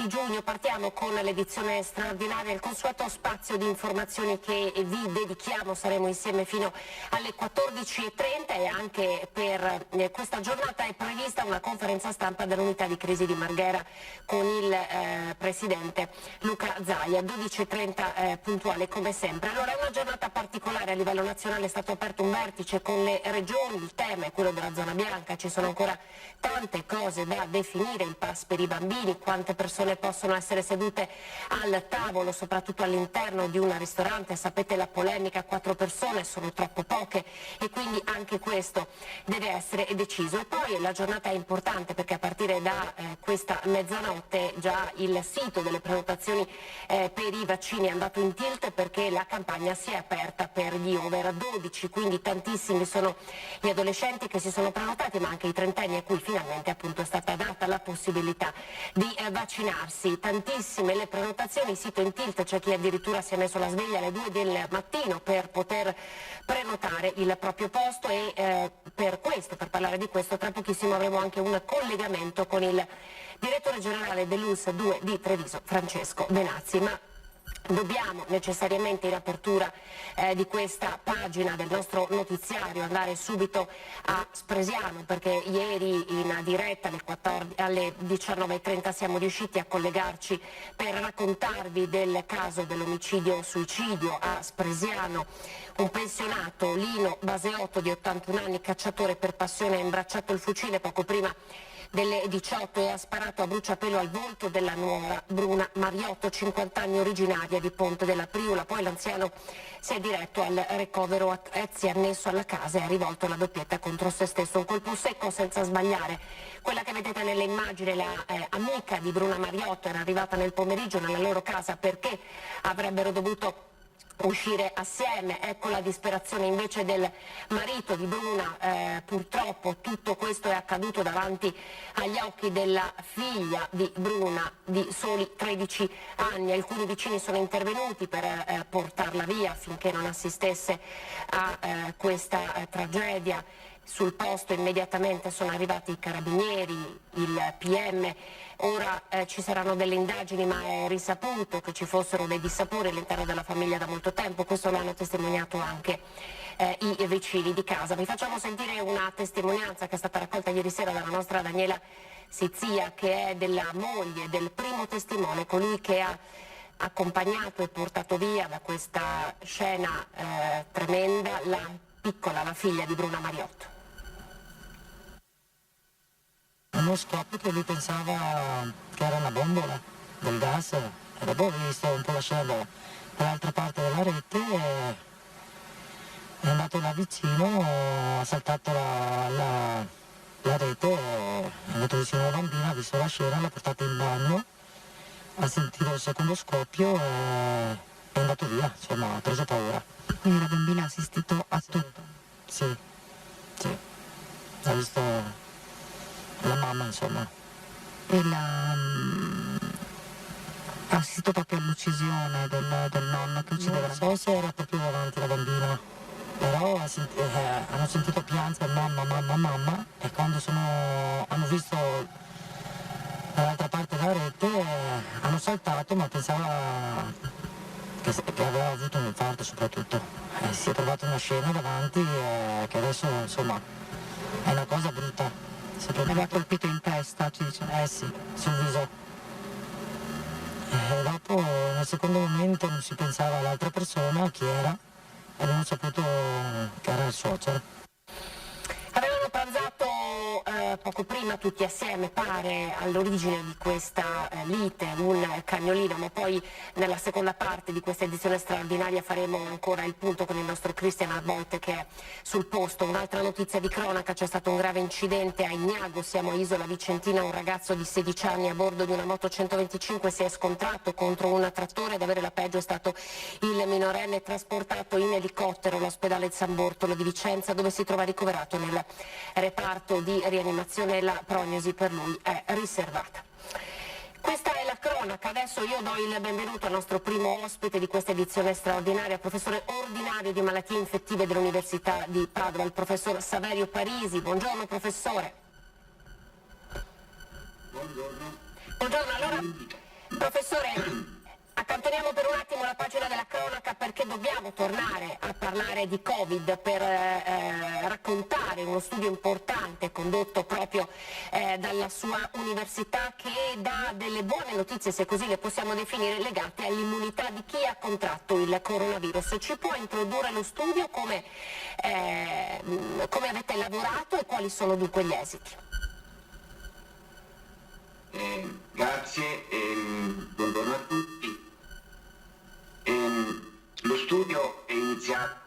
di giugno partiamo con l'edizione straordinaria, il consueto spazio di informazioni che vi dedichiamo. Saremo insieme fino alle 14:30 e anche per questa giornata è prevista una conferenza stampa dell'unità di crisi di Marghera con il presidente Luca Zaia, 12:30 puntuale come sempre. Allora è una giornata particolare, a livello nazionale è stato aperto un vertice con le regioni, il tema è quello della zona bianca, ci sono ancora tante cose da definire, il pass per i bambini, quante persone possono essere sedute al tavolo, soprattutto all'interno di un ristorante. Sapete la polemica, 4 persone sono troppo poche e quindi anche questo deve essere deciso. E poi la giornata è importante perché a partire da questa mezzanotte già il sito delle prenotazioni per i vaccini è andato in tilt perché la campagna si è aperta per gli over 12, quindi tantissimi sono gli adolescenti che si sono prenotati, ma anche i trentenni a cui finalmente appunto è stata data la possibilità di vaccinarsi. Tantissime le prenotazioni, sito in tilt, c'è chi addirittura si è messo la sveglia alle 2 del mattino per poter prenotare il proprio posto e per parlare di questo, tra pochissimo avremo anche un collegamento con il direttore generale dell'ULSS 2 di Treviso, Francesco Benazzi. Ma dobbiamo necessariamente in apertura di questa pagina del nostro notiziario andare subito a Spresiano, perché ieri in diretta alle 19:30 siamo riusciti a collegarci per raccontarvi del caso dell'omicidio-suicidio a Spresiano. Un pensionato, Lino Baseotto, di 81 anni, cacciatore per passione, ha imbracciato il fucile poco prima delle 18 e ha sparato a bruciapelo al volto della nuora Bruna Mariotto, 50 anni, originaria di Ponte della Priula. Poi l'anziano si è diretto al ricovero attrezzi annesso alla casa e ha rivolto la doppietta contro se stesso. Un colpo secco senza sbagliare. Quella che vedete nelle immagini, la amica di Bruna Mariotto, era arrivata nel pomeriggio nella loro casa perché avrebbero dovuto uscire assieme. Ecco la disperazione invece del marito di Bruna. Purtroppo tutto questo è accaduto davanti agli occhi della figlia di Bruna di soli 13 anni. Alcuni vicini sono intervenuti per portarla via affinché non assistesse a questa tragedia. Sul posto immediatamente sono arrivati i carabinieri, il PM. Ora ci saranno delle indagini, ma è risaputo che ci fossero dei dissapori all'interno della famiglia da molto tempo. Questo lo hanno testimoniato anche i vicini di casa. Vi facciamo sentire una testimonianza che è stata raccolta ieri sera dalla nostra Daniela Sizia, che è della moglie del primo testimone, colui che ha accompagnato e portato via da questa scena tremenda la figlia di Bruna Mariotto. Uno scoppio che lui pensava che era una bombola del gas e dopo ho visto un po' la scena dall'altra parte della rete e è andato là vicino, ha saltato la rete, è andato vicino alla bambina, ha visto la scena, l'ha portata in bagno, ha sentito il secondo scoppio e è andato via, insomma ha preso paura. Quindi la bambina ha assistito a tutto? Sì, ha visto la mamma, insomma. E ha assistito proprio all'uccisione del nonno che uccideva? Non so se era proprio davanti la bambina, però hanno sentito piangere mamma e quando hanno visto dall'altra parte della rete hanno saltato, ma pensava che aveva avuto un infarto soprattutto. Si è trovato una scena davanti che adesso insomma è una cosa brutta. Aveva colpito in testa, ci dice? Sì, sul viso. E dopo nel secondo momento non si pensava all'altra persona, chi era, e abbiamo saputo che era il suocero. Avevano pranzato poco prima tutti assieme, pare, all'origine di questa lite, un cagnolino, ma poi nella seconda parte di questa edizione straordinaria faremo ancora il punto con il nostro Cristian Arbolte che è sul posto. Un'altra notizia di cronaca: c'è stato un grave incidente a Ignago, siamo a Isola Vicentina, un ragazzo di 16 anni a bordo di una moto 125 si è scontrato contro un trattore. Ad avere la peggio è stato il minorenne trasportato in elicottero all'ospedale San Bortolo di Vicenza, dove si trova ricoverato nel reparto di rianimazione. La prognosi per lui è riservata. Questa è la cronaca. Adesso io do il benvenuto al nostro primo ospite di questa edizione straordinaria, professore ordinario di malattie infettive dell'Università di Padova, il professor Saverio Parisi. Buongiorno professore. Buongiorno. Buongiorno, allora Professore, accantoniamo per un attimo la pagina della cronaca perché dobbiamo tornare a parlare di Covid per raccontare uno studio importante condotto proprio dalla sua università che dà delle buone notizie, se così le possiamo definire, legate all'immunità di chi ha contratto il coronavirus. Ci può introdurre lo studio, come avete lavorato e quali sono dunque gli esiti? Grazie, buongiorno a tutti. Lo studio è iniziato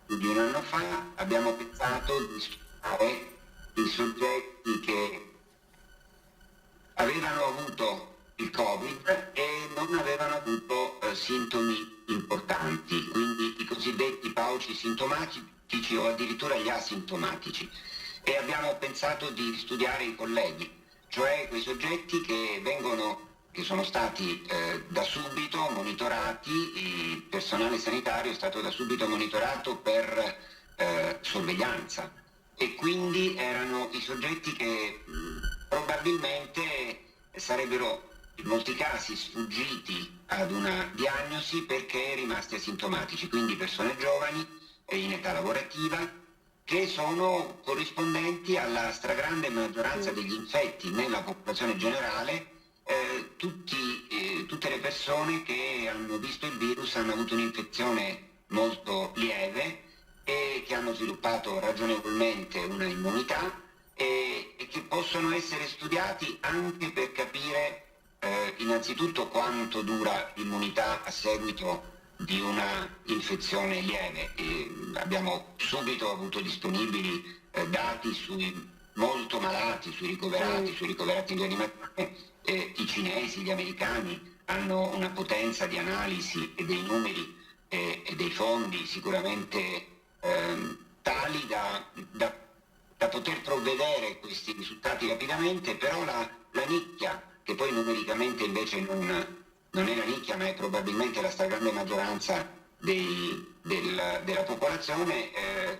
di un anno fa. Abbiamo pensato di studiare i soggetti che avevano avuto il Covid e non avevano avuto sintomi importanti, quindi i cosiddetti pauci sintomatici o addirittura gli asintomatici. E abbiamo pensato di studiare i colleghi, cioè quei soggetti che sono stati da subito monitorati, il personale sanitario è stato da subito monitorato per sorveglianza, e quindi erano i soggetti che probabilmente sarebbero in molti casi sfuggiti ad una diagnosi perché rimasti asintomatici, quindi persone giovani e in età lavorativa, che sono corrispondenti alla stragrande maggioranza degli infetti nella popolazione generale. Tutte le persone che hanno visto il virus hanno avuto un'infezione molto lieve e che hanno sviluppato ragionevolmente una immunità e che possono essere studiati anche per capire innanzitutto quanto dura l'immunità a seguito di una infezione lieve. Abbiamo subito avuto disponibili dati sui molto malati, sui ricoverati in rianimazione. I cinesi, gli americani hanno una potenza di analisi e dei numeri e dei fondi sicuramente tali da poter provvedere questi risultati rapidamente, però la nicchia, che poi numericamente invece non è la nicchia ma è probabilmente la stragrande maggioranza della popolazione,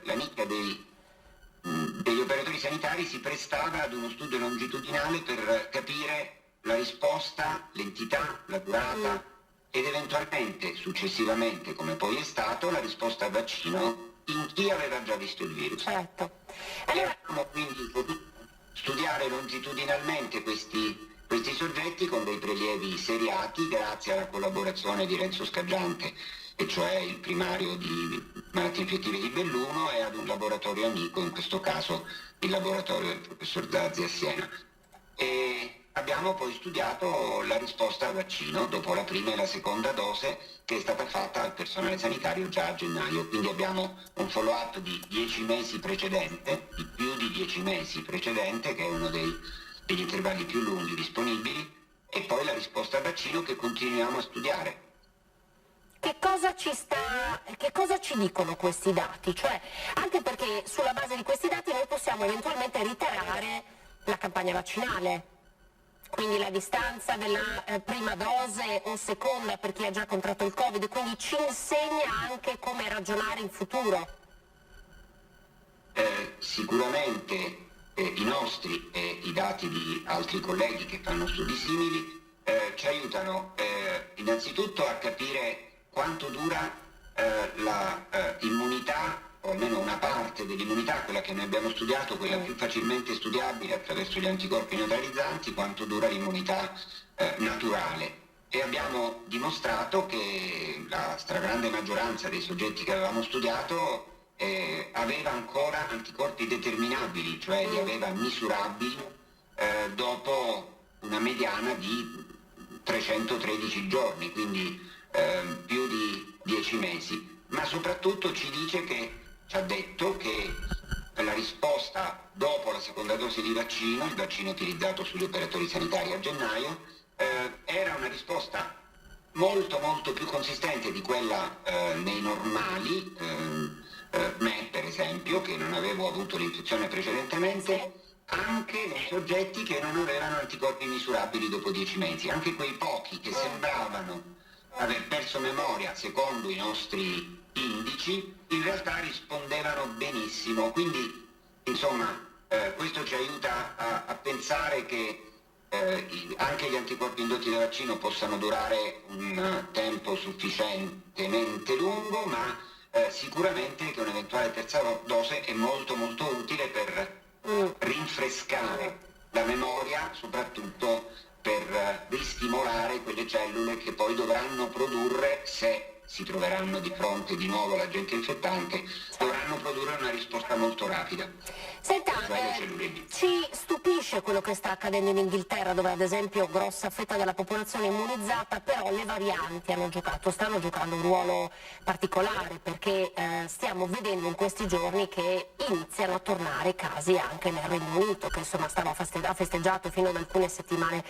la nicchia degli operatori sanitari si prestava ad uno studio longitudinale per capire la risposta, l'entità, la durata ed eventualmente successivamente, come poi è stato, la risposta al vaccino in chi aveva già visto il virus. Certo. Allora, abbiamo quindi potuto studiare longitudinalmente questi soggetti con dei prelievi seriati grazie alla collaborazione di Renzo Scaggiante, e cioè il primario di malattie infettive di Belluno, e ad un laboratorio amico, in questo caso il laboratorio del professor Zazzi a Siena. E abbiamo poi studiato la risposta al vaccino dopo la prima e la seconda dose, che è stata fatta al personale sanitario già a gennaio, quindi abbiamo un follow-up di 10 mesi precedente, di più di 10 mesi precedente, che è uno degli intervalli più lunghi disponibili, e poi la risposta al vaccino che continuiamo a studiare. Che cosa ci dicono questi dati? Cioè, anche perché sulla base di questi dati noi possiamo eventualmente ritarare la campagna vaccinale, quindi la distanza della prima dose o seconda per chi ha già contratto il Covid, quindi ci insegna anche come ragionare in futuro. Sicuramente i nostri e i dati di altri colleghi che fanno studi simili ci aiutano innanzitutto a capire quanto dura l'immunità, o almeno una parte dell'immunità, quella che noi abbiamo studiato, quella più facilmente studiabile attraverso gli anticorpi neutralizzanti, quanto dura l'immunità naturale. E abbiamo dimostrato che la stragrande maggioranza dei soggetti che avevamo studiato aveva ancora anticorpi determinabili, cioè li aveva misurabili dopo una mediana di 313 giorni, quindi più di 10 mesi. Ma soprattutto ci ha detto che la risposta dopo la seconda dose di vaccino, il vaccino utilizzato sugli operatori sanitari a gennaio, era una risposta molto molto più consistente di quella nei normali. Me per esempio, che non avevo avuto l'infezione precedentemente, anche nei soggetti che non avevano anticorpi misurabili dopo 10 mesi, anche quei pochi che sembravano aver perso memoria secondo i nostri indici, in realtà rispondevano benissimo. Quindi insomma questo ci aiuta a pensare che anche gli anticorpi indotti da vaccino possano durare un tempo sufficientemente lungo, ma sicuramente che un'eventuale terza dose è molto molto utile per rinfrescare la memoria, soprattutto per ristimolare quelle cellule che poi dovranno produrre, se si troveranno di fronte di nuovo l'agente infettante, dovranno produrre una risposta molto rapida. Senta, Cioè le cellule B. ci stupisce quello che sta accadendo in Inghilterra, dove ad esempio grossa fetta della popolazione è immunizzata, però le varianti stanno giocando un ruolo particolare, perché stiamo vedendo in questi giorni che iniziano a tornare casi anche nel Regno Unito, che insomma ha festeggiato fino ad alcune settimane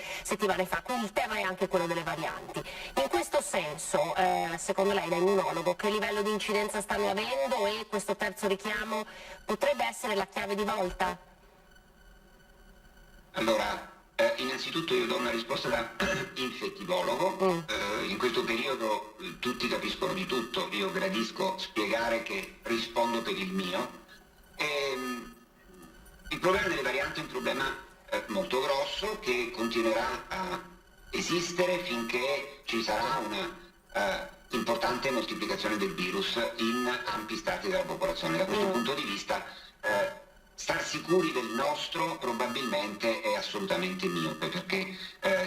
fa. Quindi il tema è anche quello delle varianti. In questo senso, secondo lei da immunologo, che livello di incidenza stanno avendo, e questo terzo richiamo potrebbe essere la chiave di volta? Allora, innanzitutto io do una risposta da infettivologo. In questo periodo tutti capiscono di tutto, io gradisco spiegare che rispondo per il mio. Il problema delle varianti è un problema molto grosso, che continuerà a esistere finché ci sarà una importante moltiplicazione del virus in ampi strati della popolazione. Da questo punto di vista star sicuri del nostro probabilmente è assolutamente miope, perché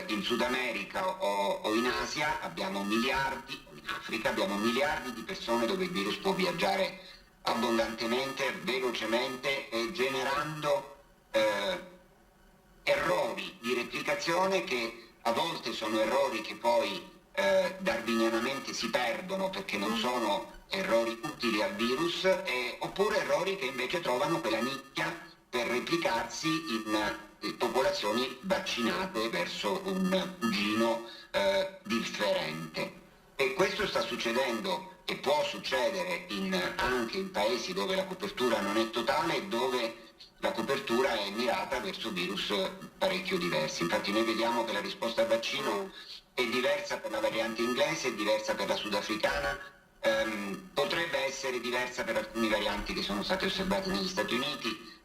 in Sud America o in Asia abbiamo miliardi, o in Africa abbiamo miliardi di persone dove il virus può viaggiare abbondantemente, velocemente e generando errori di replicazione che a volte sono errori che poi darwinianamente si perdono perché non sono errori utili al virus, oppure errori che invece trovano quella nicchia per replicarsi in popolazioni vaccinate verso un cugino differente. E questo sta succedendo e può succedere anche in paesi dove la copertura non è totale e dove la copertura è mirata verso virus parecchio diversi. Infatti noi vediamo che la risposta al vaccino è diversa per la variante inglese, è diversa per la sudafricana, potrebbe essere diversa per alcune varianti che sono state osservate negli Stati Uniti,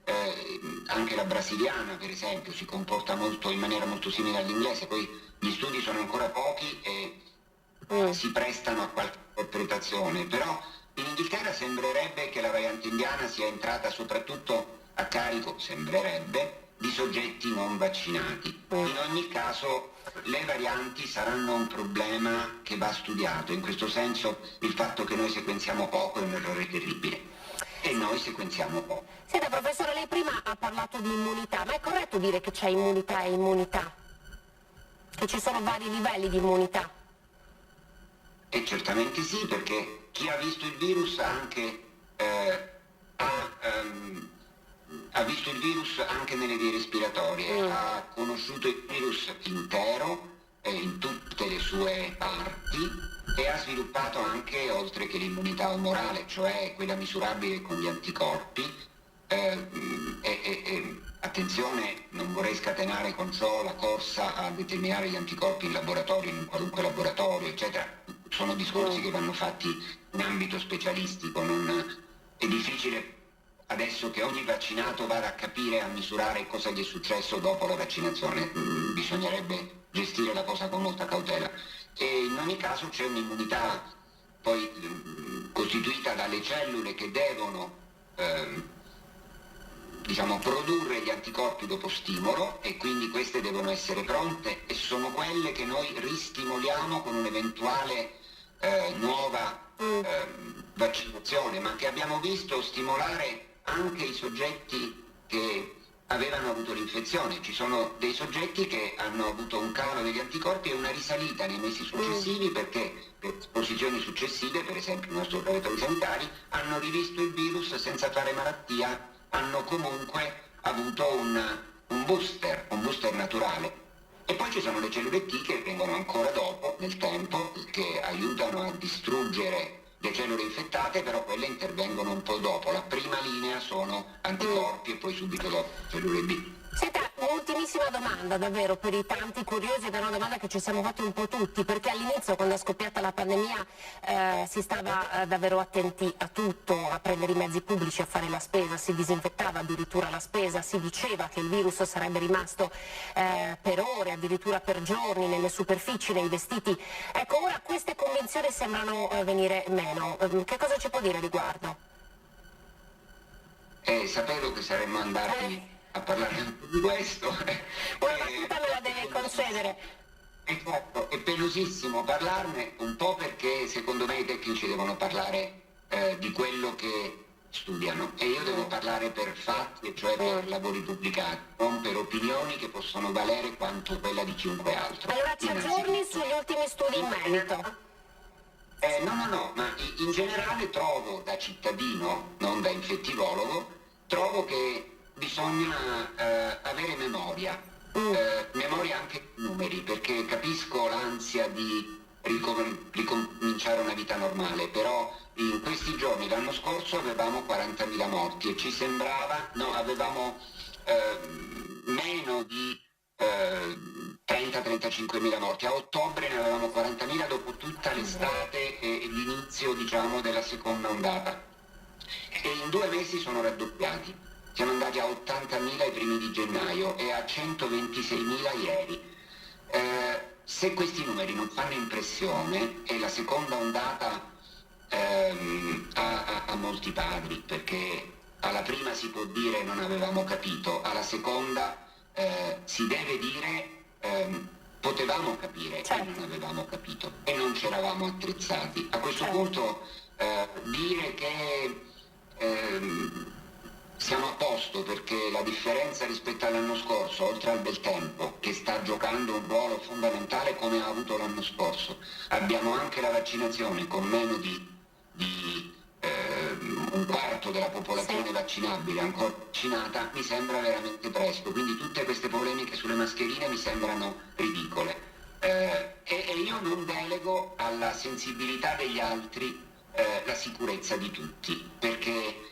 anche la brasiliana per esempio si comporta in maniera molto simile all'inglese, poi gli studi sono ancora pochi e si prestano a qualche interpretazione, però in Inghilterra sembrerebbe che la variante indiana sia entrata soprattutto a carico, sembrerebbe, di soggetti non vaccinati. In ogni caso le varianti saranno un problema che va studiato, in questo senso il fatto che noi sequenziamo poco è un errore terribile e noi sequenziamo poco. Senta professore, lei prima ha parlato di immunità, ma è corretto dire che c'è immunità e immunità? Che ci sono vari livelli di immunità? E certamente sì, perché chi ha visto il virus ha visto il virus anche nelle vie respiratorie, ha conosciuto il virus intero in tutte le sue parti e ha sviluppato anche, oltre che l'immunità umorale, cioè quella misurabile con gli anticorpi. Attenzione, non vorrei scatenare con ciò la corsa a determinare gli anticorpi in laboratorio, in qualunque laboratorio, eccetera. Sono discorsi che vanno fatti in ambito specialistico, è difficile adesso che ogni vaccinato vada a capire, a misurare cosa gli è successo dopo la vaccinazione, bisognerebbe gestire la cosa con molta cautela. E in ogni caso c'è un'immunità poi costituita dalle cellule che devono produrre gli anticorpi dopo stimolo, e quindi queste devono essere pronte e sono quelle che noi ristimoliamo con un'eventuale nuova vaccinazione, ma che abbiamo visto stimolare anche i soggetti che avevano avuto l'infezione. Ci sono dei soggetti che hanno avuto un calo degli anticorpi e una risalita nei mesi successivi perché per esposizioni successive, per esempio i nostri operatori sanitari, hanno rivisto il virus senza fare malattia, hanno comunque avuto un booster naturale. E poi ci sono le cellule T che vengono ancora dopo, nel tempo, che aiutano a distruggere le cellule infettate, però quelle intervengono un po' dopo. La prima linea sono anticorpi e poi subito dopo cellule B. Senta, un'ultimissima domanda davvero per i tanti curiosi, ed è una domanda che ci siamo fatti un po' tutti, perché all'inizio, quando è scoppiata la pandemia, si stava davvero attenti a tutto, a prendere i mezzi pubblici, a fare la spesa, si disinfettava addirittura la spesa, si diceva che il virus sarebbe rimasto per ore, addirittura per giorni, nelle superfici, nei vestiti. Ecco, ora queste convinzioni sembrano venire meno. Che cosa ci può dire a riguardo? Sapevo che saremmo andati a parlare anche di questo. Una battuta me la deve concedere. Esatto, è penosissimo parlarne, un po' perché secondo me i tecnici devono parlare di quello che studiano e io devo parlare per fatti, cioè per lavori pubblicati, non per opinioni che possono valere quanto quella di chiunque altro. Allora ci aggiorni sugli ultimi studi in merito. No, ma in generale trovo, da cittadino, non da infettivologo, trovo che bisogna avere memoria, memoria anche di numeri, perché capisco l'ansia di ricominciare una vita normale, però in questi giorni l'anno scorso avevamo 40.000 morti e ci sembrava, avevamo meno di 30-35.000 morti, a ottobre ne avevamo 40.000 dopo tutta l'estate e l'inizio della seconda ondata e in 2 mesi sono raddoppiati, siamo andati a 80.000 ai primi di gennaio e a 126.000 ieri. Se questi numeri non fanno impressione e la seconda ondata ha molti padri, perché alla prima si può dire non avevamo capito, alla seconda si deve dire potevamo capire e non avevamo capito e non ci eravamo attrezzati. A questo punto dire che siamo a posto, perché la differenza rispetto all'anno scorso, oltre al bel tempo che sta giocando un ruolo fondamentale come ha avuto l'anno scorso, abbiamo anche la vaccinazione con meno di un quarto della popolazione vaccinabile ancora vaccinata, mi sembra veramente presto, quindi tutte queste polemiche sulle mascherine mi sembrano ridicole e io non delego alla sensibilità degli altri la sicurezza di tutti, perché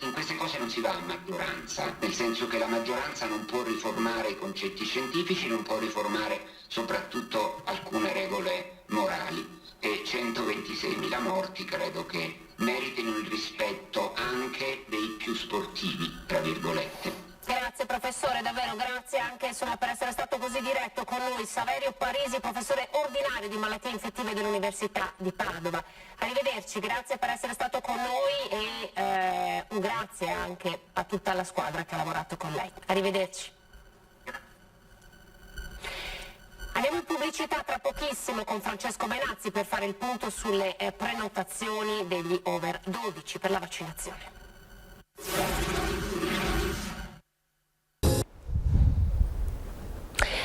in queste cose non si va a maggioranza, nel senso che la maggioranza non può riformare i concetti scientifici, non può riformare soprattutto alcune regole morali e 126.000 morti credo che meritino il rispetto anche dei più sportivi, tra virgolette. Grazie professore, davvero grazie anche per essere stato così diretto con noi. Saverio Parisi, professore ordinario di malattie infettive dell'Università di Padova. Arrivederci, grazie per essere stato con noi e un grazie anche a tutta la squadra che ha lavorato con lei. Arrivederci. Andiamo in pubblicità tra pochissimo con Francesco Benazzi per fare il punto sulle prenotazioni degli over 12 per la vaccinazione.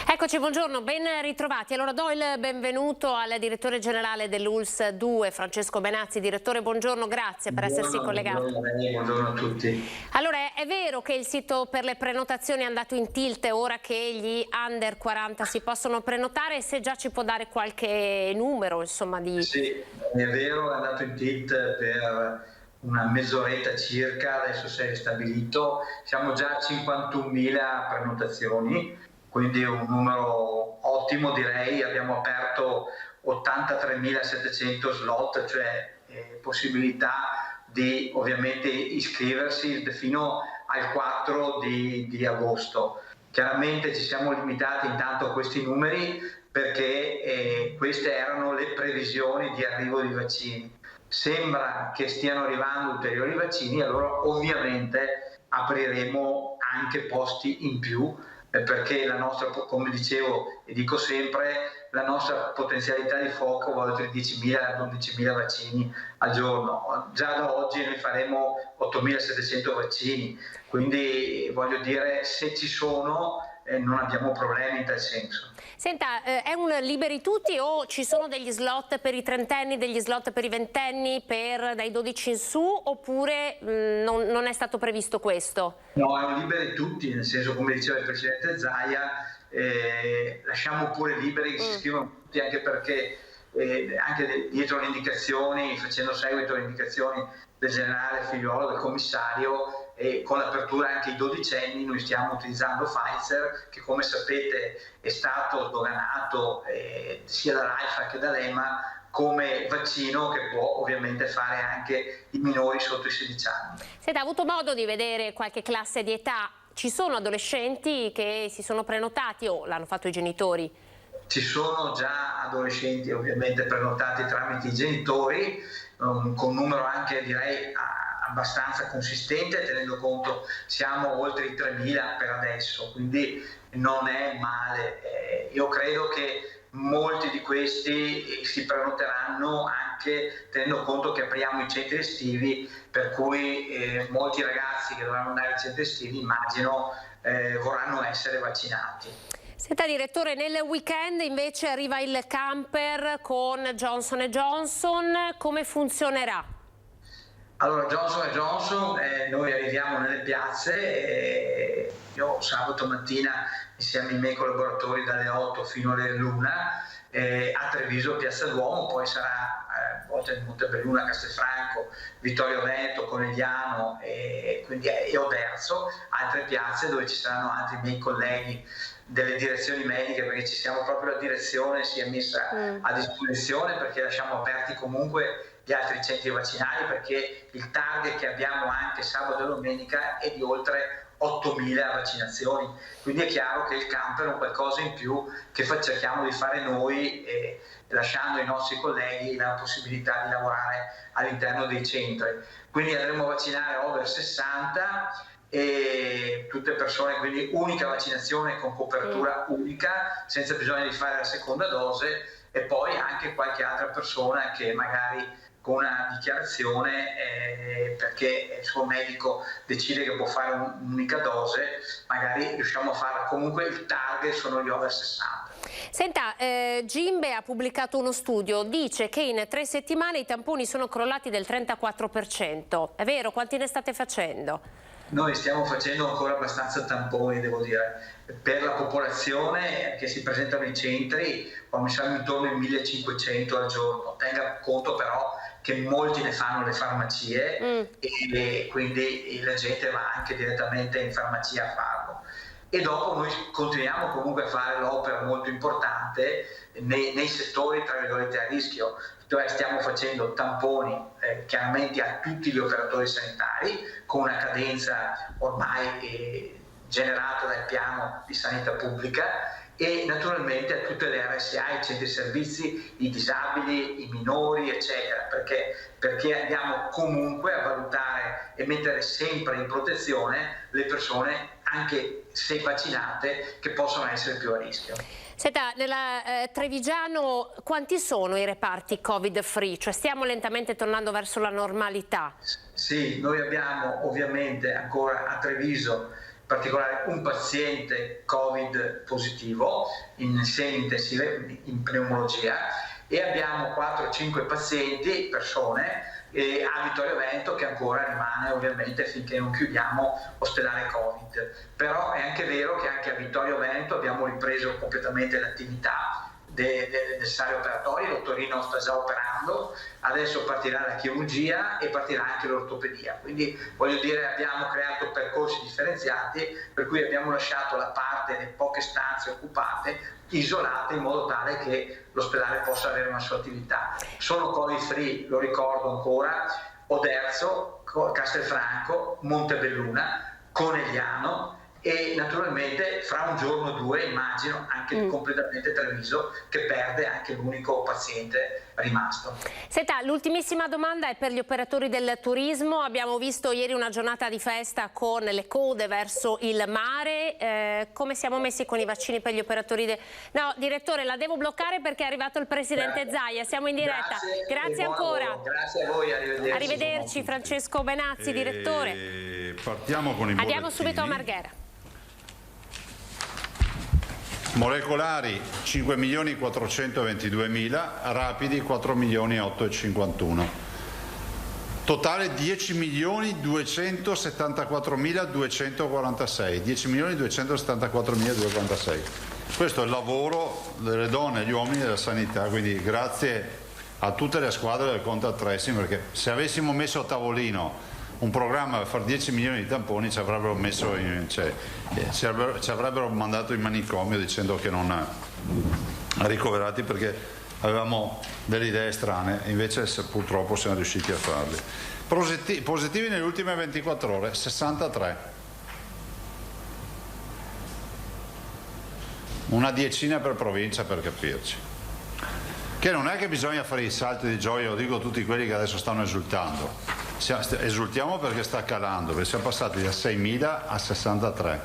Eccoci, buongiorno, ben ritrovati. Allora do il benvenuto al direttore generale dell'ULSS 2, Francesco Benazzi. Direttore, buongiorno, grazie per essersi collegato. Buongiorno a tutti. Allora, è vero che il sito per le prenotazioni è andato in tilt ora che gli under 40 si possono prenotare, se già ci può dare qualche numero, insomma, di... Sì, è vero, è andato in tilt per una mezz'oretta circa, adesso si è ristabilito, siamo già a 51.000 prenotazioni. Quindi un numero ottimo direi, abbiamo aperto 83.700 slot, cioè possibilità di ovviamente iscriversi fino al 4 di agosto. Chiaramente ci siamo limitati intanto a questi numeri perché queste erano le previsioni di arrivo di vaccini. Sembra che stiano arrivando ulteriori vaccini, allora ovviamente apriremo anche posti in più, perché la nostra, come dicevo e dico sempre, la nostra potenzialità di fuoco va oltre 10.000-12.000 vaccini al giorno. Già da oggi noi faremo 8.700 vaccini, quindi voglio dire, se ci sono non abbiamo problemi in tal senso. Senta, è un liberi tutti o ci sono degli slot per i trentenni, degli slot per i ventenni, dai 12 in su, oppure non è stato previsto questo? No, è un liberi tutti, nel senso, come diceva il Presidente Zaia, lasciamo pure liberi che si iscrivono tutti, anche perché anche dietro le indicazioni, facendo seguito alle indicazioni del generale Figliuolo, del commissario, con l'apertura anche ai 12 anni noi stiamo utilizzando Pfizer, che come sapete è stato sdoganato sia dall'AIFA che dall'EMA come vaccino che può ovviamente fare anche i minori sotto i 16 anni. Siete avuto modo di vedere qualche classe di età? Ci sono adolescenti che si sono prenotati o l'hanno fatto i genitori? Ci sono già adolescenti ovviamente prenotati tramite i genitori, con un numero anche direi abbastanza consistente, tenendo conto siamo oltre i 3.000 per adesso, quindi non è male. Io credo che molti di questi si prenoteranno anche tenendo conto che apriamo i centri estivi, per cui molti ragazzi che dovranno andare ai centri estivi immagino vorranno essere vaccinati. Senta direttore, nel weekend invece arriva il camper con Johnson & Johnson, come funzionerà? Allora Johnson & Johnson, noi arriviamo nelle piazze, io sabato mattina insieme ai miei collaboratori dalle 8 fino alle 1 a Treviso, Piazza Duomo, poi sarà Montebelluna, Castelfranco, Vittorio Veneto, Conegliano e Oderzo, altre piazze dove ci saranno altri miei colleghi delle direzioni mediche, perché ci siamo proprio, la direzione si è messa a disposizione perché lasciamo aperti comunque gli altri centri vaccinali, perché il target che abbiamo anche sabato e domenica è di oltre 8.000 vaccinazioni, quindi è chiaro che il camper è un qualcosa in più che cerchiamo di fare noi, lasciando ai nostri colleghi la possibilità di lavorare all'interno dei centri. Quindi andremo a vaccinare over 60 e tutte persone, quindi unica vaccinazione con copertura unica, senza bisogno di fare la seconda dose, e poi anche qualche altra persona che magari con una dichiarazione perché il suo medico decide che può fare un'unica dose, magari riusciamo a farla. Comunque il target sono gli over 60. Senta, Gimbe ha pubblicato uno studio, dice che in 3 settimane i tamponi sono crollati del 34%. È vero? Quanti ne state facendo? Noi stiamo facendo ancora abbastanza tamponi, devo dire, per la popolazione che si presenta nei centri, quando siamo intorno ai 1500 al giorno. Tenga conto però che molti ne fanno le farmacie e quindi la gente va anche direttamente in farmacia a farlo. E dopo noi continuiamo comunque a fare l'opera molto importante nei settori tra virgolette a rischio, cioè stiamo facendo tamponi chiaramente a tutti gli operatori sanitari con una cadenza ormai generata dal piano di sanità pubblica, e naturalmente a tutte le RSA, i centri servizi, i disabili, i minori eccetera, perché andiamo comunque a valutare e mettere sempre in protezione le persone anche se vaccinate che possono essere più a rischio. Senta, nella Trevigiano quanti sono i reparti Covid free? Cioè stiamo lentamente tornando verso la normalità? Sì, noi abbiamo ovviamente ancora a Treviso in particolare un paziente Covid positivo in semi-intensive in pneumologia, e abbiamo 4-5 pazienti, persone a Vittorio Veneto, che ancora rimane ovviamente finché non chiudiamo ospedale Covid. Però è anche vero che anche a Vittorio Veneto abbiamo ripreso completamente l'attività del sale operatorio, il dottorino sta già operando, adesso partirà la chirurgia e partirà anche l'ortopedia, quindi voglio dire abbiamo creato percorsi differenziati, per cui abbiamo lasciato la parte delle poche stanze occupate isolate in modo tale che l'ospedale possa avere una sua attività. Sono Covid free, lo ricordo ancora, Oderzo, Castelfranco, Montebelluna, Conegliano, e naturalmente fra un giorno o due immagino anche completamente Treviso, che perde anche l'unico paziente rimasto. Senta, l'ultimissima domanda è per gli operatori del turismo. Abbiamo visto ieri una giornata di festa con le code verso il mare. Come siamo messi con i vaccini per gli operatori No, direttore, la devo bloccare perché è arrivato il presidente Zaia, siamo in diretta. Grazie ancora. Grazie a voi, arrivederci. Arrivederci Francesco Benazzi, direttore. Partiamo con i Andiamo subito a Marghera. Molecolari 5.422.000, rapidi 4.851.000. Totale 10.274.246. 10.274.246. Questo è il lavoro delle donne e gli uomini della sanità, quindi grazie a tutte le squadre del contact tracing, perché se avessimo messo a tavolino un programma per fare 10 milioni di tamponi ci avrebbero messo ci avrebbero mandato in manicomio dicendo che non ricoverati perché avevamo delle idee strane, invece purtroppo siamo riusciti a farli. Positivi nelle ultime 24 ore 63, una decina per provincia, per capirci. Che non è che bisogna fare i salti di gioia, lo dico a tutti quelli che adesso stanno esultando. Esultiamo perché sta calando, perché siamo passati da 6.000 a 63.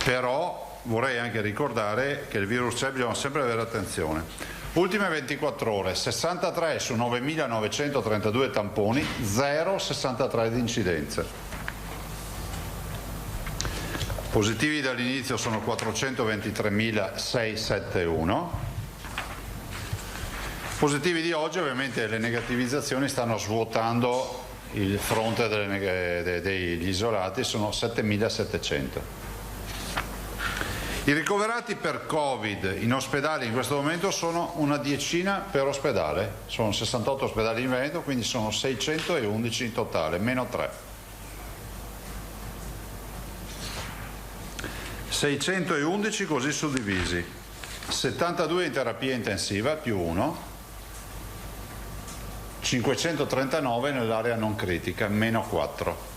Però vorrei anche ricordare che il virus c'è, bisogna sempre avere attenzione. Ultime 24 ore, 63 su 9.932 tamponi, 0,63 di incidenze. Positivi dall'inizio sono 423.671. Positivi di oggi, ovviamente le negativizzazioni stanno svuotando il fronte degli isolati, sono 7.700. I ricoverati per Covid in ospedale in questo momento sono una decina per ospedale, sono 68 ospedali in Veneto, quindi sono 611 in totale, meno 3. 611 così suddivisi, 72 in terapia intensiva più 1, 539 nell'area non critica, meno 4.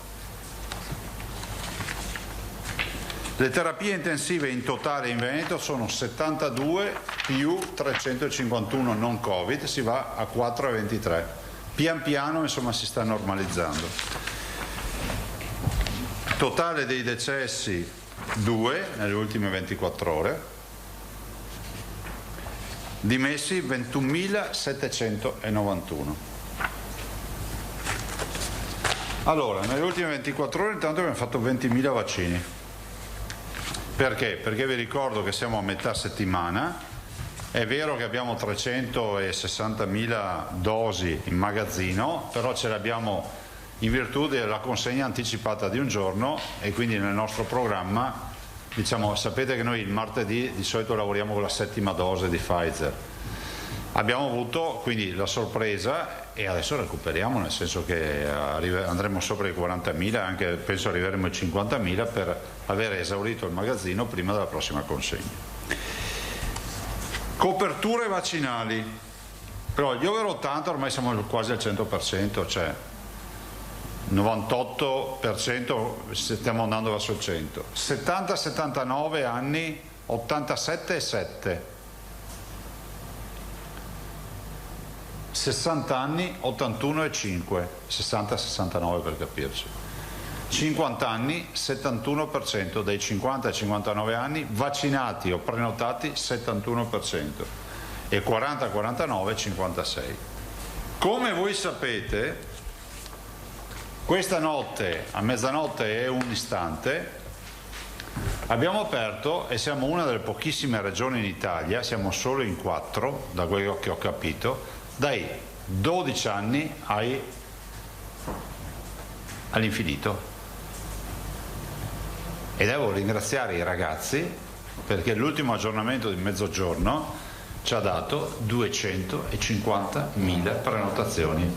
Le terapie intensive in totale in Veneto sono 72 più 351 non Covid, si va a 4,23. Pian piano insomma si sta normalizzando. Totale dei decessi 2 nelle ultime 24 ore. Dimessi 21.791. Allora, nelle ultime 24 ore intanto abbiamo fatto 20.000 vaccini. Perché? Perché vi ricordo che siamo a metà settimana, è vero che abbiamo 360.000 dosi in magazzino, però ce le abbiamo in virtù della consegna anticipata di un giorno e quindi nel nostro programma, diciamo, sapete che noi il martedì di solito lavoriamo con la 7ª dose di Pfizer. Abbiamo avuto quindi la sorpresa e adesso recuperiamo, nel senso che andremo sopra i 40.000, anche penso arriveremo ai 50.000 per aver esaurito il magazzino prima della prossima consegna. Coperture vaccinali, però gli over 80 ormai siamo quasi al 100%, cioè 98% stiamo andando verso il 100. 70-79 anni 87,7. 60 anni 81,5, 60-69 per capirci. 50 anni 71%, dai 50 ai 59 anni vaccinati o prenotati 71% e 40-49 56. Come voi sapete, questa notte a mezzanotte e un istante abbiamo aperto, e siamo una delle pochissime regioni in Italia, siamo solo in 4 da quello che ho capito, dai 12 anni all'infinito. E devo ringraziare i ragazzi perché l'ultimo aggiornamento di mezzogiorno ci ha dato 250.000 prenotazioni.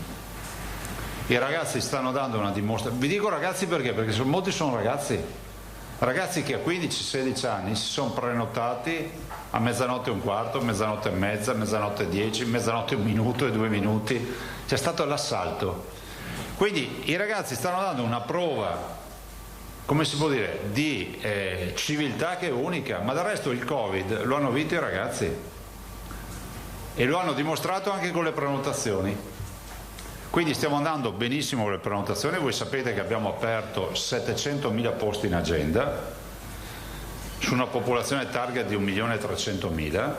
I ragazzi stanno dando una dimostrazione. Vi dico ragazzi perché? Perché molti sono ragazzi che a 15-16 anni si sono prenotati a mezzanotte e un quarto, mezzanotte e mezza, mezzanotte e 10, mezzanotte e 1 minuto e 2 minuti, c'è stato l'assalto. Quindi i ragazzi stanno dando una prova, come si può dire, di civiltà che è unica, ma del resto il Covid lo hanno vinto i ragazzi e lo hanno dimostrato anche con le prenotazioni. Quindi stiamo andando benissimo con le prenotazioni, voi sapete che abbiamo aperto 700.000 posti in agenda su una popolazione target di 1.300.000,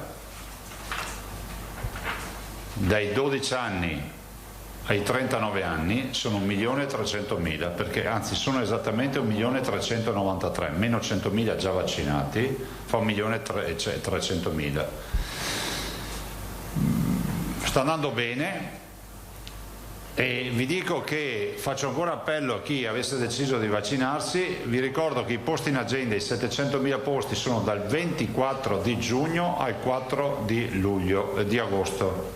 dai 12 anni ai 39 anni sono 1.300.000, perché anzi sono esattamente 1.393.000, meno 100.000 già vaccinati, fa 1.300.000. Sta andando bene. E vi dico che faccio ancora appello a chi avesse deciso di vaccinarsi, vi ricordo che i posti in agenda, i 700.000 posti, sono dal 24 di giugno al 4 di agosto,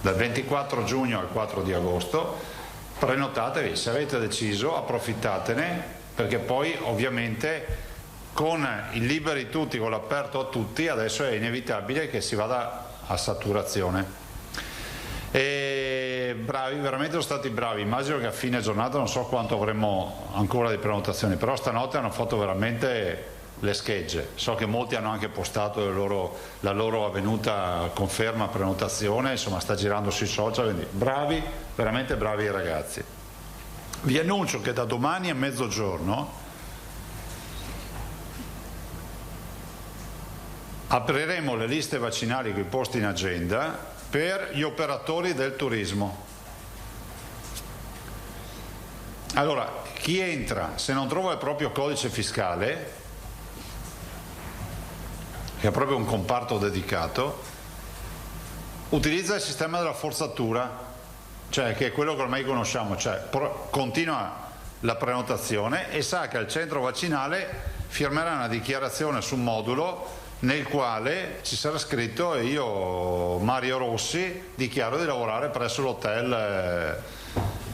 dal 24 giugno al 4 di agosto, prenotatevi, se avete deciso approfittatene, perché poi ovviamente con il liberi tutti, con l'aperto a tutti, adesso è inevitabile che si vada a saturazione. E bravi, veramente sono stati bravi. Immagino che a fine giornata non so quanto avremo ancora di prenotazioni, però stanotte hanno fatto veramente le schegge. So che molti hanno anche postato la loro avvenuta conferma prenotazione, insomma sta girando sui social, quindi bravi, veramente bravi i ragazzi. Vi annuncio che da domani a mezzogiorno apriremo le liste vaccinali con i posti in agenda per gli operatori del turismo. Allora, chi entra, se non trova il proprio codice fiscale, che è proprio un comparto dedicato, utilizza il sistema della forzatura, cioè che è quello che ormai conosciamo, cioè continua la prenotazione e sa che al centro vaccinale firmerà una dichiarazione su un modulo nel quale ci sarà scritto: io Mario Rossi dichiaro di lavorare presso l'hotel,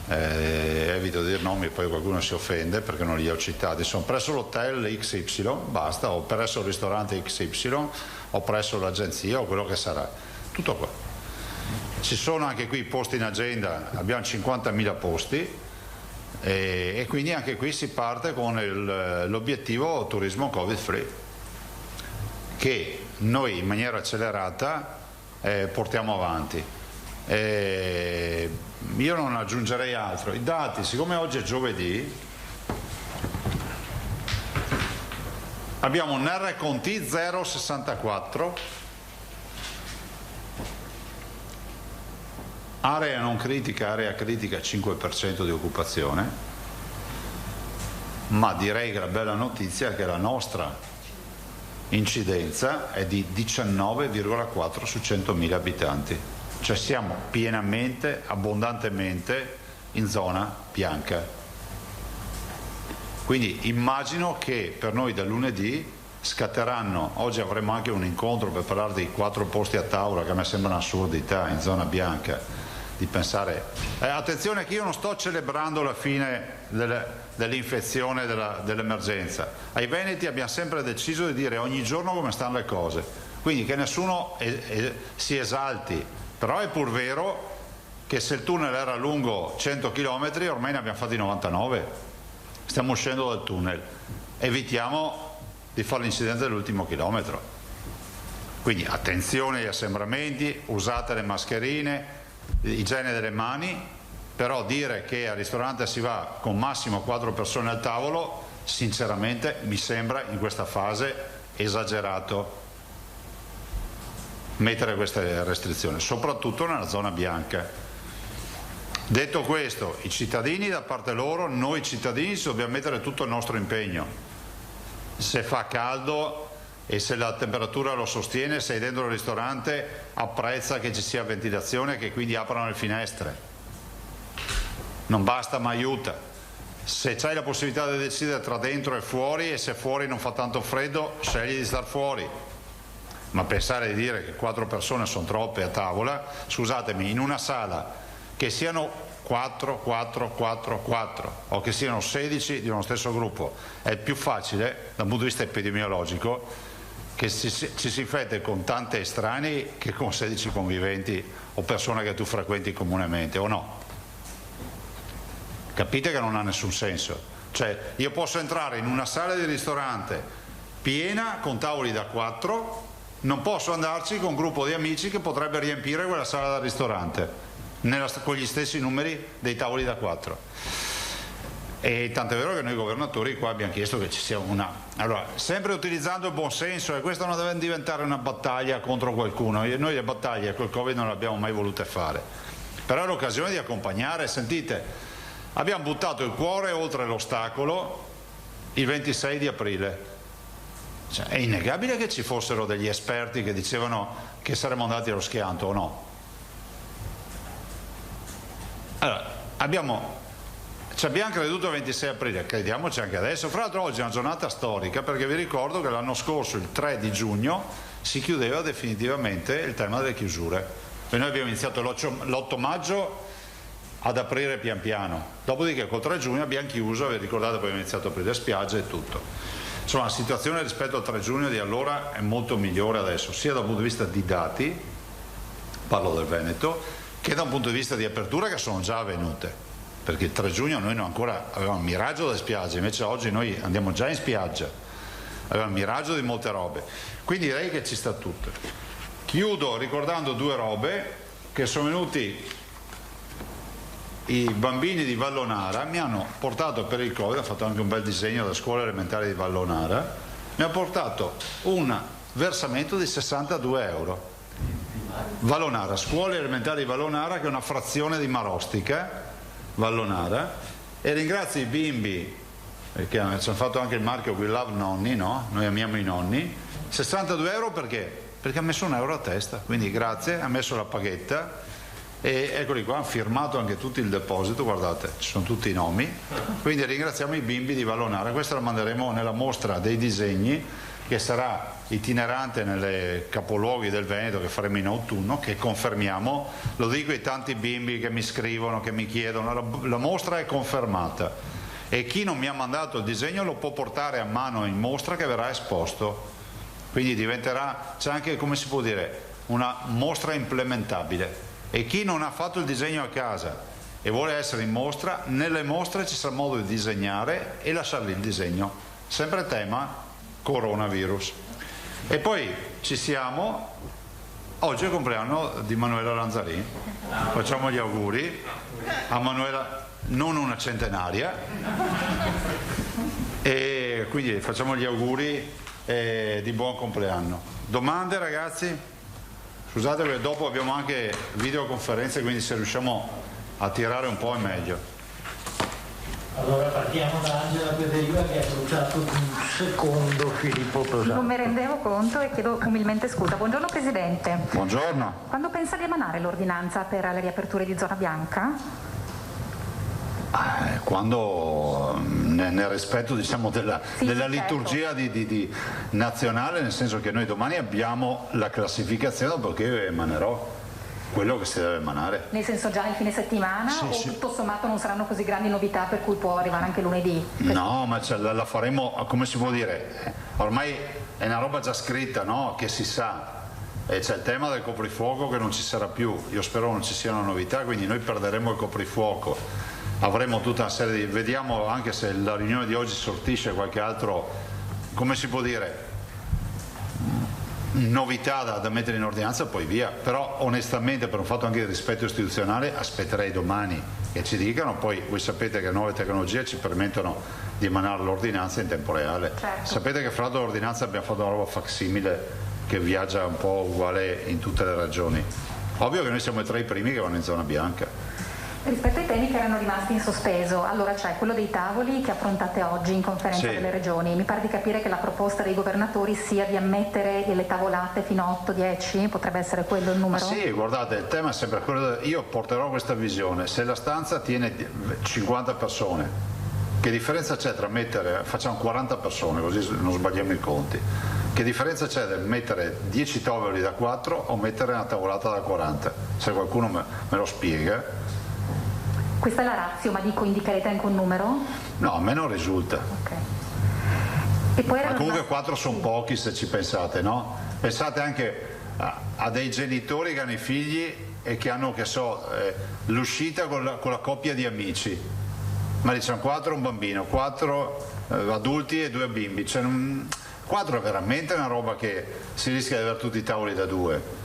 evito di dire nomi, poi qualcuno si offende perché non li ho citati, sono presso l'hotel XY, basta, o presso il ristorante XY, o presso l'agenzia, o quello che sarà, tutto qua. Ci sono anche qui posti in agenda, abbiamo 50.000 posti e quindi anche qui si parte con l'obiettivo turismo Covid free, che noi in maniera accelerata portiamo avanti. Io non aggiungerei altro. I dati, siccome oggi è giovedì, abbiamo un R-Conti 0,64, area non critica, area critica 5% di occupazione, ma direi che la bella notizia è che la nostra incidenza è di 19,4 su 100.000 abitanti, cioè siamo pienamente, abbondantemente in zona bianca. Quindi immagino che per noi da lunedì scatteranno, oggi avremo anche un incontro per parlare dei 4 posti a tavola, che a me sembra un'assurdità in zona bianca, di pensare, attenzione che io non sto celebrando la fine dell'infezione, dell'emergenza. Ai veneti abbiamo sempre deciso di dire ogni giorno come stanno le cose, quindi che nessuno si esalti, però è pur vero che se il tunnel era lungo 100 km ormai ne abbiamo fatti 99, stiamo uscendo dal tunnel, evitiamo di fare l'incidente dell'ultimo chilometro. Quindi attenzione agli assembramenti, usate le mascherine, igiene delle mani, però dire che al ristorante si va con massimo 4 persone al tavolo sinceramente mi sembra in questa fase esagerato mettere queste restrizioni, soprattutto nella zona bianca. Detto questo, i cittadini da parte loro, noi cittadini ci dobbiamo mettere tutto il nostro impegno. Se fa caldo e se la temperatura lo sostiene, sei dentro il ristorante, apprezza che ci sia ventilazione e che quindi aprano le finestre. Non basta ma aiuta. Se c'hai la possibilità di decidere tra dentro e fuori, e se fuori non fa tanto freddo, scegli di star fuori. Ma pensare di dire che 4 persone sono troppe a tavola, scusatemi, in una sala che siano 4 o che siano 16 di uno stesso gruppo, è più facile dal punto di vista epidemiologico che ci si infetti con tante estranei che con 16 conviventi o persone che tu frequenti comunemente, o no? Capite che non ha nessun senso. Cioè io posso entrare in una sala di ristorante piena con tavoli da 4, non posso andarci con un gruppo di amici che potrebbe riempire quella sala da ristorante con gli stessi numeri dei tavoli da 4. E tant'è vero che noi governatori qua abbiamo chiesto che ci sia una... Allora, sempre utilizzando il buon senso, e questa non deve diventare una battaglia contro qualcuno, noi le battaglie col Covid non le abbiamo mai volute fare, però è l'occasione di accompagnare. Sentite, abbiamo buttato il cuore oltre l'ostacolo il 26 di aprile. Cioè, è innegabile che ci fossero degli esperti che dicevano che saremmo andati allo schianto, o no? Allora, ci abbiamo creduto il 26 aprile, crediamoci anche adesso. Fra l'altro oggi è una giornata storica, perché vi ricordo che l'anno scorso, il 3 di giugno, si chiudeva definitivamente il tema delle chiusure. E noi abbiamo iniziato l'8 maggio ad aprire pian piano. Dopodiché col 3 giugno abbiamo chiuso, vi ricordate, poi abbiamo iniziato a aprire le spiagge e tutto. Insomma, la situazione rispetto al 3 giugno di allora è molto migliore adesso, sia dal punto di vista di dati, parlo del Veneto, che da un punto di vista di apertura che sono già avvenute. Perché il 3 giugno noi non ancora avevamo il miraggio delle spiagge, invece oggi noi andiamo già in spiaggia, avevamo il miraggio di molte robe. Quindi direi che ci sta tutto. Chiudo ricordando 2 robe che sono venuti. I bambini di Vallonara mi hanno portato per il Covid, ho fatto anche un bel disegno della scuola elementare di Vallonara, mi ha portato un versamento di 62 euro. Vallonara, scuola elementare di Vallonara, che è una frazione di Marostica, Vallonara, e ringrazio i bimbi, perché ci hanno fatto anche il marchio We Love Nonni, no? Noi amiamo i nonni. 62 euro perché? Perché ha messo un euro a testa, quindi grazie, ha messo la paghetta. E eccoli qua, hanno firmato anche tutto il deposito, guardate, ci sono tutti i nomi, quindi ringraziamo i bimbi di Vallonara. Questa la manderemo nella mostra dei disegni che sarà itinerante nelle capoluoghi del Veneto che faremo in autunno, che confermiamo, lo dico ai tanti bimbi che mi scrivono, che mi chiedono, la mostra è confermata e chi non mi ha mandato il disegno lo può portare a mano in mostra che verrà esposto, quindi diventerà, c'è anche, come si può dire, una mostra implementabile. E chi non ha fatto il disegno a casa e vuole essere in mostra, nelle mostre ci sarà modo di disegnare e lasciargli il disegno, sempre tema coronavirus. E poi ci siamo, oggi è il compleanno di Manuela Lanzarin, facciamo gli auguri a Manuela, non una centenaria, e quindi facciamo gli auguri di buon compleanno. Domande, ragazzi? Scusate perché dopo abbiamo anche videoconferenze, quindi se riusciamo a tirare un po' è meglio. Allora partiamo da Angela Pederiva che ha bruciato un secondo Filippo Tosato. Non me rendevo conto e chiedo umilmente scusa. Buongiorno Presidente. Buongiorno. Quando pensa di emanare l'ordinanza per le riaperture di zona bianca? Quando nel rispetto, diciamo, della liturgia di nazionale, nel senso che noi domani abbiamo la classificazione, perché io emanerò quello che si deve emanare. Nel senso già nel fine settimana sì, o sì. Tutto sommato non saranno così grandi novità per cui può arrivare anche lunedì? No, ma la faremo, come si può dire, ormai è una roba già scritta, no? Che si sa. E c'è il tema del coprifuoco che non ci sarà più, io spero non ci siano novità, quindi noi perderemo il coprifuoco. Avremo tutta una serie di... Vediamo anche se la riunione di oggi sortisce qualche altro, come si può dire, novità da mettere in ordinanza, poi via. Però onestamente, per un fatto anche di rispetto istituzionale, aspetterei domani che ci dicano. Poi voi sapete che nuove tecnologie ci permettono di emanare l'ordinanza in tempo reale. Certo. Sapete che fra l'ordinanza abbiamo fatto una roba facsimile che viaggia un po' uguale in tutte le regioni. Ovvio che noi siamo tra i primi che vanno in zona bianca. Rispetto ai temi che erano rimasti in sospeso, allora c'è quello dei tavoli che affrontate oggi in conferenza delle regioni. Mi pare di capire che la proposta dei governatori sia di ammettere le tavolate fino a 8-10, potrebbe essere quello il numero? Sì, guardate, il tema è sempre quello, io porterò questa visione, se la stanza tiene 50 persone, che differenza c'è tra mettere, facciamo 40 persone così non sbagliamo i conti, che differenza c'è nel mettere 10 tavoli da 4 o mettere una tavolata da 40? Se qualcuno me lo spiega. Questa è la ratio, ma dico, indicherete anche un numero? No, a me non risulta. Okay. E poi ma comunque 4 sono pochi se ci pensate, no? Pensate anche a dei genitori che hanno i figli e che hanno, che so, l'uscita con la coppia di amici. Ma diciamo 4 un bambino, 4 adulti e 2 bimbi. Cioè, 4 è veramente una roba che si rischia di avere tutti i tavoli da 2.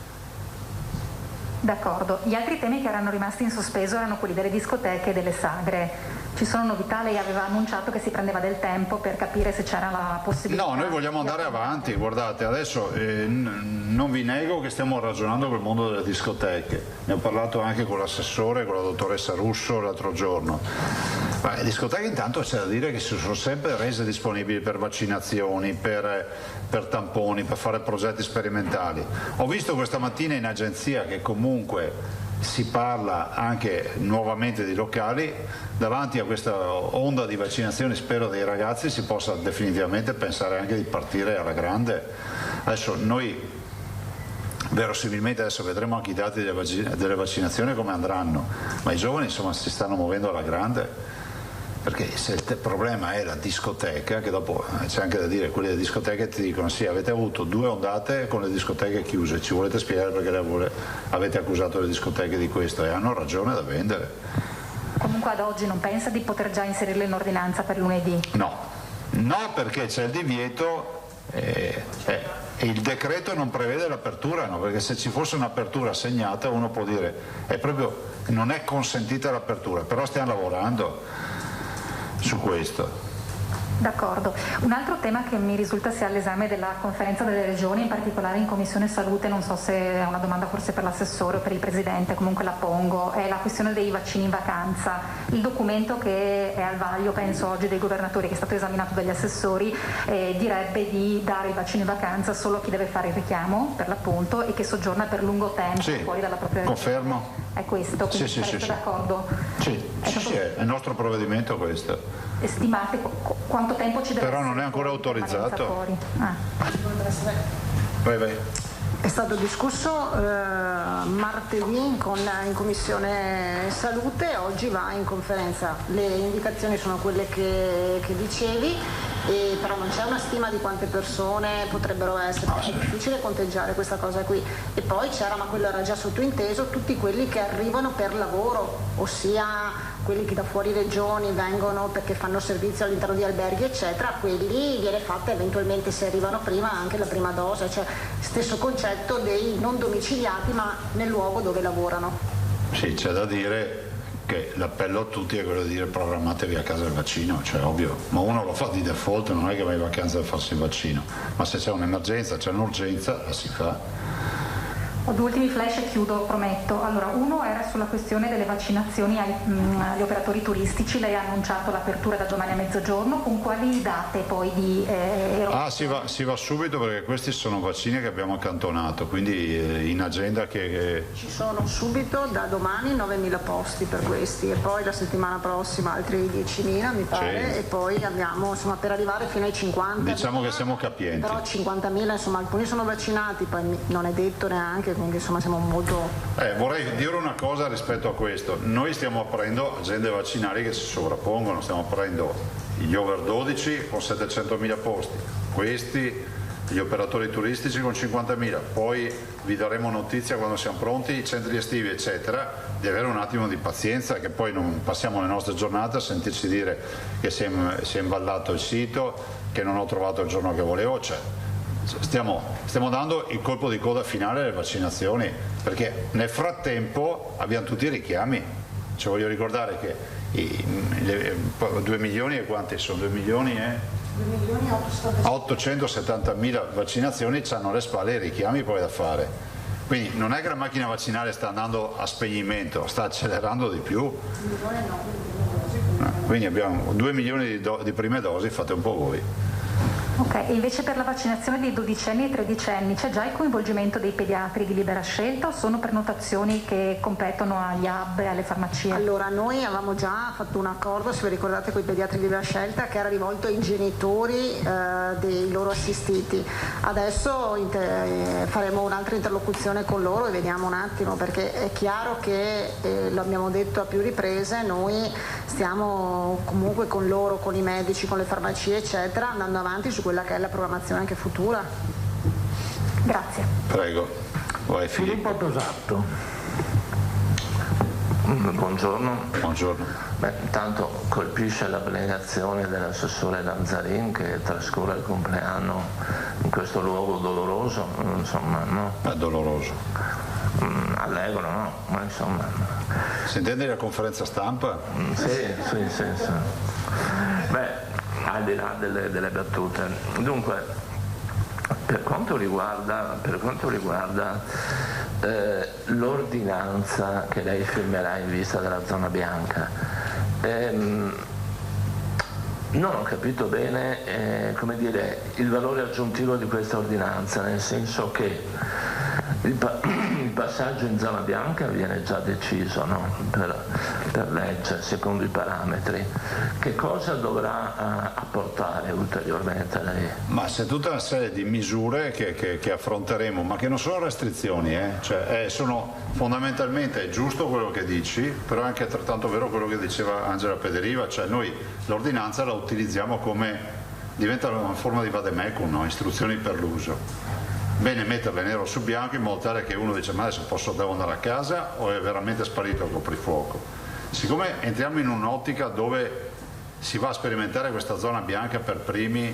D'accordo. Gli altri temi che erano rimasti in sospeso erano quelli delle discoteche e delle sagre. Ci sono novità? Lei aveva annunciato che si prendeva del tempo per capire se c'era la possibilità. No, noi vogliamo andare avanti, guardate, adesso non vi nego che stiamo ragionando col mondo delle discoteche. Ne ho parlato anche con l'assessore, con la dottoressa Russo l'altro giorno. Ma le discoteche intanto c'è da dire che si sono sempre rese disponibili per vaccinazioni, per tamponi, per fare progetti sperimentali. Ho visto questa mattina in agenzia che comunque si parla anche nuovamente di locali. Davanti a questa onda di vaccinazioni, spero, dei ragazzi, si possa definitivamente pensare anche di partire alla grande. Adesso noi verosimilmente adesso vedremo anche i dati delle vaccinazioni come andranno, ma i giovani insomma si stanno muovendo alla grande. Perché se il problema è la discoteca, che dopo c'è anche da dire, quelli delle discoteche ti dicono sì, avete avuto 2 ondate con le discoteche chiuse, ci volete spiegare perché avete accusato le discoteche di questo, e hanno ragione da vendere. Comunque ad oggi non pensa di poter già inserirle in ordinanza per lunedì? No, perché c'è il divieto e il decreto non prevede l'apertura, no, perché se ci fosse un'apertura segnata uno può dire non è consentita l'apertura, però stiamo lavorando su questo. D'accordo. Un altro tema che mi risulta sia all'esame della conferenza delle regioni, in particolare in Commissione Salute, non so se è una domanda forse per l'assessore o per il Presidente, comunque la pongo, è la questione dei vaccini in vacanza. Il documento che è al vaglio, penso oggi, dei governatori, che è stato esaminato dagli assessori, direbbe di dare il vaccino in vacanza solo a chi deve fare il richiamo, per l'appunto, e che soggiorna per lungo tempo fuori dalla propria regione. Confermo. È questo, quindi sareste d'accordo? Sì, è il nostro provvedimento questo. Stimate quanto tempo ci deve essere? Però non è ancora autorizzato. Vai. È stato discusso martedì in Commissione Salute, oggi va in conferenza. Le indicazioni sono quelle che dicevi, però non c'è una stima di quante persone potrebbero essere, è difficile conteggiare questa cosa qui. E poi c'era, ma quello era già sottointeso, tutti quelli che arrivano per lavoro, ossia quelli che da fuori regioni vengono perché fanno servizio all'interno di alberghi eccetera, quelli viene fatta eventualmente, se arrivano prima, anche la prima dose, cioè stesso concetto dei non domiciliati ma nel luogo dove lavorano. Sì, c'è da dire che l'appello a tutti è quello di dire programmatevi a casa il vaccino, cioè ovvio, ma uno lo fa di default, non è che va in vacanza a farsi il vaccino, ma se c'è un'emergenza, c'è un'urgenza, la si fa. Ho 2 ultimi flash e chiudo, prometto. Allora, uno era sulla questione delle vaccinazioni agli operatori turistici. Lei ha annunciato l'apertura da domani a mezzogiorno, con quali date poi di si va subito, perché questi sono vaccini che abbiamo accantonato, quindi in agenda che... Ci sono subito da domani 9.000 posti per questi, e poi la settimana prossima altri 10.000 mi pare, e poi abbiamo, insomma, per arrivare fino ai 50. Diciamo che siamo capienti. Però 50.000, insomma, alcuni sono vaccinati, poi non è detto neanche, quindi insomma siamo molto... Vorrei dire una cosa rispetto a questo. Noi stiamo aprendo agende vaccinali che si sovrappongono, stiamo aprendo gli over 12 con 700.000 posti, questi, gli operatori turistici con 50.000, poi vi daremo notizia quando siamo pronti, i centri estivi eccetera, di avere un attimo di pazienza, che poi non passiamo le nostre giornate a sentirci dire che si è imballato il sito, che non ho trovato il giorno che volevo, cioè stiamo dando il colpo di coda finale alle vaccinazioni, perché nel frattempo abbiamo tutti i richiami. Cioè, voglio ricordare che 2 milioni e quanti sono? 2 milioni e 870.000 vaccinazioni hanno alle spalle i richiami poi da fare. Quindi non è che la macchina vaccinale sta andando a spegnimento, sta accelerando di più. Quindi abbiamo 2 milioni di prime dosi, fate un po' voi. Ok, e invece per la vaccinazione dei 12enni e 13enni c'è già il coinvolgimento dei pediatri di libera scelta o sono prenotazioni che competono agli hub e alle farmacie? Allora, noi avevamo già fatto un accordo, se vi ricordate, con i pediatri di libera scelta, che era rivolto ai genitori dei loro assistiti. Adesso faremo un'altra interlocuzione con loro e vediamo un attimo, perché è chiaro che, lo abbiamo detto a più riprese, noi stiamo comunque con loro, con i medici, con le farmacie eccetera, andando avanti su quella che è la programmazione anche futura. Grazie. Prego. Vai Filippo. Tosato. Buongiorno. Buongiorno. Beh, intanto colpisce l'abnegazione dell'assessore Lanzarin, che trascorre il compleanno in questo luogo doloroso, insomma, no? È doloroso. Allegro, no? Ma insomma... Si intende la conferenza stampa? Sì. Beh, al di là delle battute. Dunque, per quanto riguarda l'ordinanza che lei firmerà in vista della zona bianca, non ho capito bene come dire, il valore aggiuntivo di questa ordinanza, nel senso che il passaggio in zona bianca viene già deciso, no? per legge, secondo i parametri. Che cosa dovrà apportare ulteriormente lei? Ma c'è tutta una serie di misure che affronteremo, ma che non sono restrizioni, cioè, sono fondamentalmente, è giusto quello che dici, però è anche altrettanto vero quello che diceva Angela Pederiva, cioè noi l'ordinanza la utilizziamo come, diventa una forma di vademecum, no? Istruzioni per l'uso. Bene metterle nero su bianco in modo tale che uno dice ma adesso devo andare a casa o è veramente sparito il coprifuoco. Siccome entriamo in un'ottica dove si va a sperimentare questa zona bianca per primi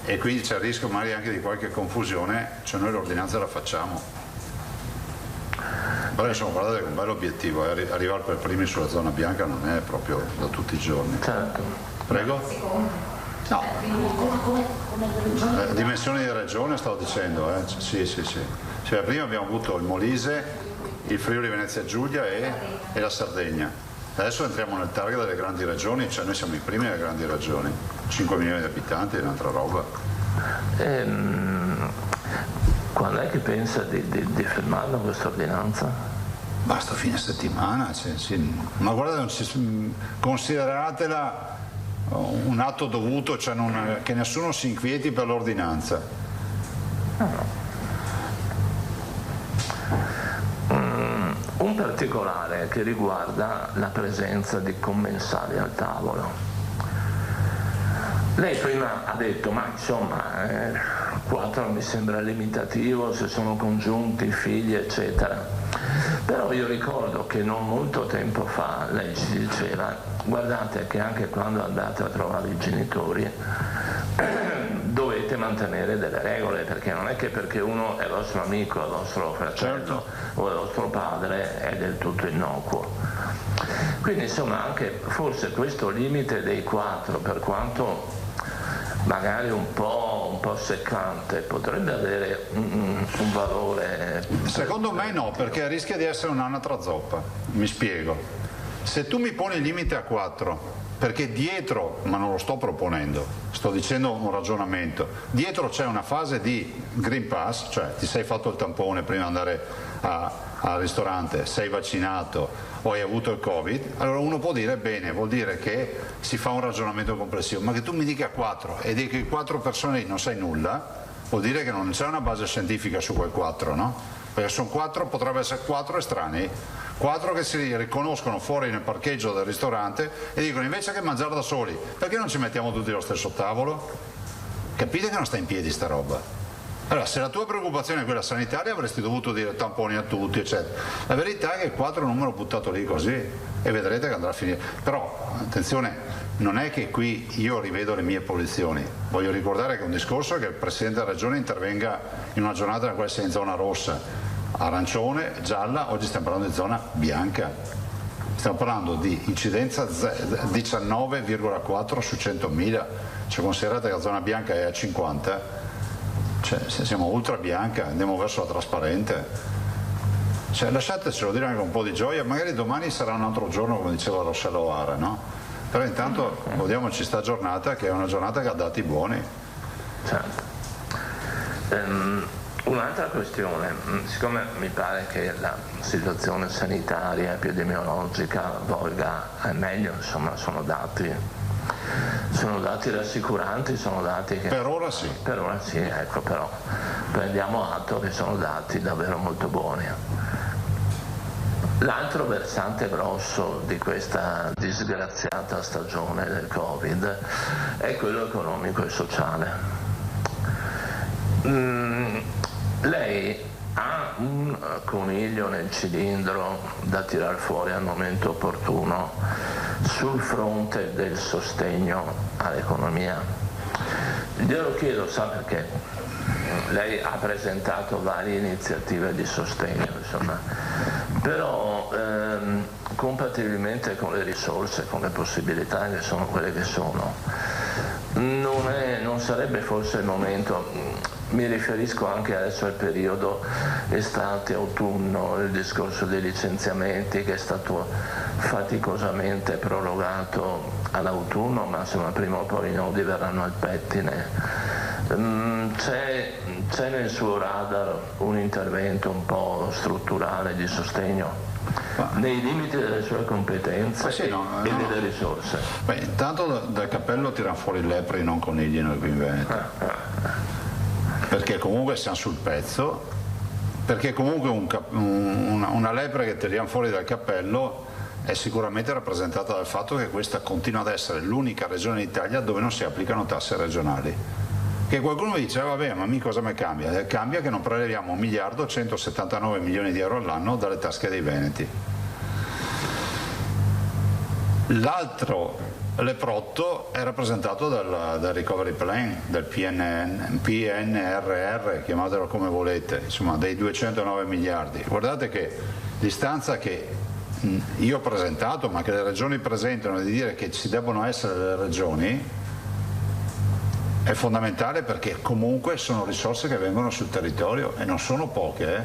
e quindi c'è il rischio magari anche di qualche confusione, cioè noi l'ordinanza la facciamo. Però insomma guardate che è un bel obiettivo, arrivare per primi sulla zona bianca non è proprio da tutti i giorni. Certo. Prego? No, dimensioni di regione stavo dicendo, sì. Cioè, prima abbiamo avuto il Molise, il Friuli Venezia Giulia e la Sardegna. Adesso entriamo nel target delle grandi regioni, cioè noi siamo i primi nelle grandi regioni, 5 milioni di abitanti è un'altra roba. Quando è che pensa di fermarla questa ordinanza? Basta fine settimana, ma guardate, consideratela un atto dovuto, cioè che nessuno si inquieti per l'ordinanza. Un particolare che riguarda la presenza di commensali al tavolo. Lei prima ha detto ma insomma 4 mi sembra limitativo se sono congiunti, figli eccetera. Però io ricordo che non molto tempo fa lei ci diceva guardate che anche quando andate a trovare i genitori dovete mantenere delle regole, perché non è che perché uno è vostro amico, è vostro fratello o è vostro padre è del tutto innocuo. Quindi insomma anche forse questo limite dei 4, per quanto magari un po' seccante, potrebbe avere un valore. Secondo me no, perché rischia di essere un'anatra zoppa. Mi spiego. Se tu mi poni il limite a 4, perché dietro, ma non lo sto proponendo, sto dicendo un ragionamento, dietro c'è una fase di Green Pass, cioè ti sei fatto il tampone prima di andare al ristorante, sei vaccinato o hai avuto il Covid, allora uno può dire bene, vuol dire che si fa un ragionamento complessivo, ma che tu mi dica 4 e dica che 4 persone lì non sai nulla, vuol dire che non c'è una base scientifica su quel 4, no? Perché sono 4, potrebbe essere 4 estranei, 4 che si riconoscono fuori nel parcheggio del ristorante e dicono invece che mangiare da soli, perché non ci mettiamo tutti allo stesso tavolo? Capite che non sta in piedi sta roba? Allora, se la tua preoccupazione è quella sanitaria avresti dovuto dire tamponi a tutti, eccetera. La verità è che il 4 è un numero buttato lì così e vedrete che andrà a finire. Però, attenzione, non è che qui io rivedo le mie posizioni. Voglio ricordare che un discorso è che il Presidente della Regione intervenga in una giornata nella quale sei in zona rossa, arancione, gialla, oggi stiamo parlando di zona bianca. Stiamo parlando di incidenza 19,4 su 100.000, cioè considerate che la zona bianca è a 50, cioè se siamo ultra bianca, andiamo verso la trasparente. Cioè, lasciatecelo dire anche un po' di gioia, magari domani sarà un altro giorno come diceva Rossella O'Hara, no? Però intanto godiamoci sta giornata che è una giornata che ha dati buoni. Certo. Un'altra questione, siccome mi pare che la situazione sanitaria epidemiologica volga meglio, insomma sono dati rassicuranti, sono dati che... Per ora sì. Per ora sì, ecco, però prendiamo atto che sono dati davvero molto buoni. L'altro versante grosso di questa disgraziata stagione del Covid è quello economico e sociale. Lei ha un coniglio nel cilindro da tirar fuori al momento opportuno sul fronte del sostegno all'economia? Glielo chiedo, sa perché? Lei ha presentato varie iniziative di sostegno, insomma, però compatibilmente con le risorse, con le possibilità che sono quelle che sono, non sarebbe forse il momento, mi riferisco anche adesso al periodo estate-autunno, il discorso dei licenziamenti che è stato faticosamente prorogato all'autunno, ma insomma prima o poi i nodi verranno al pettine. C'è nel suo radar un intervento un po' strutturale di sostegno? Nei limiti delle sue competenze e delle risorse. Beh, intanto dal cappello tirano fuori lepri, non conigli noi qui in Veneto. Perché comunque siamo sul pezzo, perché comunque una lepre che tiriamo fuori dal cappello è sicuramente rappresentata dal fatto che questa continua ad essere l'unica regione d'Italia dove non si applicano tasse regionali. Che qualcuno dice, vabbè, ma cosa mi cambia? Cambia che non preleviamo 1.179.000.000 di euro all'anno dalle tasche dei veneti. L'altro leprotto è rappresentato dal recovery plan, del PNRR, chiamatelo come volete, insomma dei 209 miliardi. Guardate che l'istanza che io ho presentato, ma che le regioni presentano, di dire che ci debbono essere le regioni, è fondamentale, perché comunque sono risorse che vengono sul territorio e non sono poche.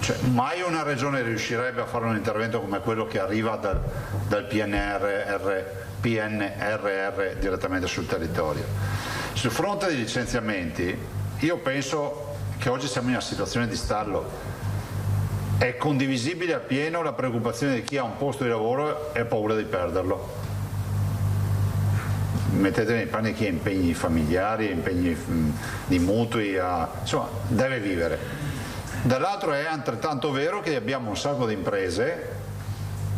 Cioè, mai una regione riuscirebbe a fare un intervento come quello che arriva dal PNRR direttamente sul territorio. Sul fronte dei licenziamenti, io penso che oggi siamo in una situazione di stallo. È condivisibile appieno la preoccupazione di chi ha un posto di lavoro e ha paura di perderlo. Mettete nei panni chi ha impegni familiari, impegni di mutui, insomma deve vivere. Dall'altro è altrettanto vero che abbiamo un sacco di imprese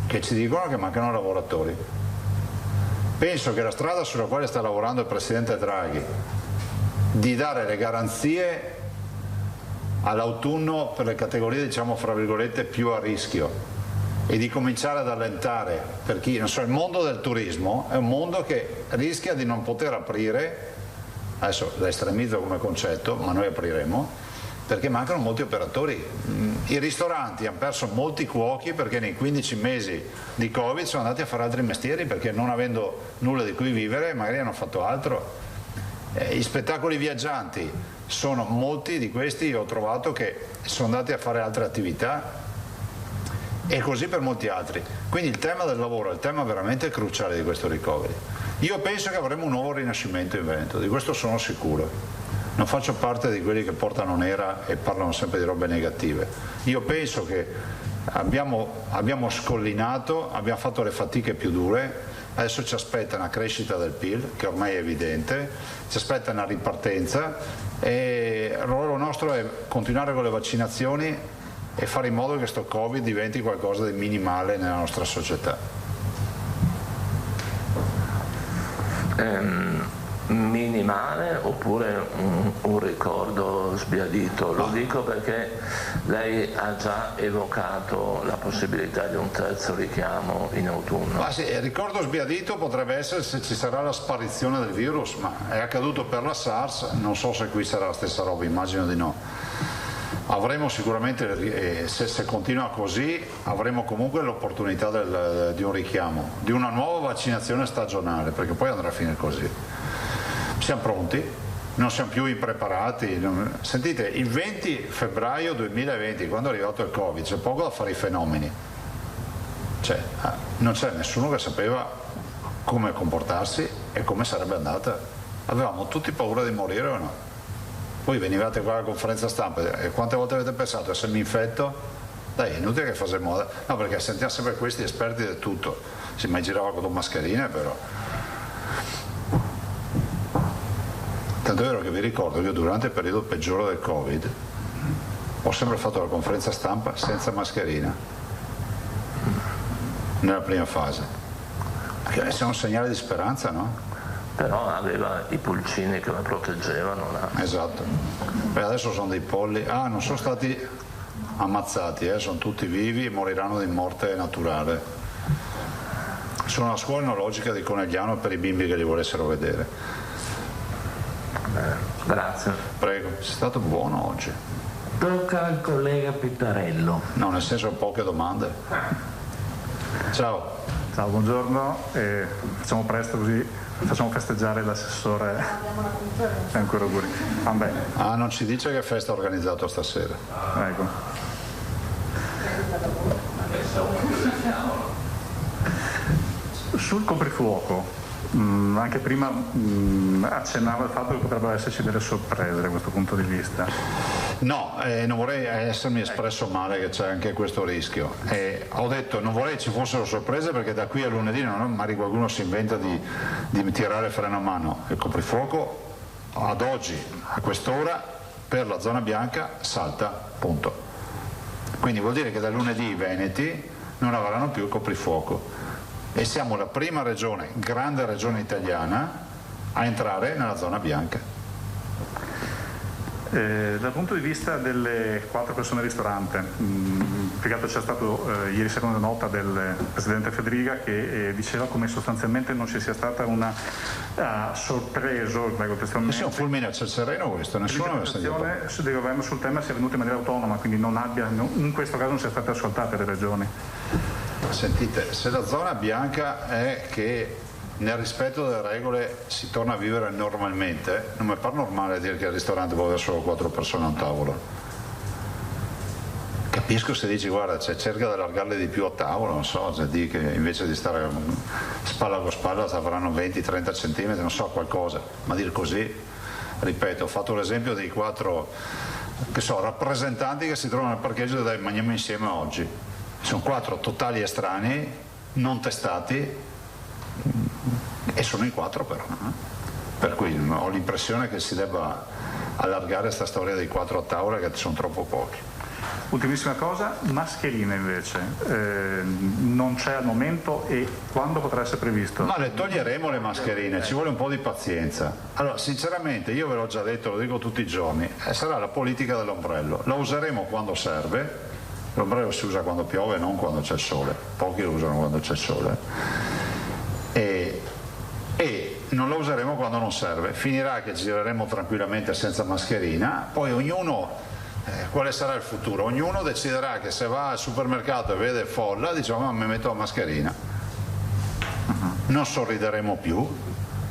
che ci dicono che mancano lavoratori. Penso che la strada sulla quale sta lavorando il Presidente Draghi, di dare le garanzie all'autunno per le categorie, diciamo fra virgolette, più a rischio, e di cominciare ad allentare, per chi, non so, il mondo del turismo è un mondo che rischia di non poter aprire, adesso la estremizzo come concetto, ma noi apriremo, perché mancano molti operatori. I ristoranti hanno perso molti cuochi perché nei 15 mesi di Covid sono andati a fare altri mestieri, perché non avendo nulla di cui vivere magari hanno fatto altro. Gli spettacoli viaggianti, sono molti di questi, io ho trovato che sono andati a fare altre attività, e così per molti altri. Quindi il tema del lavoro è il tema veramente cruciale di questo recovery. Io penso che avremo un nuovo rinascimento in Veneto, di questo sono sicuro. Non faccio parte di quelli che portano nera e parlano sempre di robe negative. Io penso che abbiamo scollinato, abbiamo fatto le fatiche più dure, adesso ci aspetta una crescita del PIL, che ormai è evidente, ci aspetta una ripartenza, e il ruolo nostro è continuare con le vaccinazioni e fare in modo che sto Covid diventi qualcosa di minimale nella nostra società. Minimale oppure un ricordo sbiadito? Lo dico perché lei ha già evocato la possibilità di un terzo richiamo in autunno. Ma sì, il ricordo sbiadito potrebbe essere se ci sarà la sparizione del virus, ma è accaduto per la SARS, non so se qui sarà la stessa roba, immagino di no. Avremo sicuramente, se continua così, avremo comunque l'opportunità di un richiamo, di una nuova vaccinazione stagionale, perché poi andrà a finire così. Siamo pronti, non siamo più impreparati. Sentite, il 20 febbraio 2020, quando è arrivato il Covid, c'è poco da fare i fenomeni. Cioè, non c'è nessuno che sapeva come comportarsi e come sarebbe andata. Avevamo tutti paura di morire o no? Poi venivate qua alla conferenza stampa e quante volte avete pensato se mi infetto? Dai, è inutile che facciamo moda. No, perché sentiamo sempre questi esperti di tutto. Si mai girava con mascherine, però. Tanto è vero che vi ricordo che io durante il periodo peggiore del Covid ho sempre fatto la conferenza stampa senza mascherina nella prima fase. Perché è un segnale di speranza, no? Però aveva i pulcini che la proteggevano. No? Esatto. Beh, adesso sono dei polli. Non sono stati ammazzati, sono tutti vivi e moriranno di morte naturale. Sono una scuola enologica di Conegliano per i bimbi che li volessero vedere. Grazie. Prego, sei stato buono oggi. Tocca al collega Pittarello. No, nel senso poche domande. Ciao. Ciao, buongiorno. Facciamo presto così facciamo festeggiare l'assessore. E ancora auguri. Non ci dice che festa ha organizzato stasera. Ecco. Sul coprifuoco, Anche prima accennava al fatto che potrebbero esserci delle sorprese da questo punto di vista. No, non vorrei essermi espresso male, che c'è anche questo rischio. Ho detto non vorrei ci fossero sorprese, perché da qui a lunedì magari qualcuno si inventa di tirare freno a mano. Il coprifuoco ad oggi, a quest'ora, per la zona bianca salta, punto. Quindi vuol dire che da lunedì i veneti non avranno più il coprifuoco. E siamo la prima regione, grande regione italiana, a entrare nella zona bianca. Dal punto di vista delle 4 persone al ristorante, c'è stato ieri sera una nota del Presidente Federica che diceva come sostanzialmente non ci sia stata una sorpreso, prego testualmente. Sì, un fulmine a ciel sereno questo, nessuno aveva sentito. L'interpretazione del governo sul tema sia venuta in maniera autonoma, quindi in questo caso non siano state ascoltate le regioni. Sentite, se la zona bianca è che nel rispetto delle regole si torna a vivere normalmente, non mi pare normale dire che al ristorante può avere solo 4 persone a un tavolo. Capisco se dici guarda, cerca di allargarle di più a tavolo, non so, se dici che invece di stare spalla con spalla avranno 20-30 centimetri, non so, qualcosa, ma dire così, ripeto, ho fatto l'esempio dei 4 rappresentanti che si trovano al parcheggio e dai, mangiamo insieme oggi. Sono 4 totali estranei, non testati, e sono in 4 però. Per cui ho l'impressione che si debba allargare questa storia dei 4 a tavola, che sono troppo pochi. Ultimissima cosa, mascherine invece, non c'è al momento, e quando potrà essere previsto? Ma le toglieremo le mascherine, ci vuole un po' di pazienza. Allora, sinceramente, io ve l'ho già detto, lo dico tutti i giorni, sarà la politica dell'ombrello, la useremo quando serve. L'ombrello si usa quando piove, non quando c'è il sole, pochi lo usano quando c'è il sole, e non lo useremo quando non serve. Finirà che gireremo tranquillamente senza mascherina, poi ognuno, quale sarà il futuro? Ognuno deciderà che se va al supermercato e vede folla, dice ma mi metto la mascherina. Non sorrideremo più,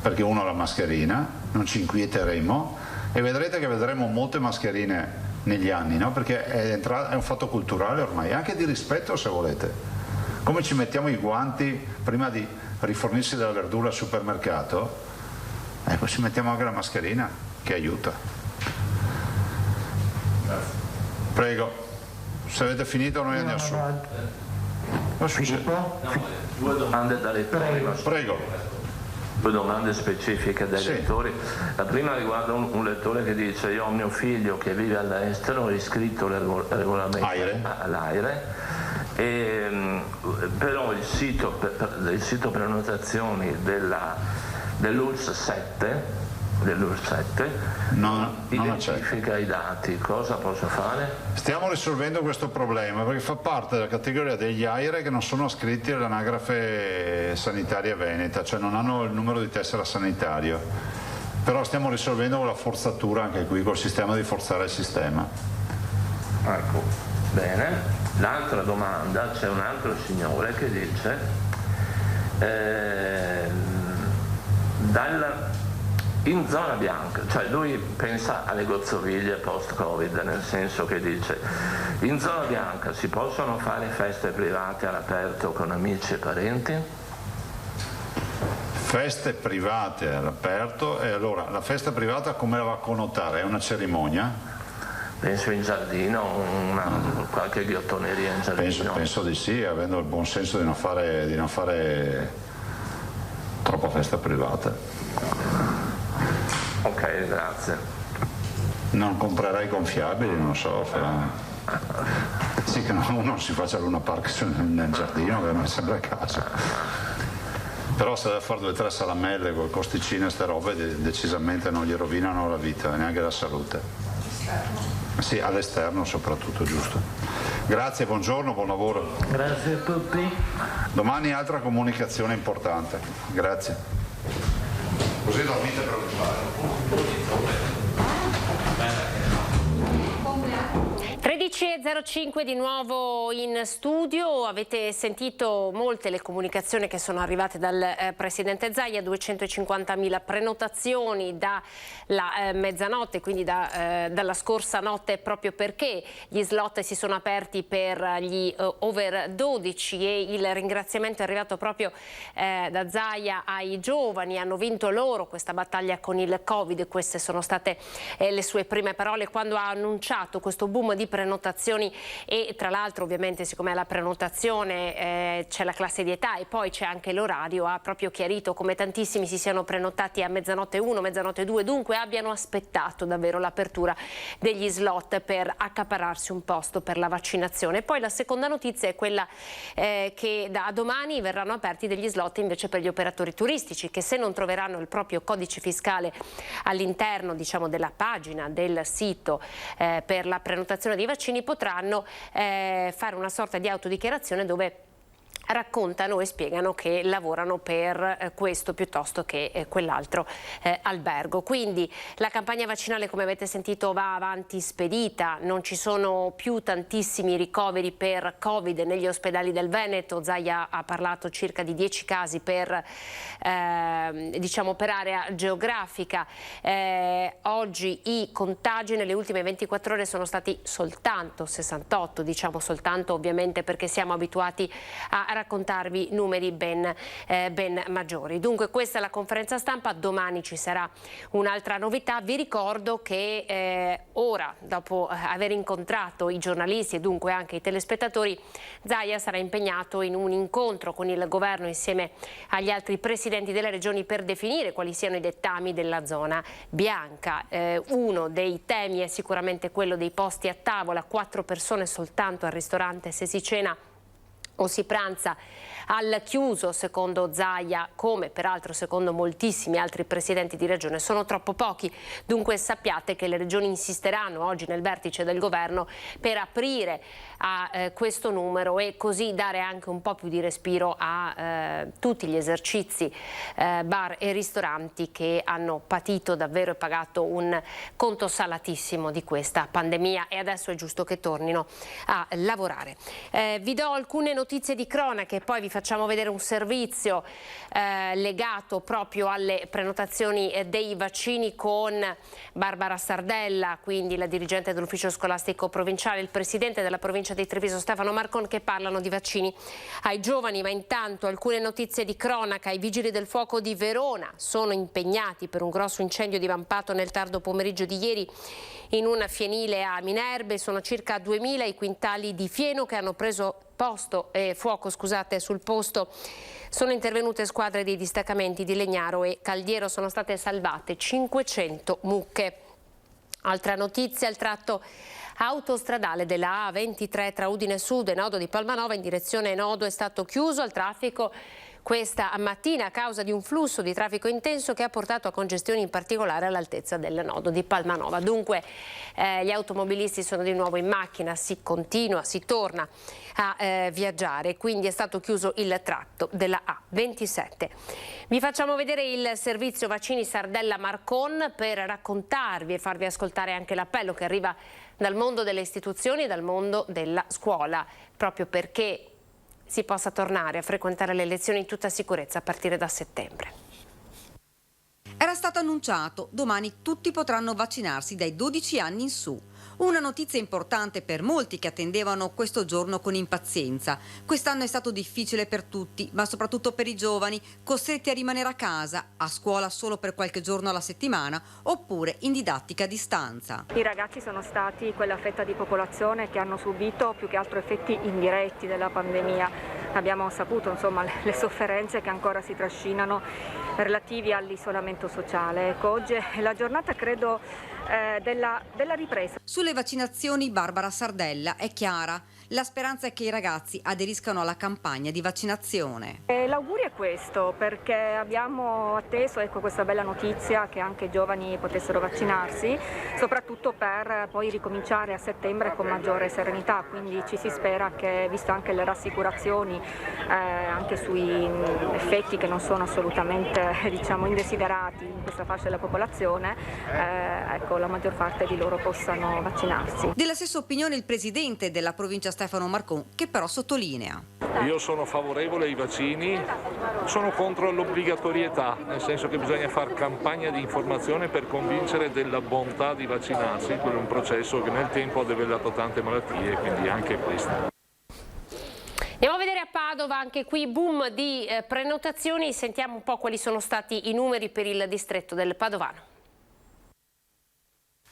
perché uno ha la mascherina, non ci inquieteremo, e vedrete che vedremo molte mascherine negli anni, no? Perché è un fatto culturale ormai, anche di rispetto se volete. Come ci mettiamo i guanti prima di rifornirsi della verdura al supermercato, ecco, ci mettiamo anche la mascherina, che aiuta. Grazie. Prego, se avete finito noi andiamo su. Due domande da lettori. Prego. 2 domande specifiche dai sì. lettori. La prima riguarda un lettore che dice: io ho mio figlio che vive all'estero, è iscritto regolarmente all'AIRE, però il sito prenotazioni dell'ULSS 7 non identifica i dati. Cosa posso fare? Stiamo risolvendo questo problema, perché fa parte della categoria degli AIRE che non sono iscritti all'anagrafe sanitaria veneta, cioè non hanno il numero di tessera sanitario, però stiamo risolvendo con la forzatura anche qui, col sistema di forzare il sistema. Ecco, bene. L'altra domanda, c'è un altro signore che dice in zona bianca, cioè lui pensa alle gozzoviglie post-Covid, nel senso che dice: in zona bianca si possono fare feste private all'aperto con amici e parenti? Feste private all'aperto, e allora la festa privata come la va a connotare? È una cerimonia? Penso in giardino, qualche ghiottoneria in giardino. Penso di sì, avendo il buon senso di non fare troppa festa privata. Ok, grazie. Non comprerei gonfiabili, non so, sì, che uno si faccia Luna Park nel giardino, che non mi sembra il caso. Però se deve fare 2 o 3 salamelle con costicine e ste robe, decisamente non gli rovinano la vita, neanche la salute. Sì, all'esterno soprattutto, giusto. Grazie, buongiorno, buon lavoro. Grazie a tutti. Domani altra comunicazione importante. Grazie. Così dormite per il 13 11.05 di nuovo in studio. Avete sentito molte le comunicazioni che sono arrivate dal Presidente Zaia, 250.000 prenotazioni dalla mezzanotte, quindi dalla scorsa notte, proprio perché gli slot si sono aperti per gli over 12 e il ringraziamento è arrivato proprio da Zaia ai giovani. Hanno vinto loro questa battaglia con il Covid, queste sono state le sue prime parole quando ha annunciato questo boom di prenotazioni. E tra l'altro, ovviamente, siccome alla prenotazione c'è la classe di età e poi c'è anche l'orario, ha proprio chiarito come tantissimi si siano prenotati a mezzanotte 1, mezzanotte 2, dunque abbiano aspettato davvero l'apertura degli slot per accaparrarsi un posto per la vaccinazione. Poi la seconda notizia è quella che da domani verranno aperti degli slot invece per gli operatori turistici, che se non troveranno il proprio codice fiscale all'interno, diciamo, della pagina del sito per la prenotazione dei vaccini, potranno fare una sorta di autodichiarazione dove raccontano e spiegano che lavorano per questo piuttosto che quell'altro albergo. Quindi la campagna vaccinale, come avete sentito, va avanti spedita, non ci sono più tantissimi ricoveri per Covid negli ospedali del Veneto. Zaia ha parlato circa di 10 casi per diciamo per area geografica. Oggi i contagi nelle ultime 24 ore sono stati soltanto 68, diciamo soltanto ovviamente perché siamo abituati a raccontarvi numeri ben maggiori. Dunque questa è la conferenza stampa, domani ci sarà un'altra novità. Vi ricordo che ora, dopo aver incontrato i giornalisti e dunque anche i telespettatori, Zaia sarà impegnato in un incontro con il governo insieme agli altri presidenti delle regioni per definire quali siano i dettami della zona bianca. Uno dei temi è sicuramente quello dei posti a tavola, 4 persone soltanto al ristorante se si cena o si pranza al chiuso, secondo Zaia, come peraltro secondo moltissimi altri presidenti di regione, sono troppo pochi. Dunque sappiate che le regioni insisteranno oggi nel vertice del governo per aprire a questo numero e così dare anche un po' più di respiro a tutti gli esercizi, bar e ristoranti che hanno patito davvero e pagato un conto salatissimo di questa pandemia, e adesso è giusto che tornino a lavorare. Vi do alcune notizie di cronaca e poi vi facciamo vedere un servizio legato proprio alle prenotazioni dei vaccini con Barbara Sardella, quindi la dirigente dell'ufficio scolastico provinciale, il presidente della provincia di Treviso Stefano Marcon, che parlano di vaccini ai giovani. Ma intanto alcune notizie di cronaca. I vigili del fuoco di Verona sono impegnati per un grosso incendio divampato nel tardo pomeriggio di ieri in una fienile a Minerbe. Sono circa 2000 i quintali di fieno che hanno preso fuoco sul posto. Sono intervenute squadre di distaccamenti di Legnaro e Caldiero, sono state salvate 500 mucche. Altra notizia, il tratto autostradale della A23 tra Udine Sud e Nodo di Palmanova in direzione Nodo è stato chiuso al traffico questa mattina a causa di un flusso di traffico intenso che ha portato a congestioni, in particolare all'altezza del Nodo di Palmanova. Dunque gli automobilisti sono di nuovo in macchina, si torna a viaggiare, quindi è stato chiuso il tratto della A27. Vi facciamo vedere il servizio vaccini Sardella Marcon per raccontarvi e farvi ascoltare anche l'appello che arriva dal mondo delle istituzioni e dal mondo della scuola, proprio perché si possa tornare a frequentare le lezioni in tutta sicurezza a partire da settembre. Era stato annunciato, domani tutti potranno vaccinarsi dai 12 anni in su. Una notizia importante per molti che attendevano questo giorno con impazienza. Quest'anno è stato difficile per tutti, ma soprattutto per i giovani, costretti a rimanere a casa, a scuola solo per qualche giorno alla settimana, oppure in didattica a distanza. I ragazzi sono stati quella fetta di popolazione che hanno subito più che altro effetti indiretti della pandemia. Abbiamo saputo, insomma, le sofferenze che ancora si trascinano relativi all'isolamento sociale. Ecco, oggi è la giornata, credo, della ripresa. Sulle vaccinazioni Barbara Sardella è chiara. La speranza è che i ragazzi aderiscano alla campagna di vaccinazione. L'augurio è questo, perché abbiamo atteso questa bella notizia che anche i giovani potessero vaccinarsi, soprattutto per poi ricominciare a settembre con maggiore serenità, quindi ci si spera che, visto anche le rassicurazioni anche sui effetti che non sono assolutamente indesiderati in questa fascia della popolazione, la maggior parte di loro possano vaccinarsi. Della stessa opinione il presidente della provincia Stefano Marcon, che però sottolinea: io sono favorevole ai vaccini, sono contro l'obbligatorietà, nel senso che bisogna fare campagna di informazione per convincere della bontà di vaccinarsi. Quello è un processo che nel tempo ha devellato tante malattie, quindi anche questa. Andiamo a vedere a Padova, anche qui boom di prenotazioni, sentiamo un po' quali sono stati i numeri per il distretto del Padovano.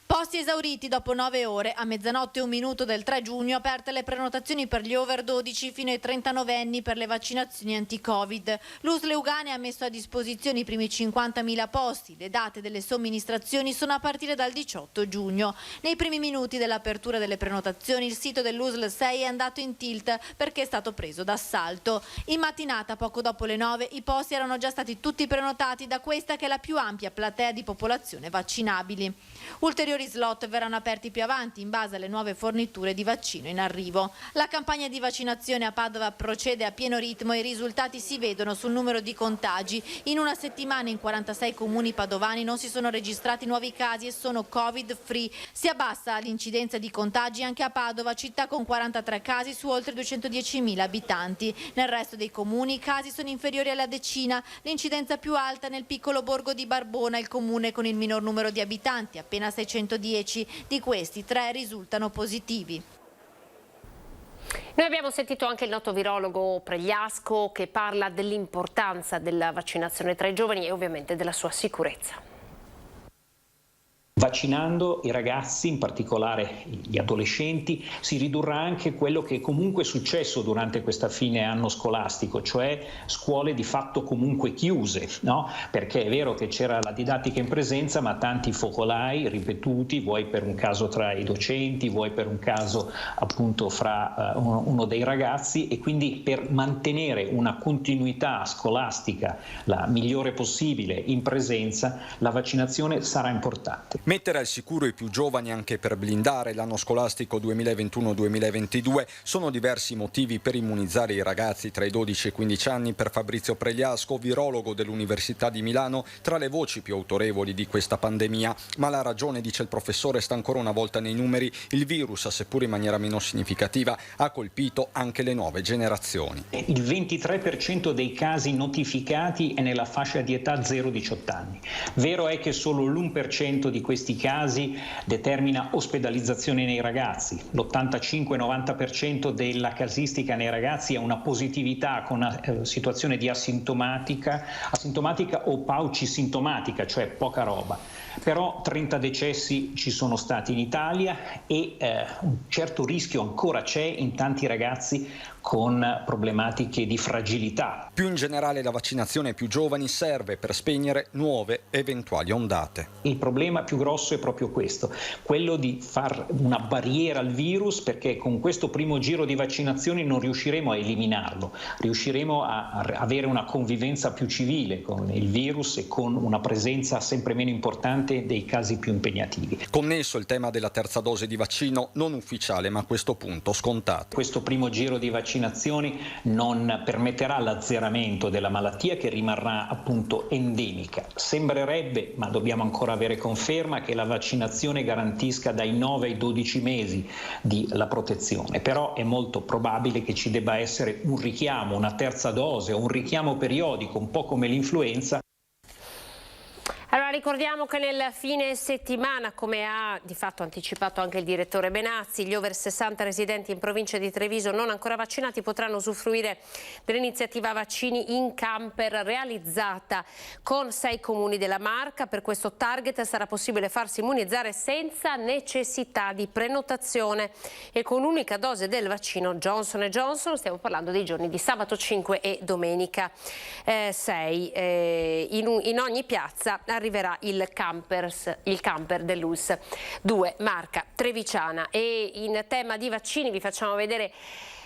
Posti esauriti dopo 9 ore, a 00:01 del 3 giugno, aperte le prenotazioni per gli over 12 fino ai 39 anni per le vaccinazioni anti-Covid. L'USL Euganea ha messo a disposizione i primi 50.000 posti. Le date delle somministrazioni sono a partire dal 18 giugno. Nei primi minuti dell'apertura delle prenotazioni il sito dell'USL 6 è andato in tilt perché è stato preso d'assalto. In mattinata, poco dopo le 9, i posti erano già stati tutti prenotati da questa che è la più ampia platea di popolazione vaccinabili. Ulteriori slot verranno aperti più avanti in base alle nuove forniture di vaccino in arrivo. La campagna di vaccinazione a Padova procede a pieno ritmo e i risultati si vedono sul numero di contagi. In una settimana in 46 comuni padovani non si sono registrati nuovi casi e sono Covid free. Si abbassa l'incidenza di contagi anche a Padova, città con 43 casi su oltre 210.000 abitanti. Nel resto dei comuni i casi sono inferiori alla decina. L'incidenza più alta nel piccolo borgo di Barbona, il comune con il minor numero di abitanti, appena 610. Di questi 3 risultano positivi. Noi abbiamo sentito anche il noto virologo Pregliasco che parla dell'importanza della vaccinazione tra i giovani e ovviamente della sua sicurezza. Vaccinando i ragazzi, in particolare gli adolescenti, si ridurrà anche quello che comunque è successo durante questa fine anno scolastico, cioè scuole di fatto comunque chiuse, no? Perché è vero che c'era la didattica in presenza, ma tanti focolai ripetuti, vuoi per un caso tra i docenti, vuoi per un caso appunto fra uno dei ragazzi, e quindi per mantenere una continuità scolastica la migliore possibile in presenza, la vaccinazione sarà importante. Mettere al sicuro i più giovani anche per blindare l'anno scolastico 2021-2022 sono diversi motivi per immunizzare i ragazzi tra i 12 e i 15 anni. Per Fabrizio Pregliasco, virologo dell'Università di Milano, tra le voci più autorevoli di questa pandemia. Ma la ragione, dice il professore, sta ancora una volta nei numeri. Il virus, seppur in maniera meno significativa, ha colpito anche le nuove generazioni. Il 23% dei casi notificati è nella fascia di età 0-18 anni. Vero è che solo l'1% di questi casi determina ospedalizzazione nei ragazzi. L'85-90% della casistica nei ragazzi è una positività con una situazione di asintomatica o paucisintomatica, cioè poca roba. Però 30 decessi ci sono stati in Italia e un certo rischio ancora c'è in tanti ragazzi con problematiche di fragilità. Più in generale la vaccinazione ai più giovani serve per spegnere nuove eventuali ondate. Il problema più grosso è proprio questo, quello di far una barriera al virus, perché con questo primo giro di vaccinazioni non riusciremo a eliminarlo, riusciremo a avere una convivenza più civile con il virus e con una presenza sempre meno importante dei casi più impegnativi. Connesso il tema della terza dose di vaccino, non ufficiale ma a questo punto scontato. Questo primo giro di vaccinazioni non permetterà l'azzeramento della malattia, che rimarrà appunto endemica. Sembrerebbe, ma dobbiamo ancora avere conferma, che la vaccinazione garantisca dai 9 ai 12 mesi di la protezione, però è molto probabile che ci debba essere un richiamo, una terza dose o un richiamo periodico, un po' come l'influenza. Allora ricordiamo che nel fine settimana, come ha di fatto anticipato anche il direttore Benazzi, gli over 60 residenti in provincia di Treviso non ancora vaccinati potranno usufruire dell'iniziativa vaccini in camper realizzata con 6 comuni della Marca. Per questo target sarà possibile farsi immunizzare senza necessità di prenotazione e con un'unica dose del vaccino Johnson & Johnson. Stiamo parlando dei giorni di sabato 5 e domenica 6. In ogni piazza arriverà sarà il camper dell'ULSS 2 Marca Trevigiana. E in tema di vaccini vi facciamo vedere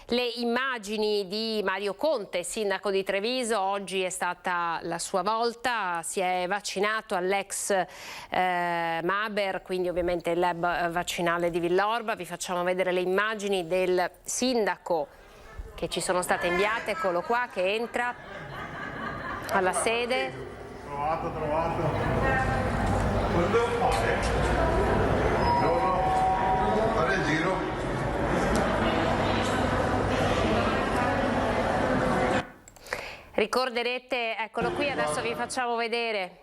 le immagini di Mario Conte, sindaco di Treviso. Oggi è stata la sua volta, si è vaccinato all'ex Maber, quindi ovviamente il lab vaccinale di Villorba. Vi facciamo vedere le immagini del sindaco che ci sono state inviate, eccolo qua che entra alla sede. Trovato. Cosa devo fare? Devo fare il giro. Ricorderete, eccolo qui, adesso vi facciamo vedere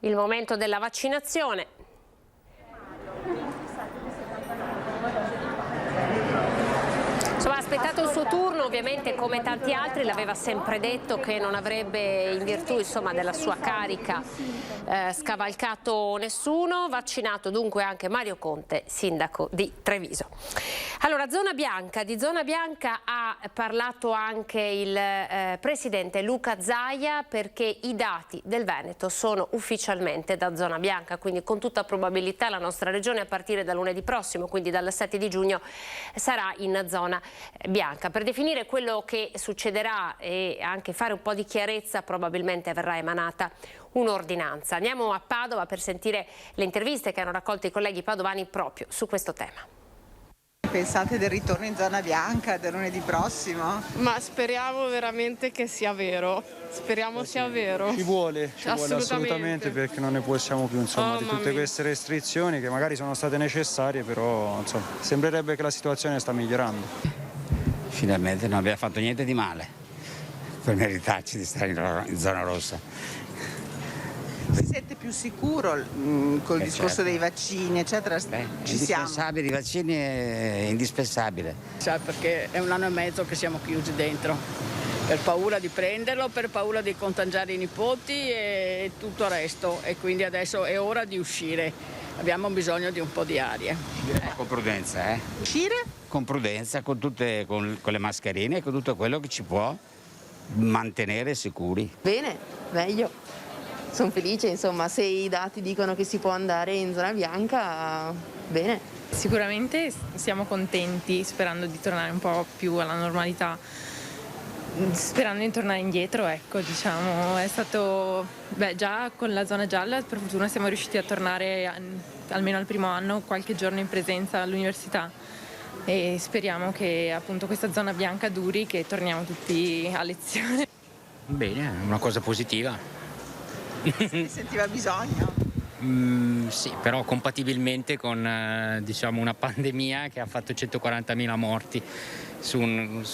il momento della vaccinazione. Insomma, ha aspettato il suo turno, ovviamente come tanti altri l'aveva sempre detto che non avrebbe, in virtù insomma della sua carica, scavalcato nessuno. Vaccinato dunque anche Mario Conte, sindaco di Treviso. Allora, zona bianca, di zona bianca ha parlato anche il presidente Luca Zaia, perché i dati del Veneto sono ufficialmente da zona bianca, quindi con tutta probabilità la nostra regione a partire da lunedì prossimo, quindi dal 7 di giugno, sarà in zona bianca. Per definire quello che succederà e anche fare un po' di chiarezza, probabilmente verrà emanata un'ordinanza. Andiamo a Padova per sentire le interviste che hanno raccolto i colleghi padovani proprio su questo tema. Pensate del ritorno in zona bianca del lunedì prossimo? Ma speriamo veramente che sia vero. Speriamo sia vero. Ci vuole assolutamente, perché non ne possiamo più, insomma, di tutte queste restrizioni che magari sono state necessarie, però insomma, sembrerebbe che la situazione sta migliorando. Finalmente non abbiamo fatto niente di male per meritarci di stare in zona rossa. Si sente più sicuro col discorso certo. dei vaccini, eccetera? Ci siamo. Indispensabile, i vaccini è indispensabile. Sai, perché è un anno e mezzo che siamo chiusi dentro, per paura di prenderlo, per paura di contagiare i nipoti e tutto il resto, e quindi adesso è ora di uscire. Abbiamo bisogno di un po' di aria. Con prudenza, Uscire? Con prudenza, con le mascherine e con tutto quello che ci può mantenere sicuri. Bene, meglio. Sono felice, insomma, se i dati dicono che si può andare in zona bianca, bene. Sicuramente siamo contenti, sperando di tornare un po' più alla normalità, sperando di tornare indietro, ecco, diciamo. È stato, già con la zona gialla, per fortuna siamo riusciti a tornare almeno al primo anno, qualche giorno in presenza all'università, e speriamo che appunto questa zona bianca duri, che torniamo tutti a lezione. Bene, è una cosa positiva. Ne sentiva bisogno? Sì, però compatibilmente con diciamo una pandemia che ha fatto 140.000 morti su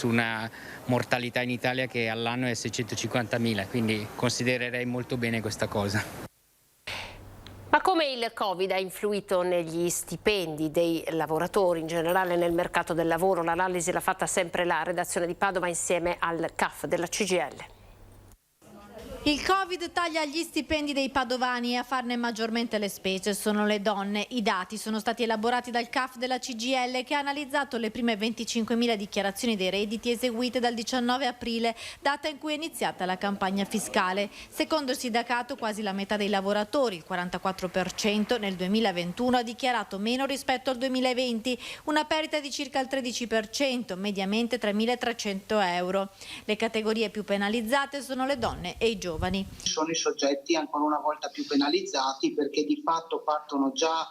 una mortalità in Italia che all'anno è 650.000, quindi considererei molto bene questa cosa. Ma come il Covid ha influito negli stipendi dei lavoratori, in generale nel mercato del lavoro? L'analisi l'ha fatta sempre la redazione di Padova insieme al CAF della CGIL. Il Covid taglia gli stipendi dei padovani e a farne maggiormente le spese sono le donne. I dati sono stati elaborati dal CAF della CGIL, che ha analizzato le prime 25.000 dichiarazioni dei redditi eseguite dal 19 aprile, data in cui è iniziata la campagna fiscale. Secondo il sindacato, quasi la metà dei lavoratori, il 44%, nel 2021 ha dichiarato meno rispetto al 2020, una perdita di circa il 13%, mediamente 3.300 euro. Le categorie più penalizzate sono le donne e i giovani. Sono i soggetti ancora una volta più penalizzati, perché di fatto partono già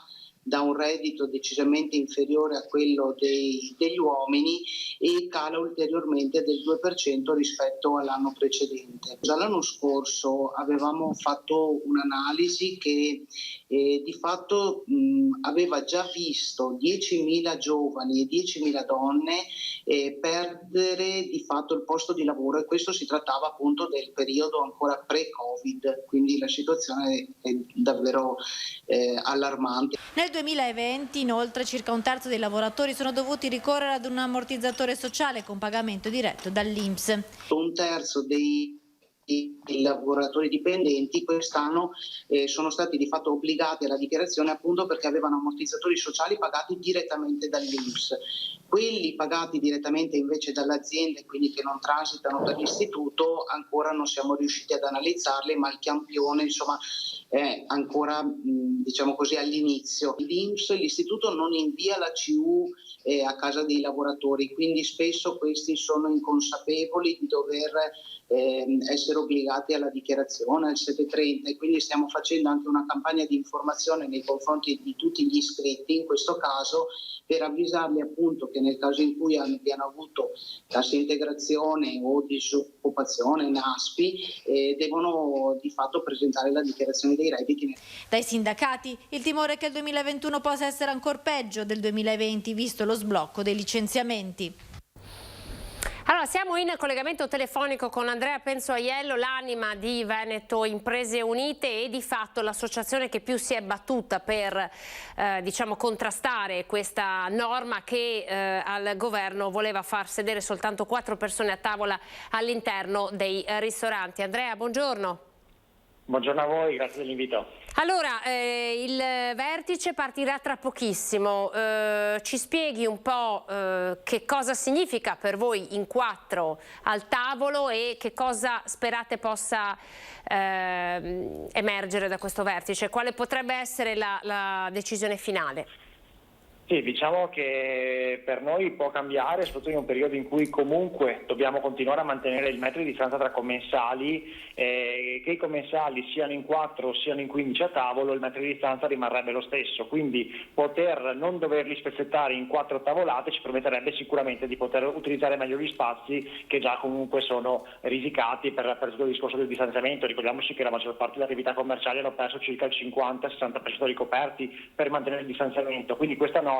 da un reddito decisamente inferiore a quello degli uomini e cala ulteriormente del 2% rispetto all'anno precedente. Già l'anno scorso avevamo fatto un'analisi che di fatto aveva già visto 10.000 giovani e 10.000 donne perdere di fatto il posto di lavoro, e questo si trattava appunto del periodo ancora pre-Covid, quindi la situazione è davvero allarmante. Nel 2020 inoltre circa un terzo dei lavoratori sono dovuti ricorrere ad un ammortizzatore sociale con pagamento diretto dall'INPS. Un terzo dei i lavoratori dipendenti quest'anno sono stati di fatto obbligati alla dichiarazione appunto perché avevano ammortizzatori sociali pagati direttamente dall'INPS. Quelli pagati direttamente invece dalle aziende, quindi che non transitano per l'istituto, ancora non siamo riusciti ad analizzarli, ma il campione insomma è ancora diciamo così all'inizio. L'INPS, l'istituto non invia la CU a casa dei lavoratori, quindi spesso questi sono inconsapevoli di dover essere obbligati alla dichiarazione al 730 e quindi stiamo facendo anche una campagna di informazione nei confronti di tutti gli iscritti in questo caso per avvisarli appunto che nel caso in cui abbiano avuto cassa integrazione o disoccupazione, NASPI, devono di fatto presentare la dichiarazione dei redditi. Dai sindacati il timore è che il 2021 possa essere ancora peggio del 2020 visto lo sblocco dei licenziamenti. Allora, siamo in collegamento telefonico con Andrea Penzoiello, l'anima di Veneto Imprese Unite e di fatto l'associazione che più si è battuta per diciamo, contrastare questa norma che al governo voleva far sedere soltanto 4 persone a tavola all'interno dei ristoranti. Andrea, buongiorno. Buongiorno a voi, grazie dell'invito. Allora, il vertice partirà tra pochissimo, ci spieghi un po' che cosa significa per voi in 4 al tavolo e che cosa sperate possa emergere da questo vertice, quale potrebbe essere la decisione finale? Sì, diciamo che per noi può cambiare, soprattutto in un periodo in cui comunque dobbiamo continuare a mantenere il metro di distanza tra commensali, che i commensali siano in 4 o siano in 15 a tavolo, il metro di distanza rimarrebbe lo stesso, quindi poter non doverli spezzettare in 4 tavolate ci permetterebbe sicuramente di poter utilizzare meglio gli spazi che già comunque sono risicati per tutto il discorso del distanziamento. Ricordiamoci che la maggior parte delle attività commerciali hanno perso circa il 50-60% ricoperti per mantenere il distanziamento, quindi questa norma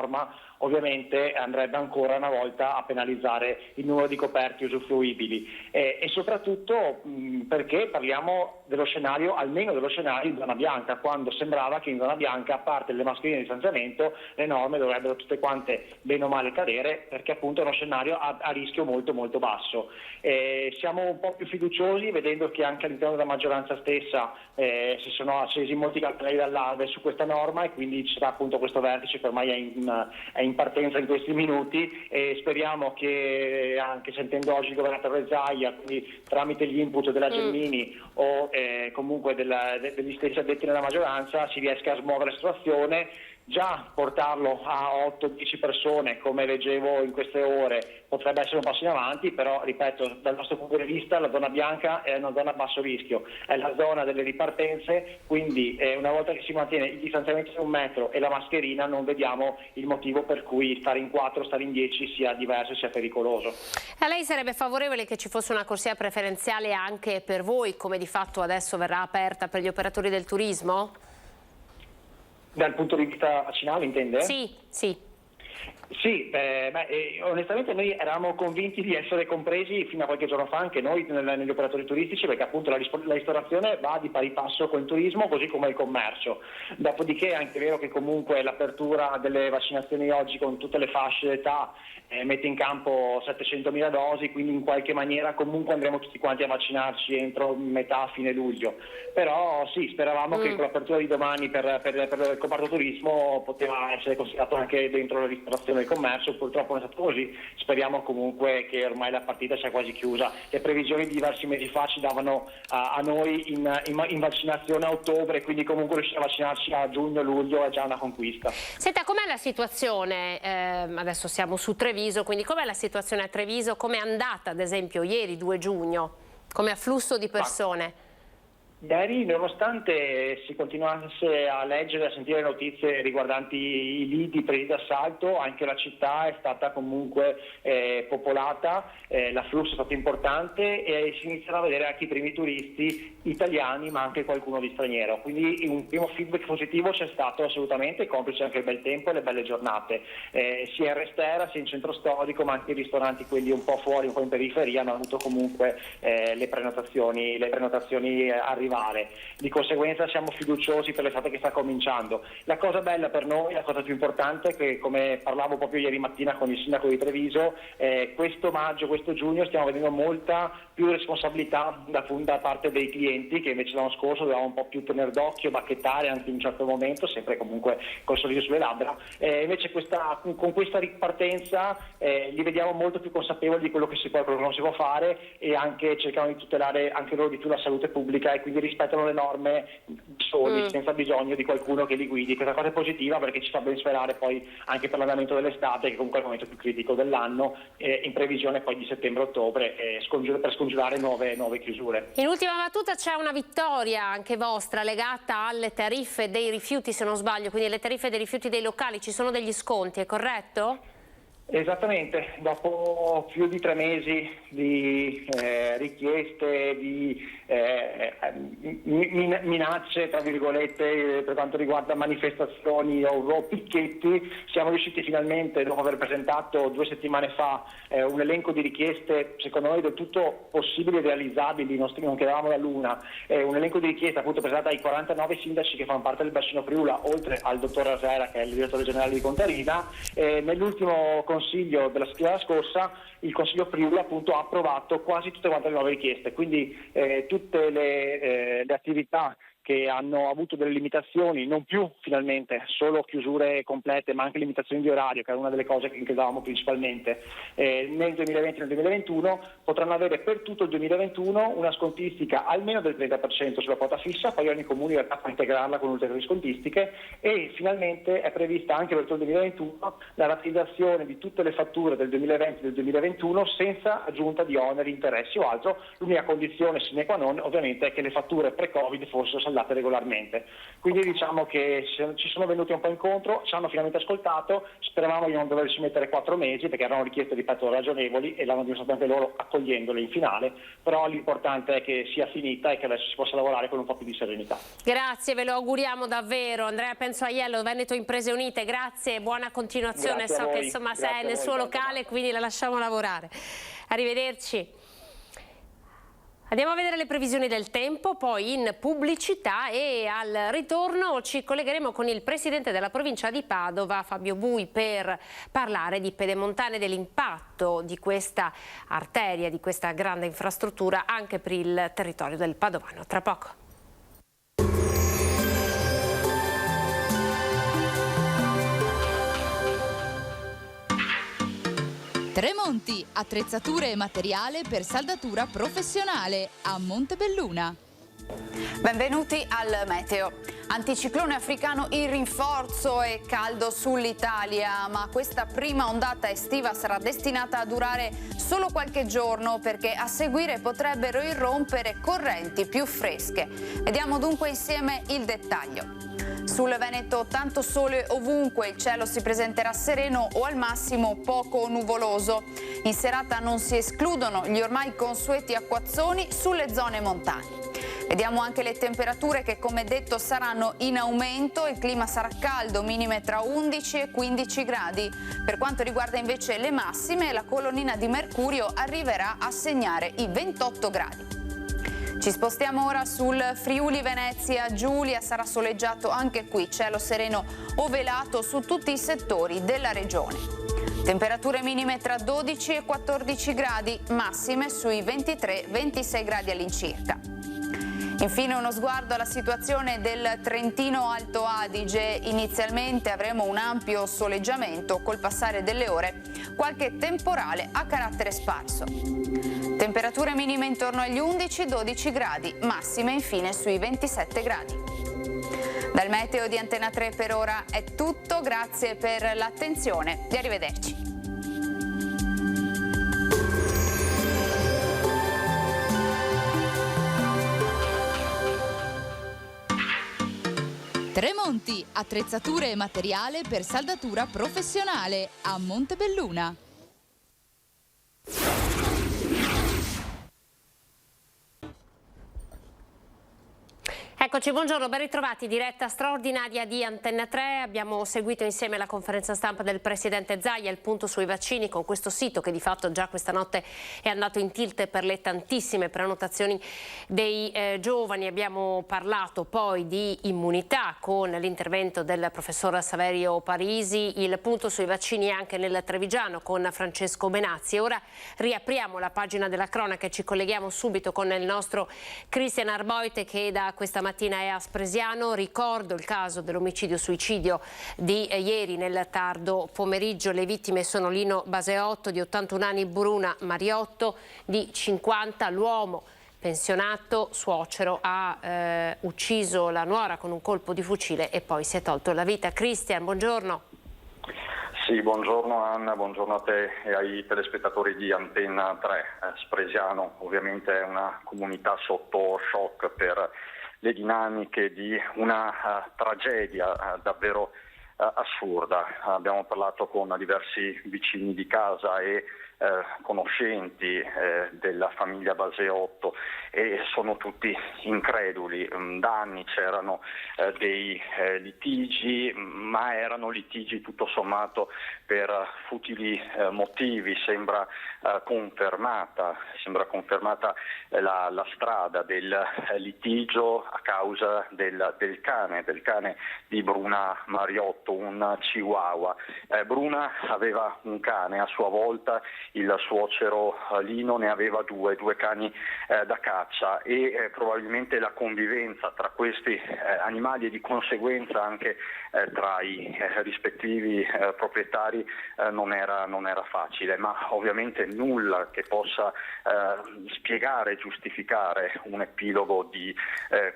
ovviamente andrebbe ancora una volta a penalizzare il numero di coperti usufruibili e soprattutto perché parliamo dello scenario, almeno dello scenario in zona bianca, quando sembrava che in zona bianca, a parte le mascherine di distanziamento, le norme dovrebbero tutte quante bene o male cadere, perché appunto è uno scenario a rischio molto molto basso. Siamo un po' più fiduciosi vedendo che anche all'interno della maggioranza stessa si sono accesi molti cartelli d'allarme su questa norma e quindi ci sarà appunto questo vertice che ormai è in partenza in questi minuti e speriamo che anche sentendo oggi il governatore Zaia, quindi tramite gli input della Gelmini o comunque degli stessi addetti nella maggioranza si riesca a smuovere la situazione. Già portarlo a 8-10 persone, come leggevo in queste ore, potrebbe essere un passo in avanti, però ripeto, dal nostro punto di vista la zona bianca è una zona a basso rischio, è la zona delle ripartenze, quindi una volta che si mantiene il distanziamento di 1 metro e la mascherina non vediamo il motivo per cui stare in 4, stare in 10 sia diverso e sia pericoloso. A lei sarebbe favorevole che ci fosse una corsia preferenziale anche per voi, come di fatto adesso verrà aperta per gli operatori del turismo? Dal punto di vista vaccinale intende? Sì, sì. Sì, onestamente noi eravamo convinti di essere compresi fino a qualche giorno fa anche noi negli operatori turistici, perché appunto la ristorazione va di pari passo con il turismo così come il commercio. Dopodiché è anche vero che comunque l'apertura delle vaccinazioni oggi con tutte le fasce d'età mette in campo 700.000 dosi, quindi in qualche maniera comunque andremo tutti quanti a vaccinarci entro metà, fine luglio. Però sì, speravamo che con l'apertura di domani per il comparto turismo poteva essere considerato anche dentro la ristorazione del commercio, purtroppo non è stato così, speriamo comunque che ormai la partita sia quasi chiusa. Le previsioni di diversi mesi fa ci davano a noi in vaccinazione a ottobre, quindi comunque riuscire a vaccinarci a giugno, luglio è già una conquista. Senta, com'è la situazione, adesso siamo su Treviso, quindi com'è la situazione a Treviso, com'è andata ad esempio ieri 2 giugno, come afflusso di persone? Ieri, nonostante si continuasse a leggere e a sentire notizie riguardanti i lidi presi d'assalto, anche la città è stata comunque popolata, l'afflusso è stato importante e si iniziano a vedere anche i primi turisti italiani, ma anche qualcuno di straniero. Quindi un primo feedback positivo c'è stato assolutamente, complice anche il bel tempo e le belle giornate. Sia in Restera, sia in centro storico, ma anche i ristoranti, quelli un po' fuori, un po' in periferia, hanno avuto comunque le prenotazioni arrivate arrivare. Di conseguenza siamo fiduciosi per l'estate che sta cominciando. La cosa bella per noi, la cosa più importante è che, come parlavo proprio ieri mattina con il sindaco di Treviso, questo maggio, questo giugno stiamo vedendo molta più responsabilità da parte dei clienti, che invece l'anno scorso dovevamo un po' più tenere d'occhio, bacchettare anche in un certo momento, sempre comunque col sorriso sulle labbra. Invece con questa ripartenza li vediamo molto più consapevoli di quello che si può e quello che non si può fare, e anche cercano di tutelare anche loro di più la salute pubblica, e quindi rispettano le norme soli, senza bisogno di qualcuno che li guidi. Questa cosa è positiva perché ci fa ben sperare poi anche per l'andamento dell'estate, che comunque è il momento più critico dell'anno, in previsione poi di settembre-ottobre, per scongiurare nuove chiusure. In ultima battuta c'è una vittoria anche vostra legata alle tariffe dei rifiuti, se non sbaglio, quindi le tariffe dei rifiuti dei locali, ci sono degli sconti, è corretto? Esattamente, dopo più di 3 mesi di richieste, di minacce, tra virgolette, per quanto riguarda manifestazioni o picchetti, siamo riusciti finalmente, dopo aver presentato 2 settimane fa un elenco di richieste, secondo noi del tutto possibili e realizzabili, non chiedevamo la luna, un elenco di richieste appunto presentata ai 49 sindaci che fanno parte del bacino Friula, oltre al dottor Asera, che è il direttore generale di Contarina. Nell'ultimo consiglio della settimana scorsa il Consiglio Friuli appunto ha approvato quasi tutte quante le nuove richieste, quindi tutte le attività che hanno avuto delle limitazioni, non più finalmente solo chiusure complete, ma anche limitazioni di orario, che era una delle cose che chiedevamo principalmente nel 2020 e nel 2021, potranno avere per tutto il 2021 una scontistica almeno del 30% sulla quota fissa, poi ogni comune può integrarla con ulteriori scontistiche, e finalmente è prevista anche per tutto il 2021 la rateizzazione di tutte le fatture del 2020 e del 2021 senza aggiunta di oneri, interessi o altro. L'unica condizione sine qua non ovviamente è che le fatture pre-Covid fossero saldate regolarmente. Quindi diciamo che ci sono venuti un po' incontro, ci hanno finalmente ascoltato, speravamo di non doverci mettere 4 mesi perché erano richieste, ripeto, ragionevoli, e l'hanno dimostrato anche loro accogliendole in finale, però l'importante è che sia finita e che adesso si possa lavorare con un po' più di serenità. Grazie, ve lo auguriamo davvero. Andrea Penzoaiello, Veneto Imprese Unite, grazie, buona continuazione. Grazie, so che insomma sei nel suo locale, quindi la lasciamo lavorare. Arrivederci. Andiamo a vedere le previsioni del tempo, poi in pubblicità, e al ritorno ci collegheremo con il presidente della provincia di Padova, Fabio Bui, per parlare di Pedemontane, dell'impatto di questa arteria, di questa grande infrastruttura anche per il territorio del Padovano. Tra poco. Tremonti, attrezzature e materiale per saldatura professionale a Montebelluna. Benvenuti al meteo. Anticiclone africano in rinforzo e caldo sull'Italia, ma questa prima ondata estiva sarà destinata a durare solo qualche giorno, perché a seguire potrebbero irrompere correnti più fresche. Vediamo dunque insieme il dettaglio. Sul Veneto tanto sole ovunque, il cielo si presenterà sereno o al massimo poco nuvoloso. In serata non si escludono gli ormai consueti acquazzoni sulle zone montane. Vediamo anche le temperature che, come detto, saranno in aumento. Il clima sarà caldo, minime tra 11 e 15 gradi. Per quanto riguarda invece le massime, la colonnina di mercurio arriverà a segnare i 28 gradi. Ci spostiamo ora sul Friuli Venezia Giulia, sarà soleggiato anche qui, cielo sereno o velato su tutti i settori della regione. Temperature minime tra 12 e 14 gradi, massime sui 23-26 gradi all'incirca. Infine uno sguardo alla situazione del Trentino Alto Adige. Inizialmente avremo un ampio soleggiamento, col passare delle ore qualche temporale a carattere sparso. Temperature minime intorno agli 11-12 gradi, massime infine sui 27 gradi. Dal meteo di Antena 3 per ora è tutto, grazie per l'attenzione e arrivederci. Tremonti, attrezzature e materiale per saldatura professionale a Montebelluna. Eccoci, buongiorno, ben ritrovati, diretta straordinaria di Antenna 3. Abbiamo seguito insieme la conferenza stampa del Presidente Zaia, il punto sui vaccini con questo sito che di fatto già questa notte è andato in tilt per le tantissime prenotazioni dei giovani. Abbiamo parlato poi di immunità con l'intervento del professor Saverio Parisi, il punto sui vaccini anche nel Trevigiano con Francesco Benazzi. Ora riapriamo la pagina della cronaca e ci colleghiamo subito con il nostro Cristian Arboite che da questa mattina è a Spresiano. Ricordo il caso dell'omicidio-suicidio di ieri nel tardo pomeriggio. Le vittime sono Lino Baseotto di 81 anni, Bruna Mariotto di 50. L'uomo pensionato, suocero, ha ucciso la nuora con un colpo di fucile e poi si è tolto la vita. Cristian, buongiorno. Sì, buongiorno Anna, buongiorno a te e ai telespettatori di Antenna 3. Spresiano ovviamente è una comunità sotto shock per le dinamiche di una tragedia davvero assurda. Abbiamo parlato con diversi vicini di casa e conoscenti della famiglia Baseotto e sono tutti increduli. Da anni c'erano dei litigi, ma erano litigi tutto sommato per futili motivi. Sembra confermata la strada del litigio a causa del cane di Bruna Mariotto, un chihuahua. Bruna aveva un cane a sua volta, il suocero Lino ne aveva due cani da caccia e probabilmente la convivenza tra questi animali e di conseguenza anche tra i rispettivi proprietari non era facile, ma ovviamente nulla che possa spiegare e giustificare un epilogo di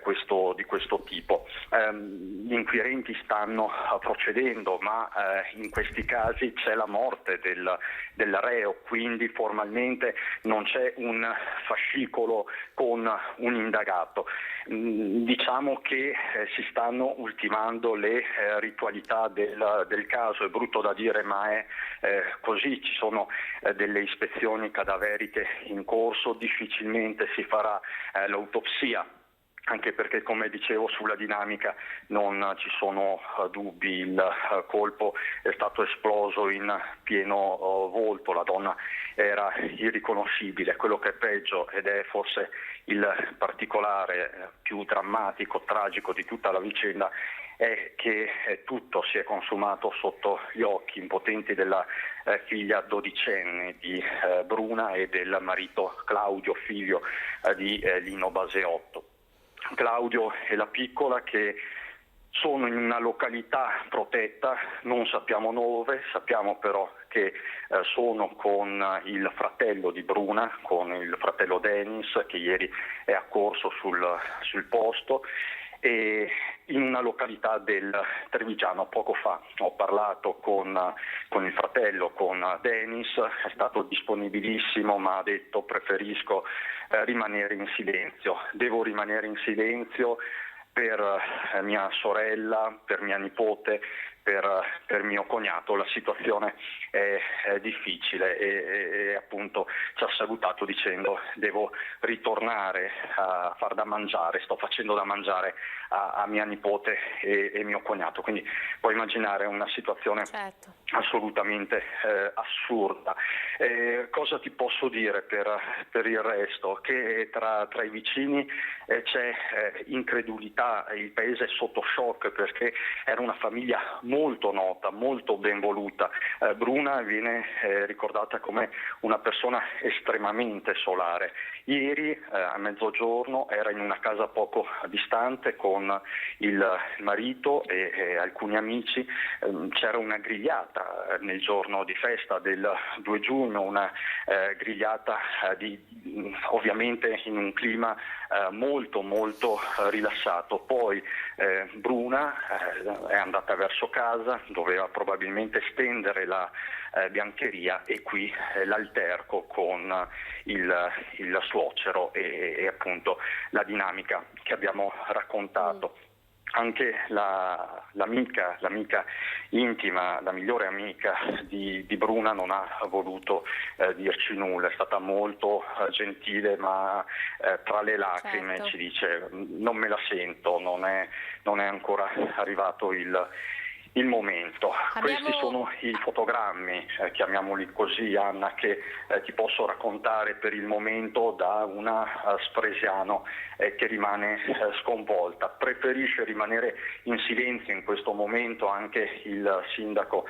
questo tipo. Gli inquirenti stanno procedendo, ma in questi casi c'è la morte del reo, quindi formalmente non c'è un fascicolo con un indagato. Diciamo che si stanno ultimando le ritualità del caso, è brutto da dire ma è così, ci sono delle ispezioni cadaveriche in corso, difficilmente si farà l'autopsia, anche perché, come dicevo, sulla dinamica non ci sono dubbi. Il colpo è stato esploso in pieno volto, la donna era irriconoscibile. Quello che è peggio, ed è forse il particolare più drammatico, tragico di tutta la vicenda, è che tutto si è consumato sotto gli occhi impotenti della figlia dodicenne di Bruna e del marito Claudio, figlio di Lino Baseotto. Claudio e la piccola che sono in una località protetta, non sappiamo dove, sappiamo però che sono con il fratello di Bruna, con il fratello Denis, che ieri è accorso sul posto, e in una località del Trevigiano. Poco fa ho parlato con il fratello, con Denis, è stato disponibilissimo ma ha detto preferisco rimanere in silenzio, devo rimanere in silenzio per mia sorella, per mia nipote, per mio cognato. La situazione è difficile e appunto ci ha salutato dicendo devo ritornare a far da mangiare, sto facendo da mangiare a mia nipote e mio cognato. Quindi puoi immaginare una situazione assolutamente assurda. Cosa ti posso dire per il resto? Che tra i vicini c'è incredulità, il paese è sotto shock perché era una famiglia molto nota, molto ben voluta. Bruna viene ricordata come una persona estremamente solare. Ieri a mezzogiorno era in una casa poco distante con il marito e alcuni amici. C'era una grigliata nel giorno di festa del 2 giugno, una grigliata ovviamente in un clima molto rilassato. Poi Bruna è andata verso casa, doveva probabilmente stendere la biancheria e qui l'alterco con il suocero e appunto la dinamica che abbiamo raccontato. anche l'amica intima, la migliore amica di Bruna non ha voluto dirci nulla, è stata molto gentile, ma tra le lacrime ci dice non me la sento, non è ancora arrivato il momento. Questi sono i fotogrammi, chiamiamoli così, Anna, che ti posso raccontare per il momento da una spresiano che rimane sconvolta. Preferisce rimanere in silenzio in questo momento anche il sindaco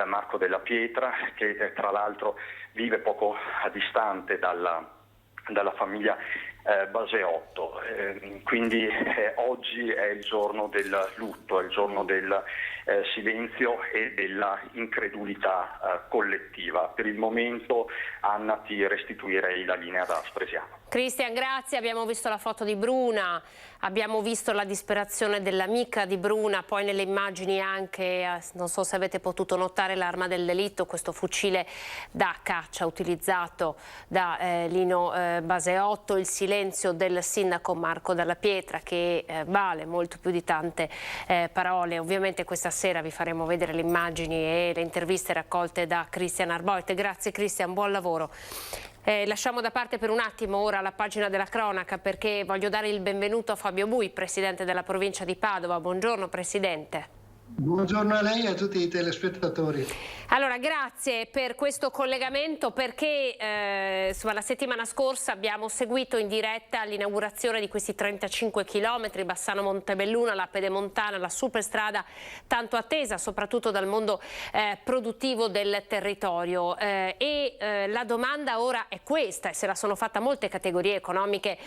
Marco Della Pietra, che tra l'altro vive poco distante dalla famiglia Baseotto, quindi oggi è il giorno del lutto, è il giorno del silenzio e della incredulità collettiva. Per il momento, Anna, ti restituirei la linea da Spresiano. Cristian, grazie. Abbiamo visto la foto di Bruna, abbiamo visto la disperazione dell'amica di Bruna, poi nelle immagini anche, non so se avete potuto notare, l'arma del delitto, questo fucile da caccia utilizzato da Lino Baseotto, il silenzio del sindaco Marco Della Pietra che vale molto più di tante parole. Ovviamente questa sera vi faremo vedere le immagini e le interviste raccolte da Cristian Arboit. Grazie Cristian, buon lavoro. Lasciamo da parte per un attimo ora la pagina della cronaca, perché voglio dare il benvenuto a Fabio Bui, presidente della provincia di Padova. Buongiorno Presidente. Buongiorno a lei e a tutti i telespettatori. Allora, grazie per questo collegamento, perché la settimana scorsa abbiamo seguito in diretta l'inaugurazione di questi 35 km Bassano-Montebelluna, la Pedemontana, la superstrada tanto attesa soprattutto dal mondo produttivo del territorio. La domanda ora è questa, e se la sono fatta molte categorie economiche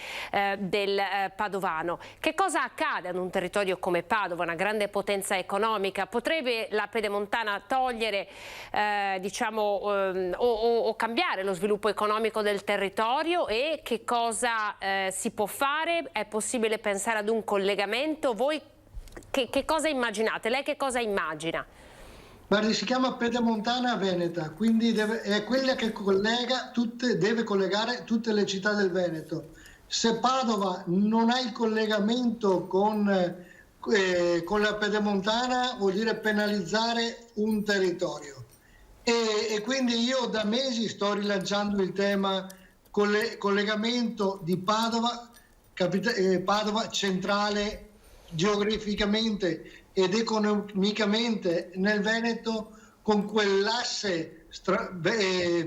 del padovano: che cosa accade ad un territorio come Padova, una grande potenza economica? Potrebbe la Pedemontana togliere o cambiare lo sviluppo economico del territorio, e che cosa si può fare? È possibile pensare ad un collegamento? Voi che cosa immaginate? Lei che cosa immagina? Guardi, si chiama Pedemontana Veneta, quindi è quella che deve collegare tutte le città del Veneto. Se Padova non ha il collegamento con la Pedemontana, vuol dire penalizzare un territorio, e quindi io da mesi sto rilanciando il tema collegamento di Padova centrale geograficamente ed economicamente nel Veneto, con quell'asse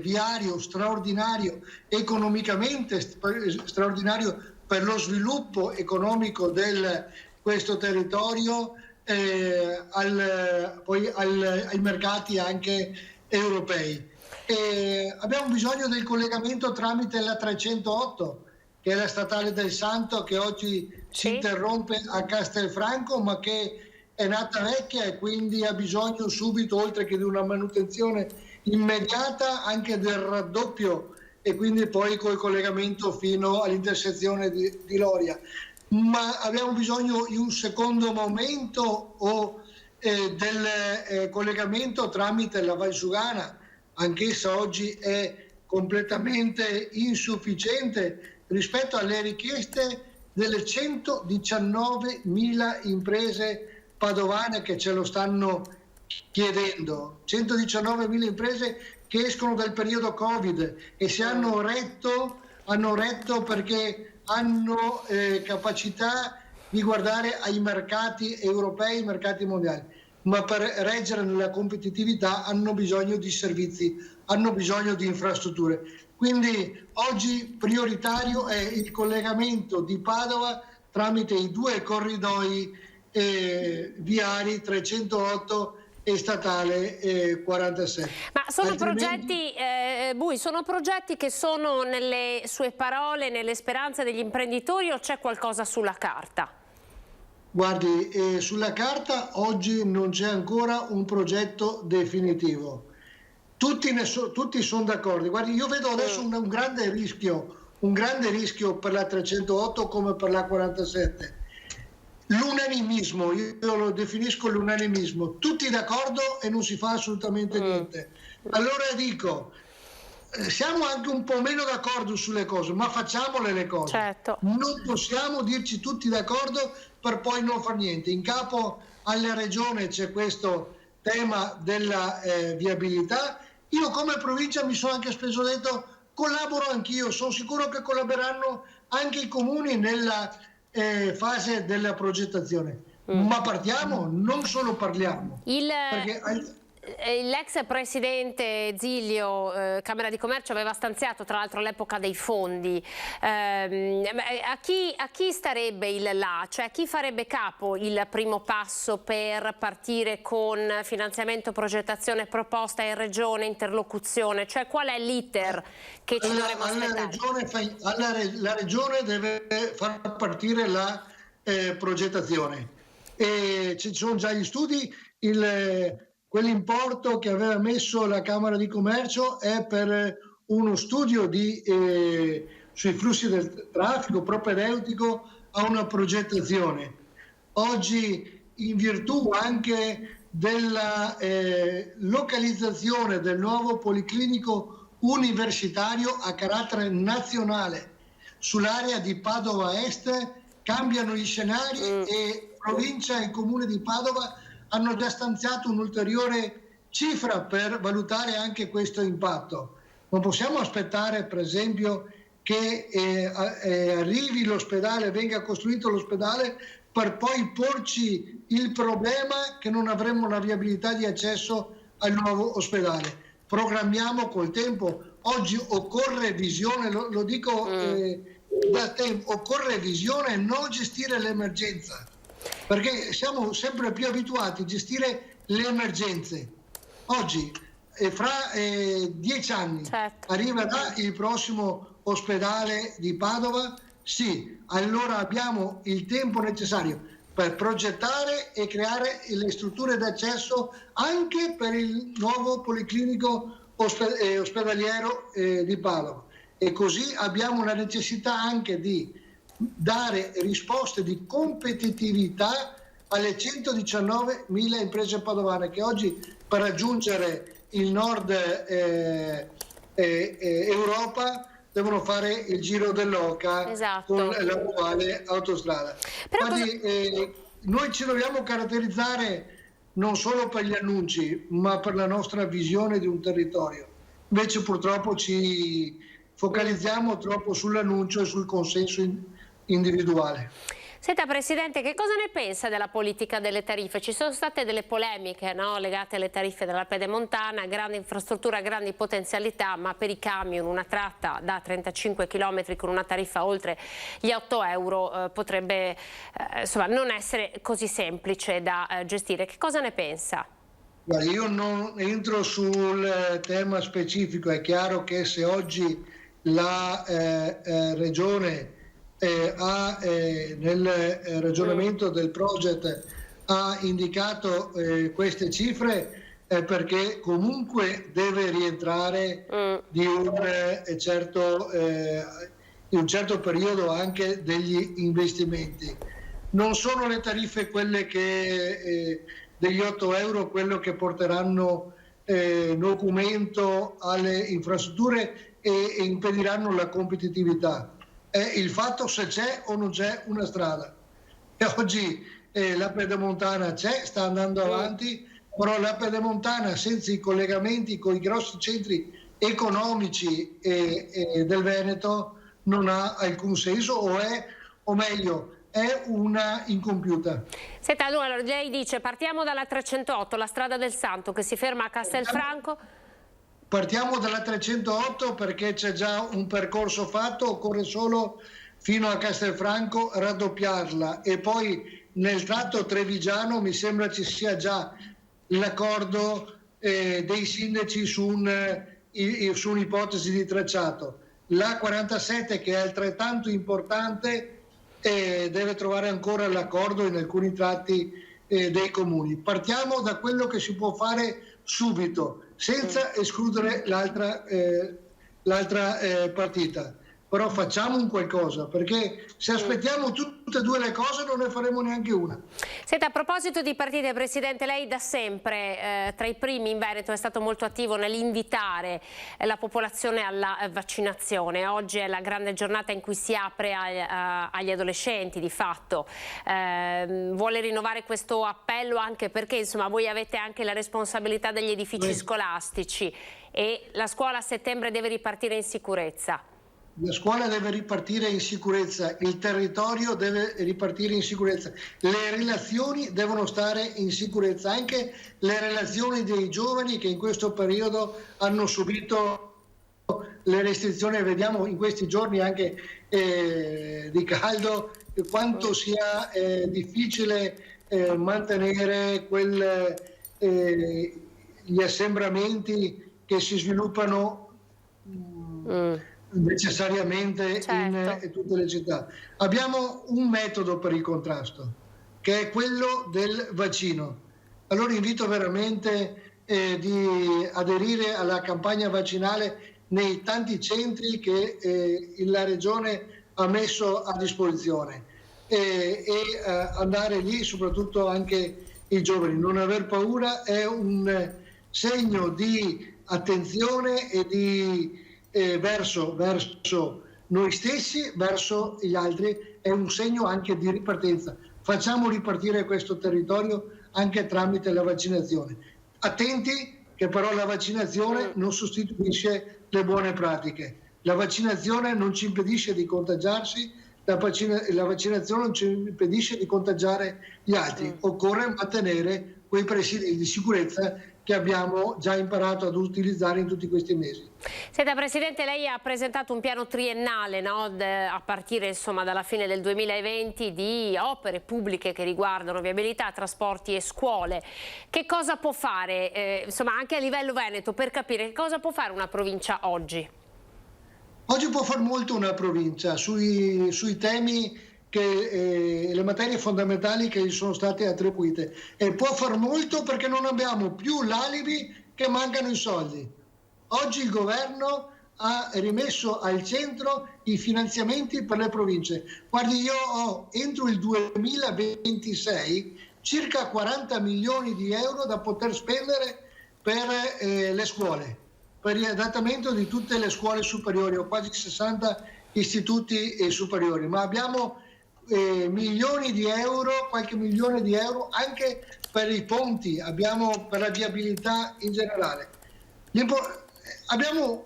viario straordinario, economicamente straordinario per lo sviluppo economico questo territorio, poi ai mercati anche europei. Abbiamo bisogno del collegamento tramite la 308, che è la statale del Santo, che oggi si interrompe a Castelfranco, ma che è nata vecchia e quindi ha bisogno subito, oltre che di una manutenzione immediata, anche del raddoppio, e quindi poi col collegamento fino all'intersezione di Loria. Ma abbiamo bisogno in un secondo momento del collegamento tramite la Valsugana, anch'essa oggi è completamente insufficiente rispetto alle richieste delle 119.000 imprese padovane che ce lo stanno chiedendo. 119.000 imprese che escono dal periodo Covid e si hanno retto perché hanno capacità di guardare ai mercati europei, ai mercati mondiali, ma per reggere nella competitività hanno bisogno di servizi, hanno bisogno di infrastrutture. Quindi oggi prioritario è il collegamento di Padova tramite i due corridoi viari 308 e statale 47. Ma sono progetti, Bui, sono progetti che sono nelle sue parole, nelle speranze degli imprenditori, o c'è qualcosa sulla carta? Guardi, sulla carta oggi non c'è ancora un progetto definitivo. Tutti sono d'accordo. Guardi, io vedo adesso un grande rischio per la 308 come per la 47. L'unanimismo, io lo definisco l'unanimismo, tutti d'accordo e non si fa assolutamente niente. Allora dico, siamo anche un po' meno d'accordo sulle cose, ma facciamole le cose. Certo. Non possiamo dirci tutti d'accordo per poi non far niente. In capo alla regione c'è questo tema della viabilità. Io come provincia mi sono anche spesso detto, collaboro anch'io, sono sicuro che collaboreranno anche i comuni nella fase della progettazione. Ma partiamo, non solo parliamo. L'ex presidente Zilio, Camera di Commercio, aveva stanziato tra l'altro all'epoca dei fondi. A chi starebbe il là? Cioè a chi farebbe capo il primo passo per partire con finanziamento, progettazione, proposta in regione, interlocuzione? Cioè qual è l'iter che ci dovremmo aspettare? La regione deve far partire la progettazione. E ci sono già gli studi, quell'importo che aveva messo la Camera di Commercio è per uno studio sui flussi del traffico propedeutico a una progettazione. Oggi, in virtù anche della localizzazione del nuovo policlinico universitario a carattere nazionale sull'area di Padova Est, cambiano gli scenari e provincia e comune di Padova hanno già stanziato un'ulteriore cifra per valutare anche questo impatto. Non possiamo aspettare, per esempio, che arrivi l'ospedale, venga costruito l'ospedale, per poi porci il problema che non avremmo la viabilità di accesso al nuovo ospedale. Programmiamo col tempo. Oggi occorre visione, lo dico da tempo, occorre visione e non gestire l'emergenza. Perché siamo sempre più abituati a gestire le emergenze. Oggi, fra 10 anni, arriverà il prossimo ospedale di Padova? Sì, allora abbiamo il tempo necessario per progettare e creare le strutture d'accesso anche per il nuovo policlinico ospedaliero di Padova. E così abbiamo la necessità anche di dare risposte di competitività alle 119.000 imprese padovane che oggi per raggiungere il nord Europa devono fare il giro dell'Oca con l'attuale autostrada. Noi ci dobbiamo caratterizzare non solo per gli annunci, ma per la nostra visione di un territorio. Invece purtroppo ci focalizziamo troppo sull'annuncio e sul consenso individuale. Senta Presidente, che cosa ne pensa della politica delle tariffe? Ci sono state delle polemiche, no, legate alle tariffe della Pedemontana, grande infrastruttura, grandi potenzialità, ma per i camion una tratta da 35 km con una tariffa oltre gli 8 euro potrebbe insomma, non essere così semplice da gestire. Che cosa ne pensa? Guarda, io non entro sul tema specifico, è chiaro che se oggi la Regione nel ragionamento del progetto ha indicato queste cifre perché comunque deve rientrare di un certo periodo anche degli investimenti. Non sono le tariffe quelle che degli 8 euro quello che porteranno nocumento alle infrastrutture e impediranno la competitività. È il fatto se c'è o non c'è una strada. E oggi la Pedemontana c'è, sta andando avanti, però la Pedemontana senza i collegamenti con i grossi centri economici del Veneto non ha alcun senso o meglio è una incompiuta. Senta, allora lei dice partiamo dalla 308, la strada del Santo che si ferma a Castelfranco. Partiamo dalla 308 perché c'è già un percorso fatto, occorre solo fino a Castelfranco raddoppiarla e poi nel tratto trevigiano mi sembra ci sia già l'accordo dei sindaci su un'ipotesi di tracciato. La 47 che è altrettanto importante deve trovare ancora l'accordo in alcuni tratti dei comuni. Partiamo da quello che si può fare subito, senza escludere l'altra partita. però facciamo un qualcosa, perché se aspettiamo tutte e due le cose non ne faremo neanche una. Senta, a proposito di partite, Presidente, lei da sempre tra i primi in Veneto è stato molto attivo nell'invitare la popolazione alla vaccinazione. Oggi è la grande giornata in cui si apre agli adolescenti, di fatto. Vuole rinnovare questo appello anche perché, insomma, voi avete anche la responsabilità degli edifici scolastici e la scuola a settembre deve ripartire in sicurezza. La scuola deve ripartire in sicurezza, il territorio deve ripartire in sicurezza, le relazioni devono stare in sicurezza, anche le relazioni dei giovani che in questo periodo hanno subito le restrizioni. Vediamo in questi giorni anche di caldo quanto sia difficile mantenere gli assembramenti che si sviluppano necessariamente in tutte le città. Abbiamo un metodo per il contrasto, che è quello del vaccino. Allora invito veramente di aderire alla campagna vaccinale nei tanti centri che la Regione ha messo a disposizione e andare lì, soprattutto anche i giovani. Non aver paura è un segno di attenzione e di verso noi stessi, verso gli altri, è un segno anche di ripartenza. Facciamo ripartire questo territorio anche tramite la vaccinazione. Attenti che però la vaccinazione non sostituisce le buone pratiche. La vaccinazione non ci impedisce di contagiarsi, la vaccinazione non ci impedisce di contagiare gli altri. Occorre mantenere quei presidi di sicurezza che abbiamo già imparato ad utilizzare in tutti questi mesi. Senta, Presidente, lei ha presentato un piano triennale, no? A partire insomma dalla fine del 2020 di opere pubbliche che riguardano viabilità, trasporti e scuole. Che cosa può fare, insomma, anche a livello veneto, per capire che cosa può fare una provincia oggi? Oggi può fare molto una provincia sui temi le materie fondamentali che gli sono state attribuite, e può far molto perché non abbiamo più l'alibi che mancano i soldi. Oggi il governo ha rimesso al centro i finanziamenti per le province. Guardi, io ho entro il 2026 circa 40 milioni di euro da poter spendere per le scuole, per il adattamento di tutte le scuole superiori. Ho quasi 60 istituti superiori, ma abbiamo milioni di euro, qualche milione di euro anche per i ponti, abbiamo per la viabilità in generale.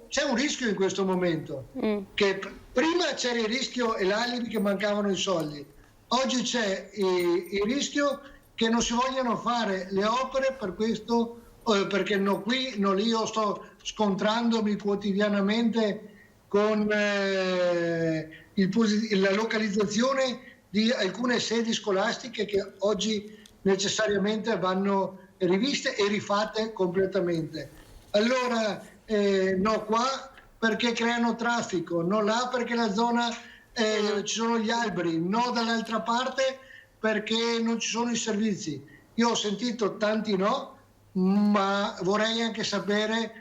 C'è un rischio in questo momento, che prima c'era il rischio e l'alibi che mancavano i soldi, oggi c'è il rischio che non si vogliano fare le opere per questo, perché qui, lì. Io sto scontrandomi quotidianamente con la localizzazione di alcune sedi scolastiche che oggi necessariamente vanno riviste e rifatte completamente. Allora no qua perché creano traffico, no là perché la zona ci sono gli alberi, no dall'altra parte perché non ci sono i servizi. Io ho sentito tanti no, ma vorrei anche sapere,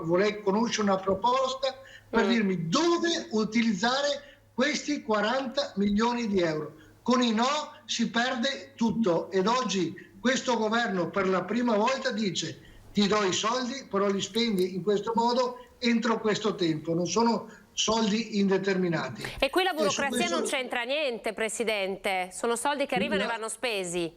vorrei conoscere una proposta per dirmi dove utilizzare questi 40 milioni di euro. Con i no si perde tutto, ed oggi questo governo per la prima volta dice: ti do i soldi, però li spendi in questo modo entro questo tempo, non sono soldi indeterminati. E qui la burocrazia non c'entra niente, Presidente, sono soldi che arrivano e vanno spesi.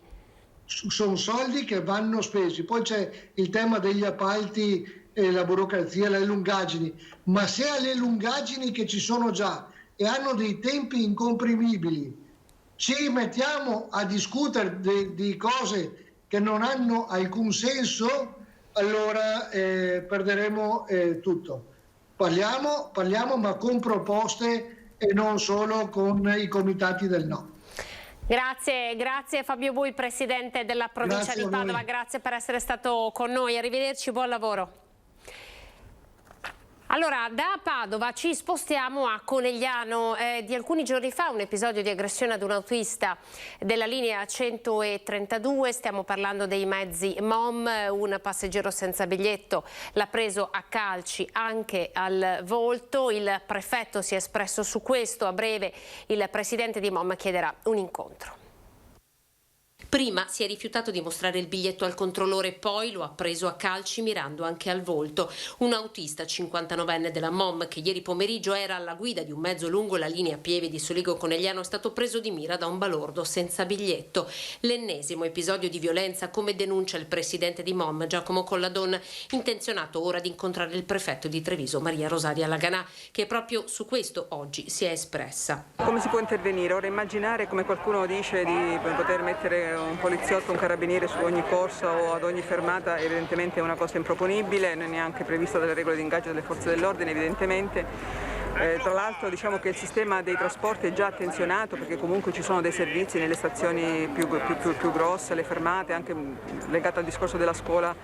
Sono soldi che vanno spesi, poi c'è il tema degli appalti, la burocrazia, le lungaggini, ma se alle lungaggini che ci sono già e hanno dei tempi incomprimibili ci mettiamo a discutere di cose che non hanno alcun senso, allora perderemo tutto. Parliamo ma con proposte e non solo con i comitati del no. Grazie Fabio Bui, Presidente della provincia di Padova, grazie per essere stato con noi, arrivederci, buon lavoro. Allora, da Padova ci spostiamo a Conegliano. Di alcuni giorni fa un episodio di aggressione ad un autista della linea 132, stiamo parlando dei mezzi MOM, un passeggero senza biglietto l'ha preso a calci anche al volto, il prefetto si è espresso su questo, a breve il presidente di MOM chiederà un incontro. Prima si è rifiutato di mostrare il biglietto al controllore, poi lo ha preso a calci mirando anche al volto. Un autista 59enne della MOM che ieri pomeriggio era alla guida di un mezzo lungo la linea Pieve di Soligo Conegliano è stato preso di mira da un balordo senza biglietto. L'ennesimo episodio di violenza, come denuncia il presidente di MOM Giacomo Colladon, intenzionato ora di incontrare il prefetto di Treviso Maria Rosaria Laganà, che proprio su questo oggi si è espressa. Come si può intervenire? Ora immaginare, come qualcuno dice, di poter mettere un poliziotto, un carabiniere su ogni corsa o ad ogni fermata evidentemente è una cosa improponibile, non è neanche prevista dalle regole di ingaggio delle forze dell'ordine evidentemente. Tra l'altro diciamo che il sistema dei trasporti è già attenzionato perché comunque ci sono dei servizi nelle stazioni più grosse, le fermate, anche legato al discorso della scuola,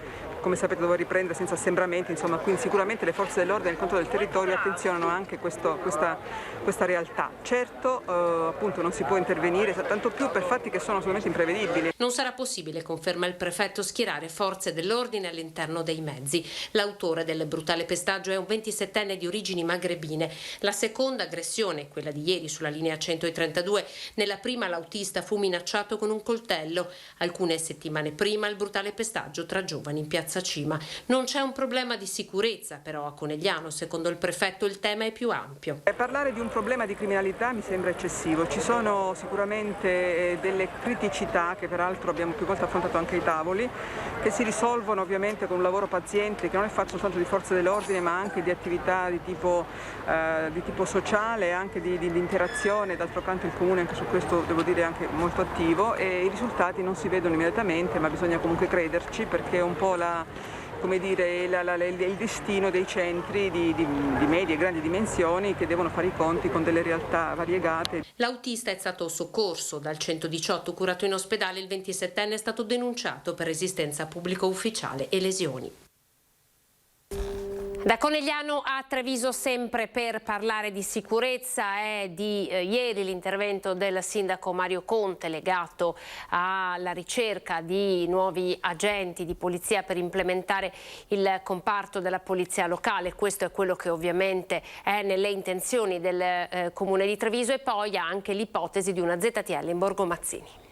come sapete dove riprendere senza assembramenti, insomma, quindi sicuramente le forze dell'ordine nel controllo del territorio attenzionano anche questa realtà. Certo appunto non si può intervenire, tanto più per fatti che sono assolutamente imprevedibili. Non sarà possibile, conferma il prefetto, schierare forze dell'ordine all'interno dei mezzi. L'autore del brutale pestaggio è un 27enne di origini magrebine. La seconda aggressione, quella di ieri sulla linea 132, nella prima l'autista fu minacciato con un coltello. Alcune settimane prima il brutale pestaggio tra giovani in piazza Cima. Non c'è un problema di sicurezza però a Conegliano, secondo il prefetto il tema è più ampio. Parlare di un problema di criminalità mi sembra eccessivo, ci sono sicuramente delle criticità che peraltro abbiamo più volte affrontato anche ai tavoli, che si risolvono ovviamente con un lavoro paziente che non è fatto soltanto di forze dell'ordine ma anche di attività di tipo sociale, anche di interazione. D'altro canto il Comune anche su questo devo dire è anche molto attivo e i risultati non si vedono immediatamente ma bisogna comunque crederci perché è un po' il destino dei centri di medie e grandi dimensioni che devono fare i conti con delle realtà variegate. L'autista è stato soccorso dal 118, curato in ospedale, il 27enne è stato denunciato per resistenza pubblico ufficiale e lesioni. Da Conegliano a Treviso sempre per parlare di sicurezza è di ieri l'intervento del sindaco Mario Conte legato alla ricerca di nuovi agenti di polizia per implementare il comparto della polizia locale. Questo è quello che ovviamente è nelle intenzioni del comune di Treviso e poi ha anche l'ipotesi di una ZTL in Borgo Mazzini.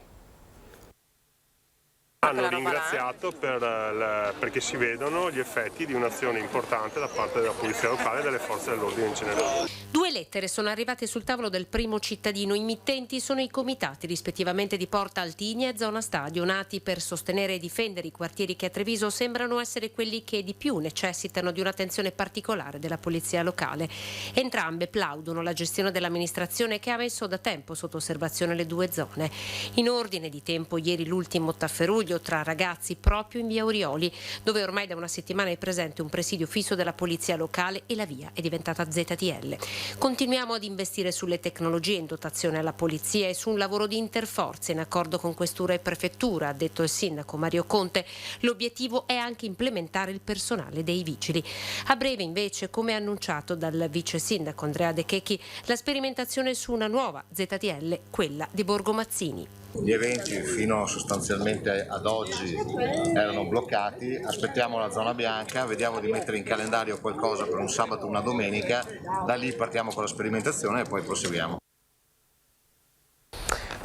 Hanno ringraziato perché si vedono gli effetti di un'azione importante da parte della polizia locale e delle forze dell'ordine in generale. 2 lettere sono arrivate sul tavolo del primo cittadino. I mittenti sono i comitati rispettivamente di Porta Altigna e Zona Stadio, nati per sostenere e difendere i quartieri che a Treviso sembrano essere quelli che di più necessitano di un'attenzione particolare della polizia locale. Entrambe plaudono la gestione dell'amministrazione che ha messo da tempo sotto osservazione le 2 zone. In ordine di tempo, ieri l'ultimo tafferuglio tra ragazzi proprio in via Orioli, dove ormai da una settimana è presente un presidio fisso della polizia locale e la via è diventata ZTL. Continuiamo ad investire sulle tecnologie in dotazione alla polizia e su un lavoro di interforze in accordo con questura e prefettura, ha detto il sindaco Mario Conte. L'obiettivo è anche implementare il personale dei vigili. A breve invece, come annunciato dal vice sindaco Andrea De Checchi, la sperimentazione su una nuova ZTL, quella di Borgo Mazzini. Gli eventi fino sostanzialmente ad oggi erano bloccati, aspettiamo la zona bianca, vediamo di mettere in calendario qualcosa per un sabato o una domenica, da lì partiamo con la sperimentazione e poi proseguiamo.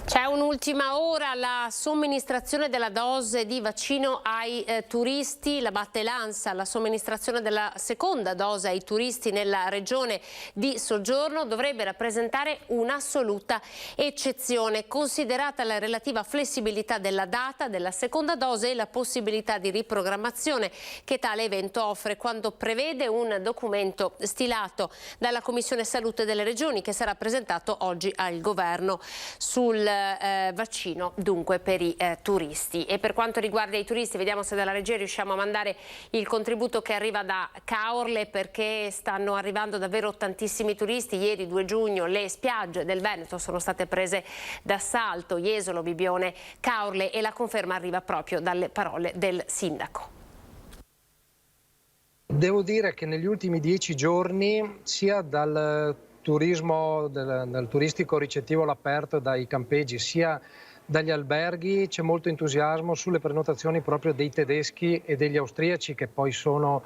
C'è un'ultima ora, la somministrazione della dose di vaccino ai turisti, la batte l'ANSA, la somministrazione della seconda dose ai turisti nella regione di soggiorno dovrebbe rappresentare un'assoluta eccezione, considerata la relativa flessibilità della data della seconda dose e la possibilità di riprogrammazione che tale evento offre, quando prevede un documento stilato dalla Commissione Salute delle Regioni che sarà presentato oggi al Governo sul vaccino dunque per i turisti. E per quanto riguarda i turisti, vediamo se dalla regia riusciamo a mandare il contributo che arriva da Caorle, perché stanno arrivando davvero tantissimi turisti. Ieri 2 giugno le spiagge del Veneto sono state prese d'assalto, Jesolo, Bibione, Caorle, e la conferma arriva proprio dalle parole del sindaco. Devo dire che negli ultimi 10 giorni, sia dal turismo, dal turistico ricettivo all'aperto, dai campeggi, sia dagli alberghi, c'è molto entusiasmo sulle prenotazioni proprio dei tedeschi e degli austriaci, che poi sono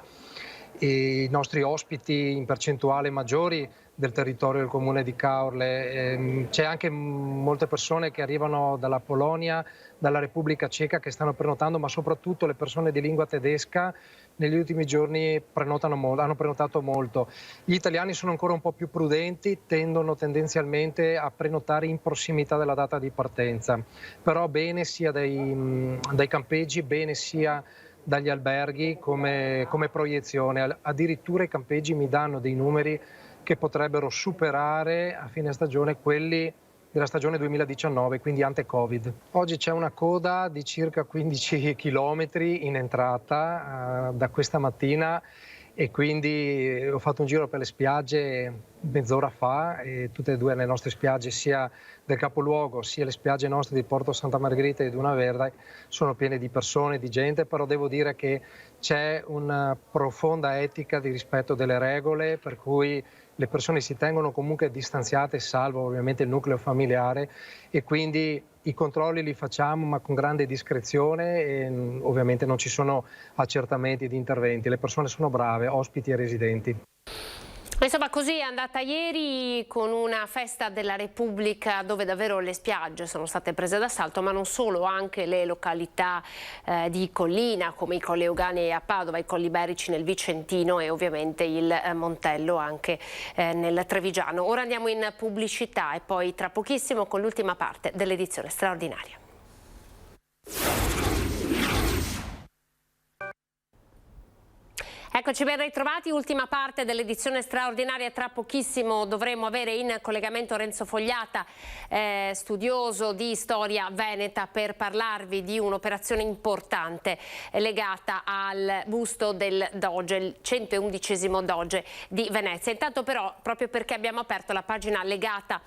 i nostri ospiti in percentuale maggiori del territorio del comune di Caorle. C'è anche molte persone che arrivano dalla Polonia, dalla Repubblica Ceca, che stanno prenotando, ma soprattutto le persone di lingua tedesca negli ultimi giorni hanno prenotato molto. Gli italiani sono ancora un po' più prudenti, tendono tendenzialmente a prenotare in prossimità della data di partenza, però bene sia dai campeggi, bene sia dagli alberghi come proiezione. Addirittura i campeggi mi danno dei numeri che potrebbero superare a fine stagione quelli della stagione 2019, quindi ante-Covid. Oggi c'è una coda di circa 15 chilometri in entrata da questa mattina, e quindi ho fatto un giro per le spiagge mezz'ora fa, e tutte e due le nostre spiagge, sia del capoluogo sia le spiagge nostre di Porto Santa Margherita e di Duna Verde, sono piene di persone, di gente, però devo dire che c'è una profonda etica di rispetto delle regole, per cui le persone si tengono comunque distanziate, salvo ovviamente il nucleo familiare, e quindi i controlli li facciamo ma con grande discrezione, e ovviamente non ci sono accertamenti di interventi, le persone sono brave, ospiti e residenti. Insomma, così è andata ieri, con una festa della Repubblica dove davvero le spiagge sono state prese d'assalto, ma non solo, anche le località di collina come i Colli Euganei a Padova, i Colli Berici nel Vicentino e ovviamente il Montello anche nel Trevigiano. Ora andiamo in pubblicità e poi tra pochissimo con l'ultima parte dell'edizione straordinaria. Eccoci ben ritrovati, ultima parte dell'edizione straordinaria. Tra pochissimo dovremo avere in collegamento Renzo Fogliata, studioso di storia veneta, per parlarvi di un'operazione importante legata al busto del Doge, il 111° Doge di Venezia. Intanto però, proprio perché abbiamo aperto la pagina legata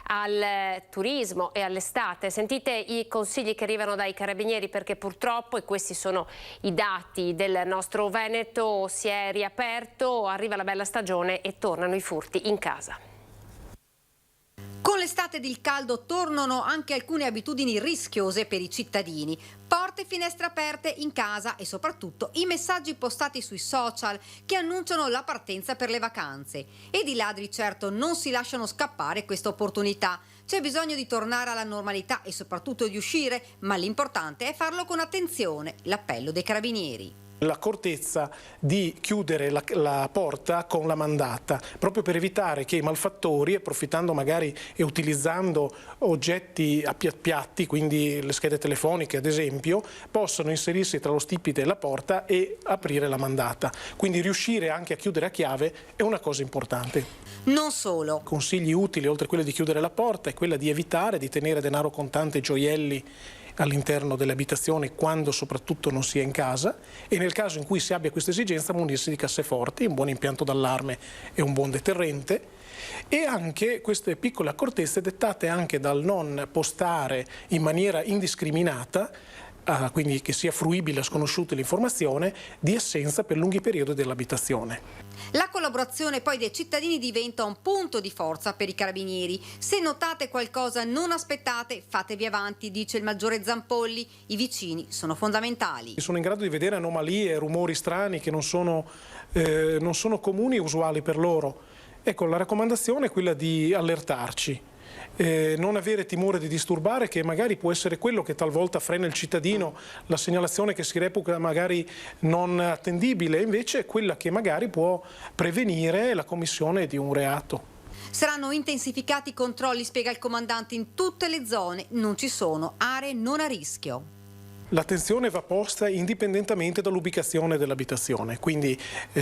al turismo e all'estate, sentite i consigli che arrivano dai carabinieri, perché purtroppo, e questi sono i dati del nostro Veneto, si è riaperto, arriva la bella stagione e tornano i furti in casa. Con l'estate ed il caldo tornano anche alcune abitudini rischiose per i cittadini. Porte e finestre aperte in casa e soprattutto i messaggi postati sui social che annunciano la partenza per le vacanze. Ed i ladri certo non si lasciano scappare questa opportunità. C'è bisogno di tornare alla normalità e soprattutto di uscire, ma l'importante è farlo con attenzione. L'appello dei carabinieri. L'accortezza di chiudere la porta con la mandata, proprio per evitare che i malfattori, approfittando magari e utilizzando oggetti piatti, quindi le schede telefoniche ad esempio, possano inserirsi tra lo stipite e la porta e aprire la mandata. Quindi riuscire anche a chiudere a chiave è una cosa importante. Non solo. Consigli utili, oltre a quello di chiudere la porta, è quella di evitare di tenere denaro contante e gioielli all'interno delle abitazioni quando soprattutto non si è in casa, e nel caso in cui si abbia questa esigenza munirsi di casseforti, un buon impianto d'allarme e un buon deterrente, e anche queste piccole accortezze dettate anche dal non postare in maniera indiscriminata, quindi che sia fruibile a sconosciuti l'informazione, di assenza per lunghi periodi dell'abitazione. La collaborazione poi dei cittadini diventa un punto di forza per i carabinieri. Se notate qualcosa non aspettate, fatevi avanti, dice il maggiore Zampolli. I vicini sono fondamentali. Sono in grado di vedere anomalie, rumori strani che non sono comuni e usuali per loro. Ecco, la raccomandazione è quella di allertarci. Non avere timore di disturbare, che magari può essere quello che talvolta frena il cittadino, la segnalazione che si reputa magari non attendibile, invece è quella che magari può prevenire la commissione di un reato. Saranno intensificati i controlli, spiega il comandante, in tutte le zone, non ci sono aree non a rischio. L'attenzione va posta indipendentemente dall'ubicazione dell'abitazione, quindi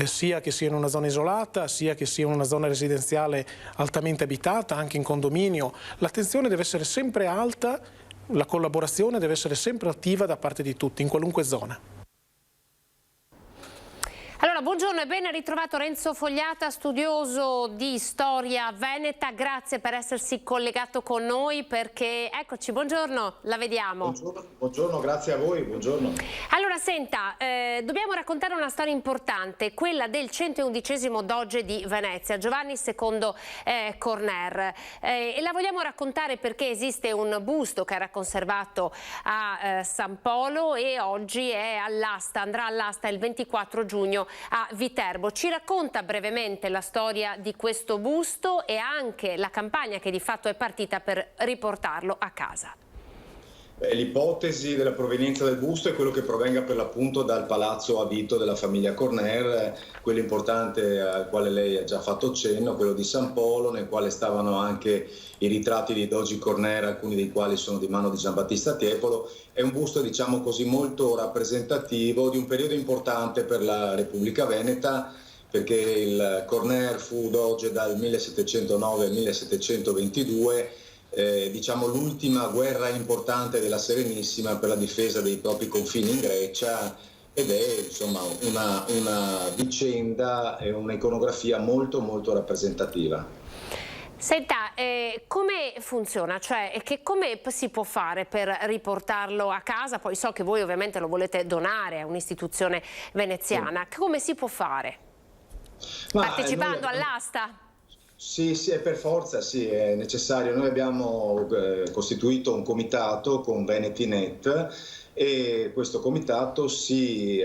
sia che sia in una zona isolata, sia che sia in una zona residenziale altamente abitata, anche in condominio. L'attenzione deve essere sempre alta, la collaborazione deve essere sempre attiva da parte di tutti, in qualunque zona. Allora, Allora, buongiorno e ben ritrovato Renzo Fogliata, studioso di storia veneta. Grazie per essersi collegato con noi perché, eccoci, buongiorno, la vediamo. Buongiorno, grazie a voi, buongiorno. Allora, senta, dobbiamo raccontare una storia importante, quella del 111° Doge di Venezia, Giovanni II Corner. E la vogliamo raccontare perché esiste un busto che era conservato a San Polo e oggi è all'asta, andrà all'asta il 24 giugno a Viterbo. Ci racconta brevemente la storia di questo busto e anche la campagna che di fatto è partita per riportarlo a casa. L'ipotesi della provenienza del busto è quello che provenga per l'appunto dal palazzo Avito della famiglia Corner, quello importante al quale lei ha già fatto cenno, quello di San Polo, nel quale stavano anche i ritratti di dogi Corner, alcuni dei quali sono di mano di Giambattista Tiepolo. È un busto, diciamo così, molto rappresentativo di un periodo importante per la Repubblica Veneta, perché il Corner fu doge dal 1709 al 1722, diciamo l'ultima guerra importante della Serenissima per la difesa dei propri confini in Grecia, ed è insomma una vicenda e un'iconografia molto molto rappresentativa. Senta, come funziona? Cioè, come si può fare per riportarlo a casa? Poi so che voi ovviamente lo volete donare a un'istituzione veneziana. Sì. Come si può fare? Partecipando all'asta? Sì, è per forza, sì, è necessario. Noi abbiamo costituito un comitato con VenetiNet e questo comitato si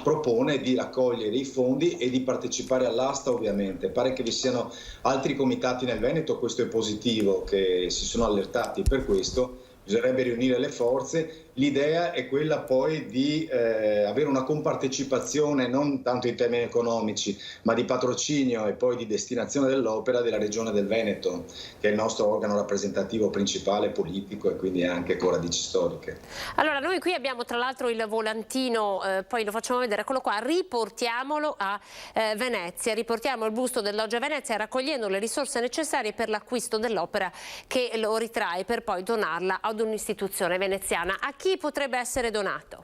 propone di raccogliere i fondi e di partecipare all'asta, ovviamente. Pare che vi siano altri comitati nel Veneto, questo è positivo, che si sono allertati per questo. Bisognerebbe riunire le forze. L'idea è quella poi di avere una compartecipazione non tanto in termini economici, ma di patrocinio e poi di destinazione dell'opera della Regione del Veneto, che è il nostro organo rappresentativo principale politico e quindi anche con radici storiche. Allora, noi qui abbiamo tra l'altro il volantino, poi lo facciamo vedere, eccolo qua, riportiamolo a Venezia, riportiamo il busto del Doge a Venezia raccogliendo le risorse necessarie per l'acquisto dell'opera che lo ritrae per poi donarla ad un'istituzione veneziana. A chi potrebbe essere donato?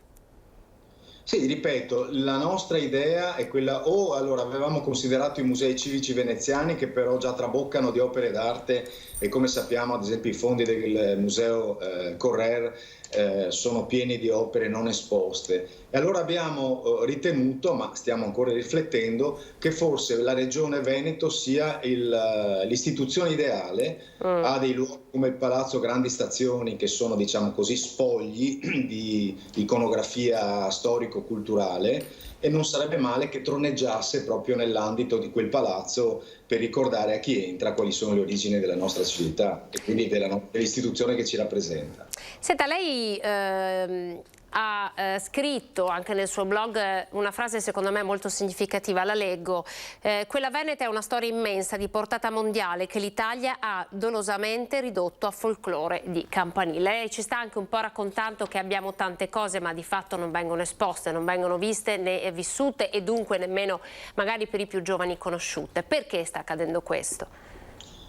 Sì, ripeto, la nostra idea è quella, allora avevamo considerato i musei civici veneziani che però già traboccano di opere d'arte e come sappiamo ad esempio i fondi del museo Correr sono pieni di opere non esposte. E allora abbiamo ritenuto, ma stiamo ancora riflettendo, che forse la Regione Veneto sia l'istituzione ideale. Ha dei luoghi come il Palazzo Grandi Stazioni che sono, diciamo così, spogli di iconografia storico-culturale e non sarebbe male che troneggiasse proprio nell'ambito di quel palazzo per ricordare a chi entra quali sono le origini della nostra civiltà e quindi dell'istituzione che ci rappresenta. Senta, lei ha scritto anche nel suo blog una frase secondo me molto significativa, la leggo: quella veneta è una storia immensa di portata mondiale che l'Italia ha dolosamente ridotto a folklore di campanile. Lei ci sta anche un po' raccontando che abbiamo tante cose ma di fatto non vengono esposte, non vengono viste né vissute e dunque nemmeno magari per i più giovani conosciute. Perché sta accadendo questo?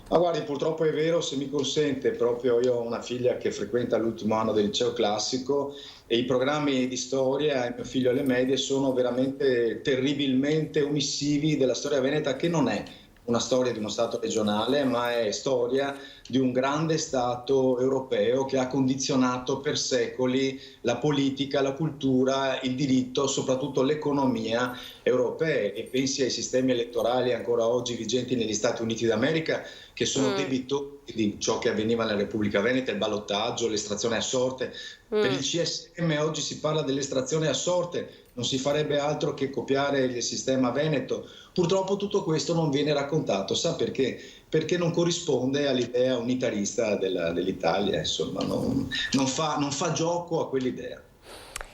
Ma guardi, purtroppo è vero, se mi consente, proprio io ho una figlia che frequenta l'ultimo anno del liceo classico e i programmi di storia, mio figlio alle medie, sono veramente terribilmente omissivi della storia veneta, che non è una storia di uno Stato regionale, ma è storia di un grande Stato europeo che ha condizionato per secoli la politica, la cultura, il diritto, soprattutto l'economia europee. E pensi ai sistemi elettorali ancora oggi vigenti negli Stati Uniti d'America, che sono debitori di ciò che avveniva nella Repubblica Veneta, il ballottaggio, l'estrazione a sorte. Per il CSM oggi si parla dell'estrazione a sorte, non si farebbe altro che copiare il sistema veneto. Purtroppo tutto questo non viene raccontato, sa perché? Perché non corrisponde all'idea unitarista dell'Italia, insomma, non fa gioco a quell'idea.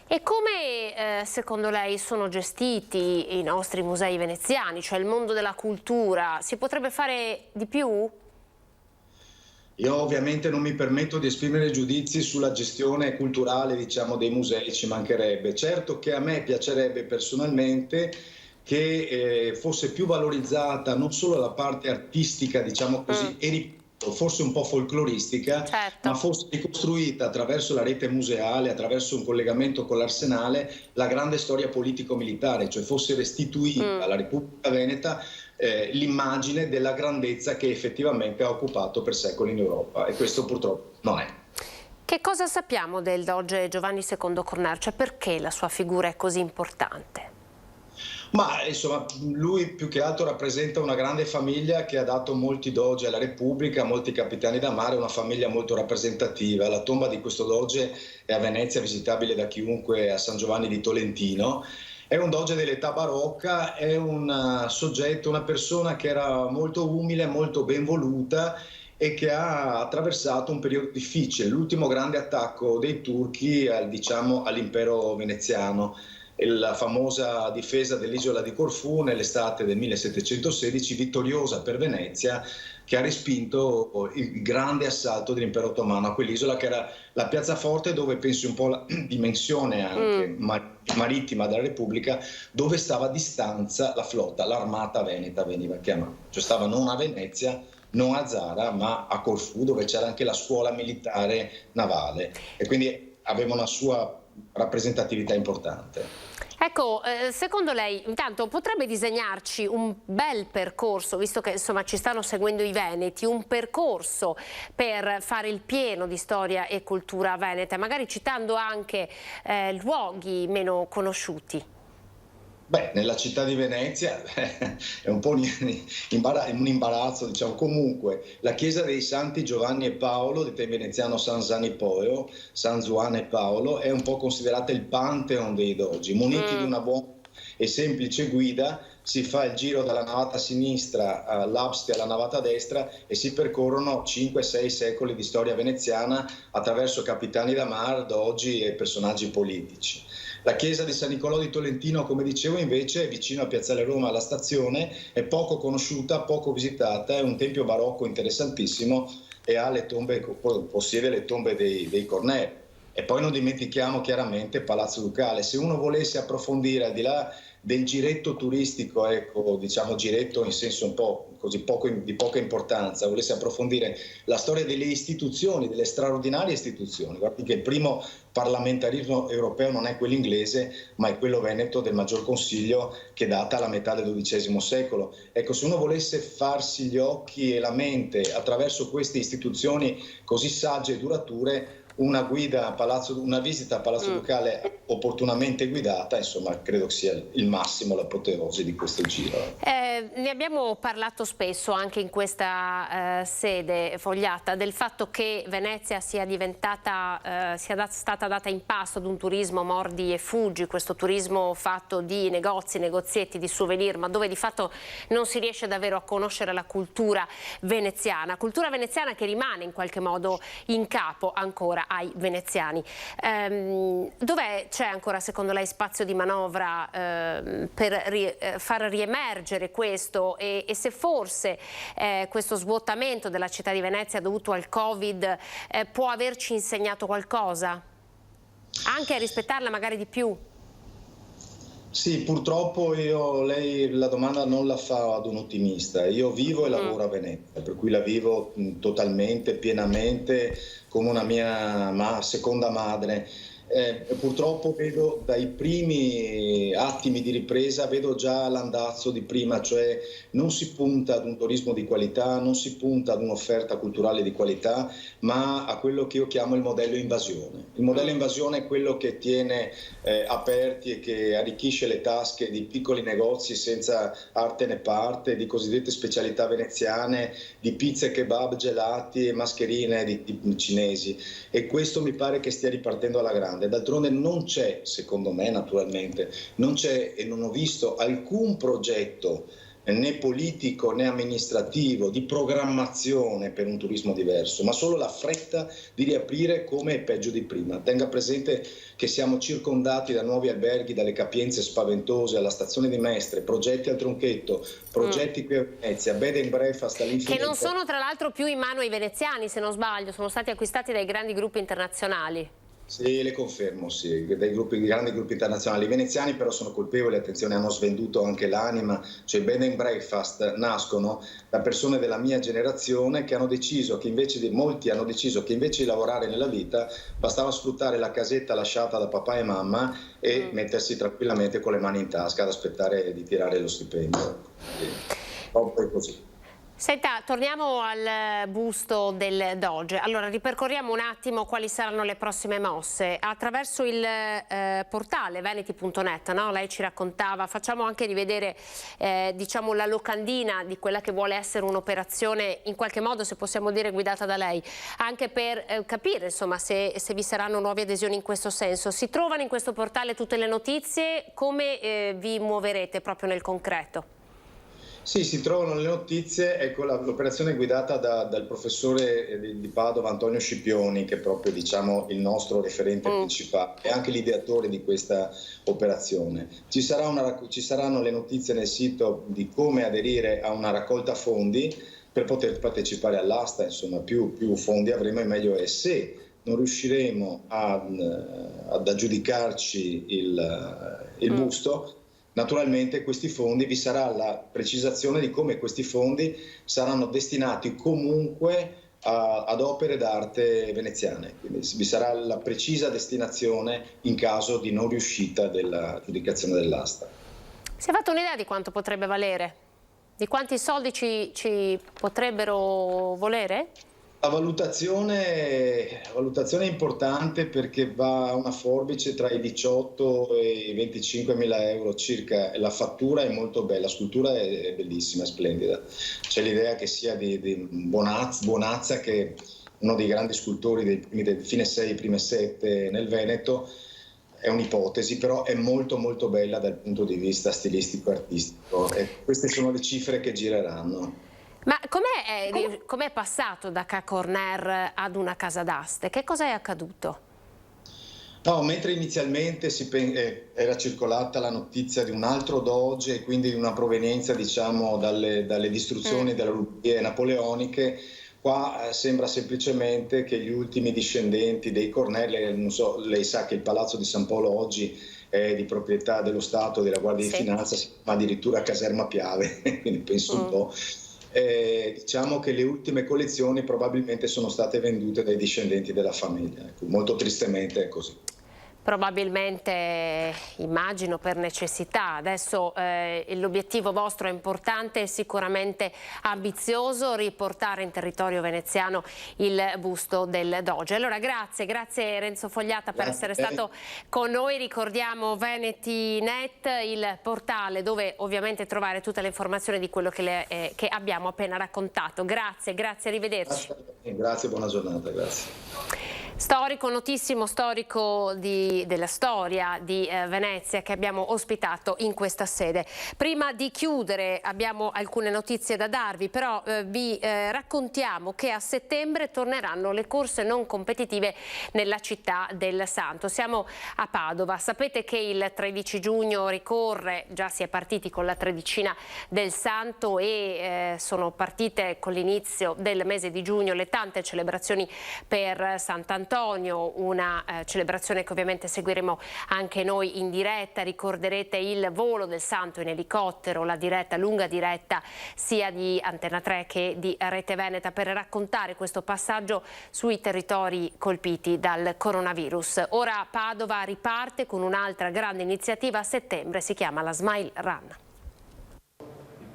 E come secondo lei sono gestiti i nostri musei veneziani, cioè il mondo della cultura? Si potrebbe fare di più? Io ovviamente non mi permetto di esprimere giudizi sulla gestione culturale, diciamo, dei musei, ci mancherebbe. Certo che a me piacerebbe personalmente che fosse più valorizzata non solo la parte artistica, diciamo così, forse un po' folcloristica, ma fosse ricostruita attraverso la rete museale, attraverso un collegamento con l'Arsenale, la grande storia politico-militare, cioè fosse restituita alla Repubblica Veneta l'immagine della grandezza che effettivamente ha occupato per secoli in Europa, e questo purtroppo non è. Che cosa sappiamo del doge Giovanni II Cornaro? Cioè, perché la sua figura è così importante? Ma insomma, lui più che altro rappresenta una grande famiglia che ha dato molti doge alla Repubblica, molti capitani da mare, una famiglia molto rappresentativa. La tomba di questo doge è a Venezia, visitabile da chiunque, a San Giovanni di Tolentino. È un doge dell'età barocca, è un soggetto, una persona che era molto umile, molto ben voluta e che ha attraversato un periodo difficile, l'ultimo grande attacco dei turchi all'impero veneziano. La famosa difesa dell'isola di Corfù nell'estate del 1716, vittoriosa per Venezia, che ha respinto il grande assalto dell'impero ottomano a quell'isola, che era la piazzaforte dove, pensi un po' la dimensione anche marittima della Repubblica, dove stava a distanza la flotta, l'armata veneta veniva chiamata. Cioè stava non a Venezia, non a Zara, ma a Corfù, dove c'era anche la scuola militare navale, e quindi aveva una sua rappresentatività importante. Ecco, secondo lei, intanto potrebbe disegnarci un bel percorso, visto che insomma ci stanno seguendo i veneti, un percorso per fare il pieno di storia e cultura veneta, magari citando anche luoghi meno conosciuti? Beh, nella città di Venezia è un po' un imbarazzo, diciamo. Comunque, la chiesa dei Santi Giovanni e Paolo, detta in veneziano San Zanipoio, San Juan e Paolo, è un po' considerata il pantheon dei dogi. Muniti di una buona e semplice guida, si fa il giro dalla navata sinistra all'Abste alla navata destra e si percorrono 5-6 secoli di storia veneziana attraverso capitani da mar, dogi e personaggi politici. La chiesa di San Nicolò di Tolentino, come dicevo, invece è vicino a Piazzale Roma, alla stazione, è poco conosciuta, poco visitata, è un tempio barocco interessantissimo e ha le tombe, possiede le tombe dei Corneri. E poi non dimentichiamo chiaramente Palazzo Ducale. Se uno volesse approfondire, al di là del giretto turistico, ecco, diciamo giretto in senso un po' così di poca importanza, volesse approfondire la storia delle istituzioni, delle straordinarie istituzioni, guardi che il primo parlamentarismo europeo non è quello inglese, ma è quello veneto del Maggior Consiglio, che data alla metà del XII secolo. Ecco, se uno volesse farsi gli occhi e la mente attraverso queste istituzioni così sagge e durature, una visita a Palazzo Ducale opportunamente guidata, insomma, credo sia il massimo, l'apoteosi di questo giro. Ne abbiamo parlato spesso anche in questa sede fogliata del fatto che Venezia sia stata data in pasto ad un turismo mordi e fuggi, questo turismo fatto di negozi, negozietti, di souvenir, ma dove di fatto non si riesce davvero a conoscere la cultura veneziana che rimane in qualche modo in capo ancora ai veneziani. Dov'è c'è ancora secondo lei spazio di manovra per far riemergere questo e se forse questo svuotamento della città di Venezia dovuto al Covid può averci insegnato qualcosa? Anche a rispettarla magari di più? Sì, purtroppo lei la domanda non la fa ad un ottimista. Io vivo e lavoro a Venezia, per cui la vivo totalmente, pienamente, come una mia seconda madre. Purtroppo vedo dai primi attimi di ripresa, vedo già l'andazzo di prima, cioè non si punta ad un turismo di qualità, non si punta ad un'offerta culturale di qualità, ma a quello che io chiamo il modello invasione. Il modello invasione è quello che tiene aperti e che arricchisce le tasche di piccoli negozi senza arte né parte, di cosiddette specialità veneziane, di pizze, kebab, gelati e mascherine di cinesi, e questo mi pare che stia ripartendo alla grande. D'altronde non c'è, secondo me naturalmente, non c'è e non ho visto alcun progetto né politico né amministrativo di programmazione per un turismo diverso, ma solo la fretta di riaprire come è peggio di prima. Tenga presente che siamo circondati da nuovi alberghi, dalle capienze spaventose alla stazione di Mestre, progetti al Tronchetto, progetti qui a Venezia, bed and breakfast all'infinito. Che non sono tra l'altro più in mano ai veneziani, se non sbaglio, sono stati acquistati dai grandi gruppi internazionali. Sì, le confermo, sì, dei grandi gruppi internazionali. I veneziani però sono colpevoli, attenzione, hanno svenduto anche l'anima, cioè i bed and breakfast nascono da persone della mia generazione che hanno deciso che molti hanno deciso che invece di lavorare nella vita bastava sfruttare la casetta lasciata da papà e mamma e mettersi tranquillamente con le mani in tasca ad aspettare di tirare lo stipendio. Poi così. Senta, torniamo al busto del Doge. Allora, ripercorriamo un attimo quali saranno le prossime mosse. Attraverso il portale veneti.net, no? Lei ci raccontava, facciamo anche rivedere diciamo la locandina di quella che vuole essere un'operazione in qualche modo, se possiamo dire, guidata da lei, anche per capire insomma se vi saranno nuove adesioni in questo senso. Si trovano in questo portale tutte le notizie, come vi muoverete proprio nel concreto? Sì, si trovano le notizie, ecco, l'operazione è guidata dal professore di Padova Antonio Scipioni, che è proprio il nostro referente principale e anche l'ideatore di questa operazione. Ci saranno le notizie nel sito di come aderire a una raccolta fondi per poter partecipare all'asta, insomma più fondi avremo e meglio è. Se non riusciremo ad aggiudicarci il busto, naturalmente questi fondi, vi sarà la precisazione di come questi fondi saranno destinati comunque ad opere d'arte veneziane, quindi vi sarà la precisa destinazione in caso di non riuscita della giudicazione dell'asta. Si è fatto un'idea di quanto potrebbe valere? Di quanti soldi ci potrebbero volere? La valutazione è importante perché va a una forbice tra i 18 e i 25 mila euro circa. La fattura è molto bella, la scultura è bellissima, è splendida. C'è l'idea che sia di Bonazza, che è uno dei grandi scultori del fine 6, prime 7 nel Veneto. È un'ipotesi, però è molto molto bella dal punto di vista stilistico-artistico. E queste sono le cifre che gireranno. Ma com'è passato da K-Corner ad una casa d'aste? Che cosa è accaduto? No, mentre inizialmente era circolata la notizia di un altro Doge e quindi di una provenienza, diciamo, dalle distruzioni delle rubbie napoleoniche, qua sembra semplicemente che gli ultimi discendenti dei Corner, non so, lei sa che il Palazzo di San Paolo oggi è di proprietà dello Stato, della Guardia di Finanza, ma addirittura Caserma Piave, quindi penso un po'. Diciamo che le ultime collezioni probabilmente sono state vendute dai discendenti della famiglia, ecco, molto tristemente è così. Probabilmente, immagino, per necessità. Adesso l'obiettivo vostro è importante e sicuramente ambizioso, riportare in territorio veneziano il busto del Doge. Allora grazie Renzo Fogliata per essere stato con noi. Ricordiamo Veneti.net, il portale dove ovviamente trovare tutte le informazioni di quello che abbiamo appena raccontato. Grazie, arrivederci. Grazie, buona giornata, grazie. Storico, notissimo storico della storia di Venezia che abbiamo ospitato in questa sede. Prima di chiudere abbiamo alcune notizie da darvi, però vi raccontiamo che a settembre torneranno le corse non competitive nella città del Santo. Siamo a Padova, sapete che il 13 giugno ricorre, già si è partiti con la tredicina del Santo e sono partite con l'inizio del mese di giugno le tante celebrazioni per Sant'Antonio, una celebrazione che ovviamente seguiremo anche noi in diretta. Ricorderete il volo del Santo in elicottero, la diretta, lunga diretta sia di Antena 3 che di Rete Veneta per raccontare questo passaggio sui territori colpiti dal coronavirus. Ora Padova riparte con un'altra grande iniziativa a settembre, si chiama la Smile Run.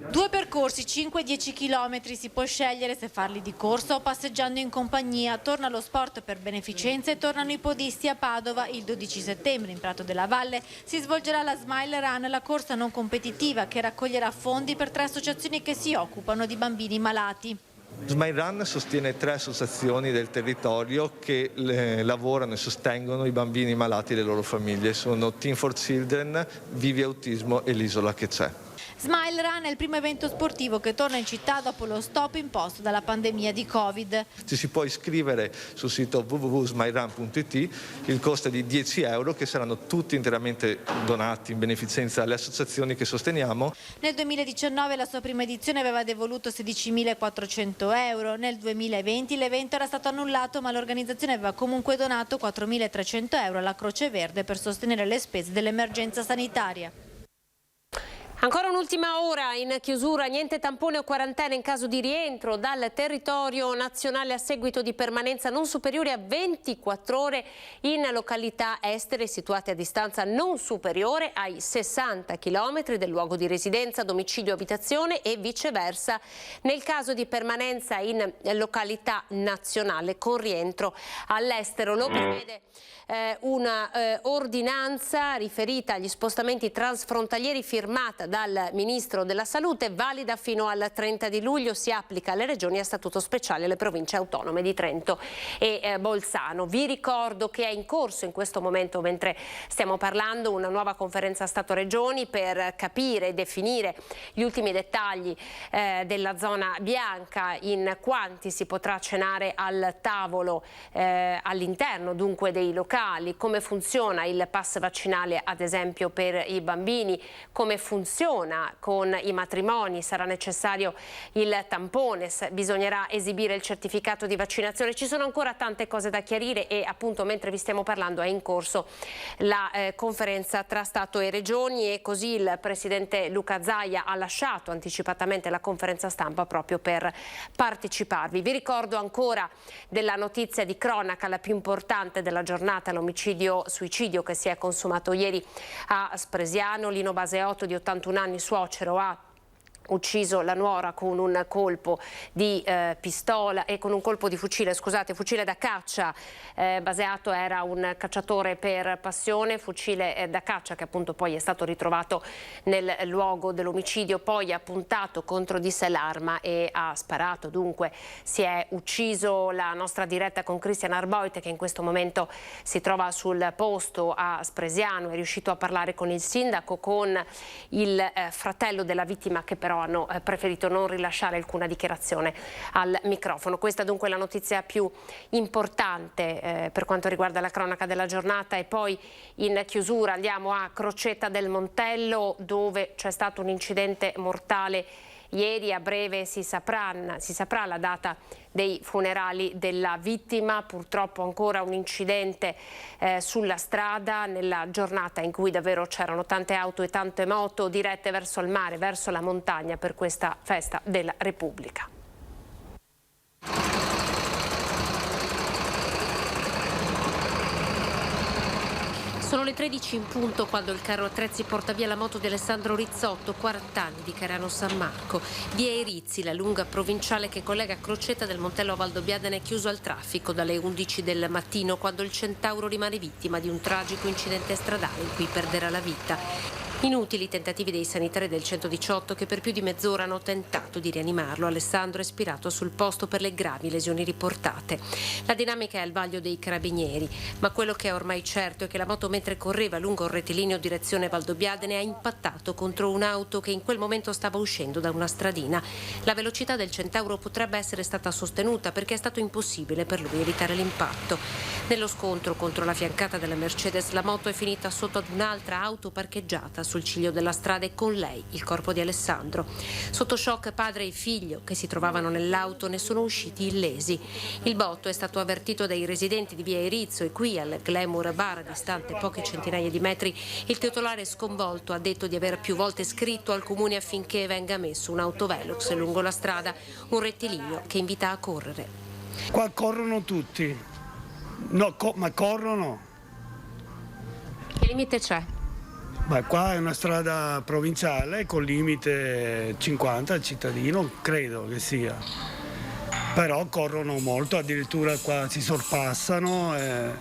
2 percorsi, 5 e 10 km, si può scegliere se farli di corsa o passeggiando in compagnia. Torna lo sport per beneficenza e tornano i podisti a Padova. Il 12 settembre in Prato della Valle si svolgerà la Smile Run, la corsa non competitiva che raccoglierà fondi per 3 associazioni che si occupano di bambini malati. Smile Run sostiene 3 associazioni del territorio che lavorano e sostengono i bambini malati e le loro famiglie. Sono Team for Children, Vivi Autismo e l'Isola che c'è. Smile Run è il primo evento sportivo che torna in città dopo lo stop imposto dalla pandemia di Covid. Ci si può iscrivere sul sito www.smilerun.it, il costo è di €10 che saranno tutti interamente donati in beneficenza alle associazioni che sosteniamo. Nel 2019 la sua prima edizione aveva devoluto €16.400, nel 2020 l'evento era stato annullato ma l'organizzazione aveva comunque donato €4.300 alla Croce Verde per sostenere le spese dell'emergenza sanitaria. Ancora un'ultima ora in chiusura, niente tampone o quarantena in caso di rientro dal territorio nazionale a seguito di permanenza non superiore a 24 ore in località estere situate a distanza non superiore ai 60 km del luogo di residenza, domicilio, abitazione e viceversa nel caso di permanenza in località nazionale con rientro all'estero. Lo prevede una ordinanza riferita agli spostamenti transfrontalieri firmata dal Ministro della Salute, valida fino al 30 di luglio, si applica alle regioni a statuto speciale alle province autonome di Trento e Bolzano. Vi ricordo che è in corso in questo momento, mentre stiamo parlando, una nuova conferenza Stato-Regioni per capire e definire gli ultimi dettagli della zona bianca, in quanti si potrà cenare al tavolo all'interno dunque dei locali, come funziona il pass vaccinale ad esempio per i bambini, come funziona con i matrimoni, sarà necessario il tampone, bisognerà esibire il certificato di vaccinazione, ci sono ancora tante cose da chiarire e appunto mentre vi stiamo parlando è in corso la conferenza tra Stato e Regioni e così il Presidente Luca Zaia ha lasciato anticipatamente la conferenza stampa proprio per parteciparvi. Vi ricordo ancora della notizia di cronaca, la più importante della giornata, l'omicidio-suicidio che si è consumato ieri a Spresiano. Lino Baseotto, di 81 anni, suocero, ha ucciso la nuora con un colpo di pistola e con un colpo di fucile da caccia. Baseotto era un cacciatore per passione, fucile da caccia che appunto poi è stato ritrovato nel luogo dell'omicidio, poi ha puntato contro di sé l'arma e ha sparato, dunque si è ucciso. La nostra diretta con Cristian Arboite, che in questo momento si trova sul posto a Spresiano, è riuscito a parlare con il sindaco, con il fratello della vittima, che però hanno preferito non rilasciare alcuna dichiarazione al microfono. Questa dunque è la notizia più importante per quanto riguarda la cronaca della giornata. E poi in chiusura andiamo a Crocetta del Montello, dove c'è stato un incidente mortale ieri. A breve si saprà la data dei funerali della vittima. Purtroppo ancora un incidente sulla strada nella giornata in cui davvero c'erano tante auto e tante moto dirette verso il mare, verso la montagna per questa festa della Repubblica. Sono le 13 in punto quando il carro attrezzi porta via la moto di Alessandro Rizzotto, 40 anni, di Carano San Marco. Via Erizzi, la lunga provinciale che collega Crocetta del Montello a Valdobbiadene, è chiuso al traffico dalle 11 del mattino, quando il Centauro rimane vittima di un tragico incidente stradale in cui perderà la vita. Inutili i tentativi dei sanitari del 118 che per più di mezz'ora hanno tentato di rianimarlo. Alessandro è spirato sul posto per le gravi lesioni riportate. La dinamica è al vaglio dei carabinieri, ma quello che è ormai certo è che la moto, mentre correva lungo il rettilineo direzione Valdobbiadene, ha impattato contro un'auto che in quel momento stava uscendo da una stradina. La velocità del Centauro potrebbe essere stata sostenuta perché è stato impossibile per lui evitare l'impatto. Nello scontro contro la fiancata della Mercedes, la moto è finita sotto ad un'altra auto parcheggiata sul ciglio della strada e con lei il corpo di Alessandro. Sotto shock padre e figlio che si trovavano nell'auto ne sono usciti illesi. Il botto è stato avvertito dai residenti di via Erizzo e qui al Glamour Bar, distante poche centinaia di metri, il titolare sconvolto ha detto di aver più volte scritto al comune affinché venga messo un autovelox lungo la strada, un rettilineo che invita a correre. Qua corrono tutti, no, ma corrono. Che limite c'è? Beh, qua è una strada provinciale con limite 50 al cittadino, credo che sia. Però corrono molto, addirittura qua si sorpassano, è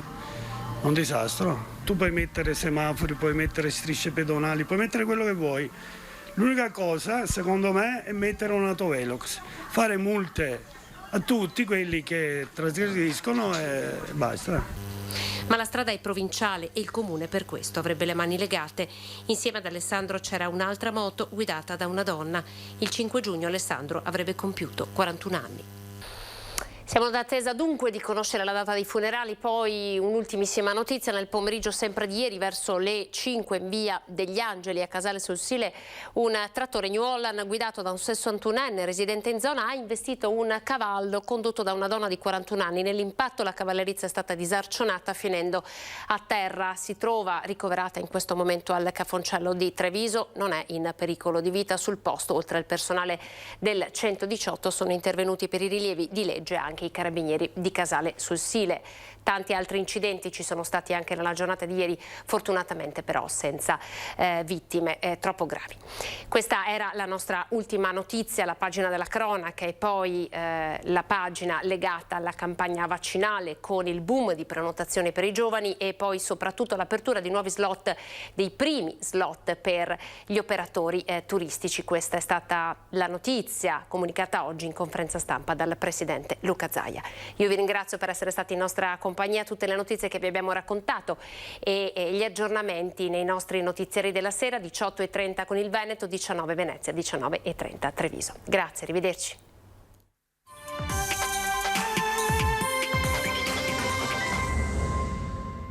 un disastro. Tu puoi mettere semafori, puoi mettere strisce pedonali, puoi mettere quello che vuoi. L'unica cosa, secondo me, è mettere un autovelox, fare multe a tutti quelli che trasgrediscono e basta. Ma la strada è provinciale e il comune per questo avrebbe le mani legate. Insieme ad Alessandro c'era un'altra moto guidata da una donna. Il 5 giugno Alessandro avrebbe compiuto 41 anni. Siamo in attesa dunque di conoscere la data dei funerali, poi un'ultimissima notizia: nel pomeriggio sempre di ieri verso le 5 in via degli Angeli a Casale sul Sile un trattore New Holland guidato da un 61enne residente in zona ha investito un cavallo condotto da una donna di 41 anni. Nell'impatto la cavallerizza è stata disarcionata finendo a terra. Si trova ricoverata in questo momento al Cafoncello di Treviso, non è in pericolo di vita. Sul posto, oltre al personale del 118, sono intervenuti per i rilievi di legge anche i carabinieri di Casale sul Sile. Tanti altri incidenti ci sono stati anche nella giornata di ieri, fortunatamente però senza vittime troppo gravi. Questa era la nostra ultima notizia, la pagina della cronaca e poi la pagina legata alla campagna vaccinale con il boom di prenotazioni per i giovani e poi soprattutto l'apertura di nuovi slot, dei primi slot per gli operatori turistici. Questa è stata la notizia comunicata oggi in conferenza stampa dal presidente Luca Zaia. Io vi ringrazio per essere stati in nostra compagnia, tutte le notizie che vi abbiamo raccontato e gli aggiornamenti nei nostri notiziari della sera, 18:30 con il Veneto, 19 Venezia, 19:30 Treviso. Grazie, arrivederci.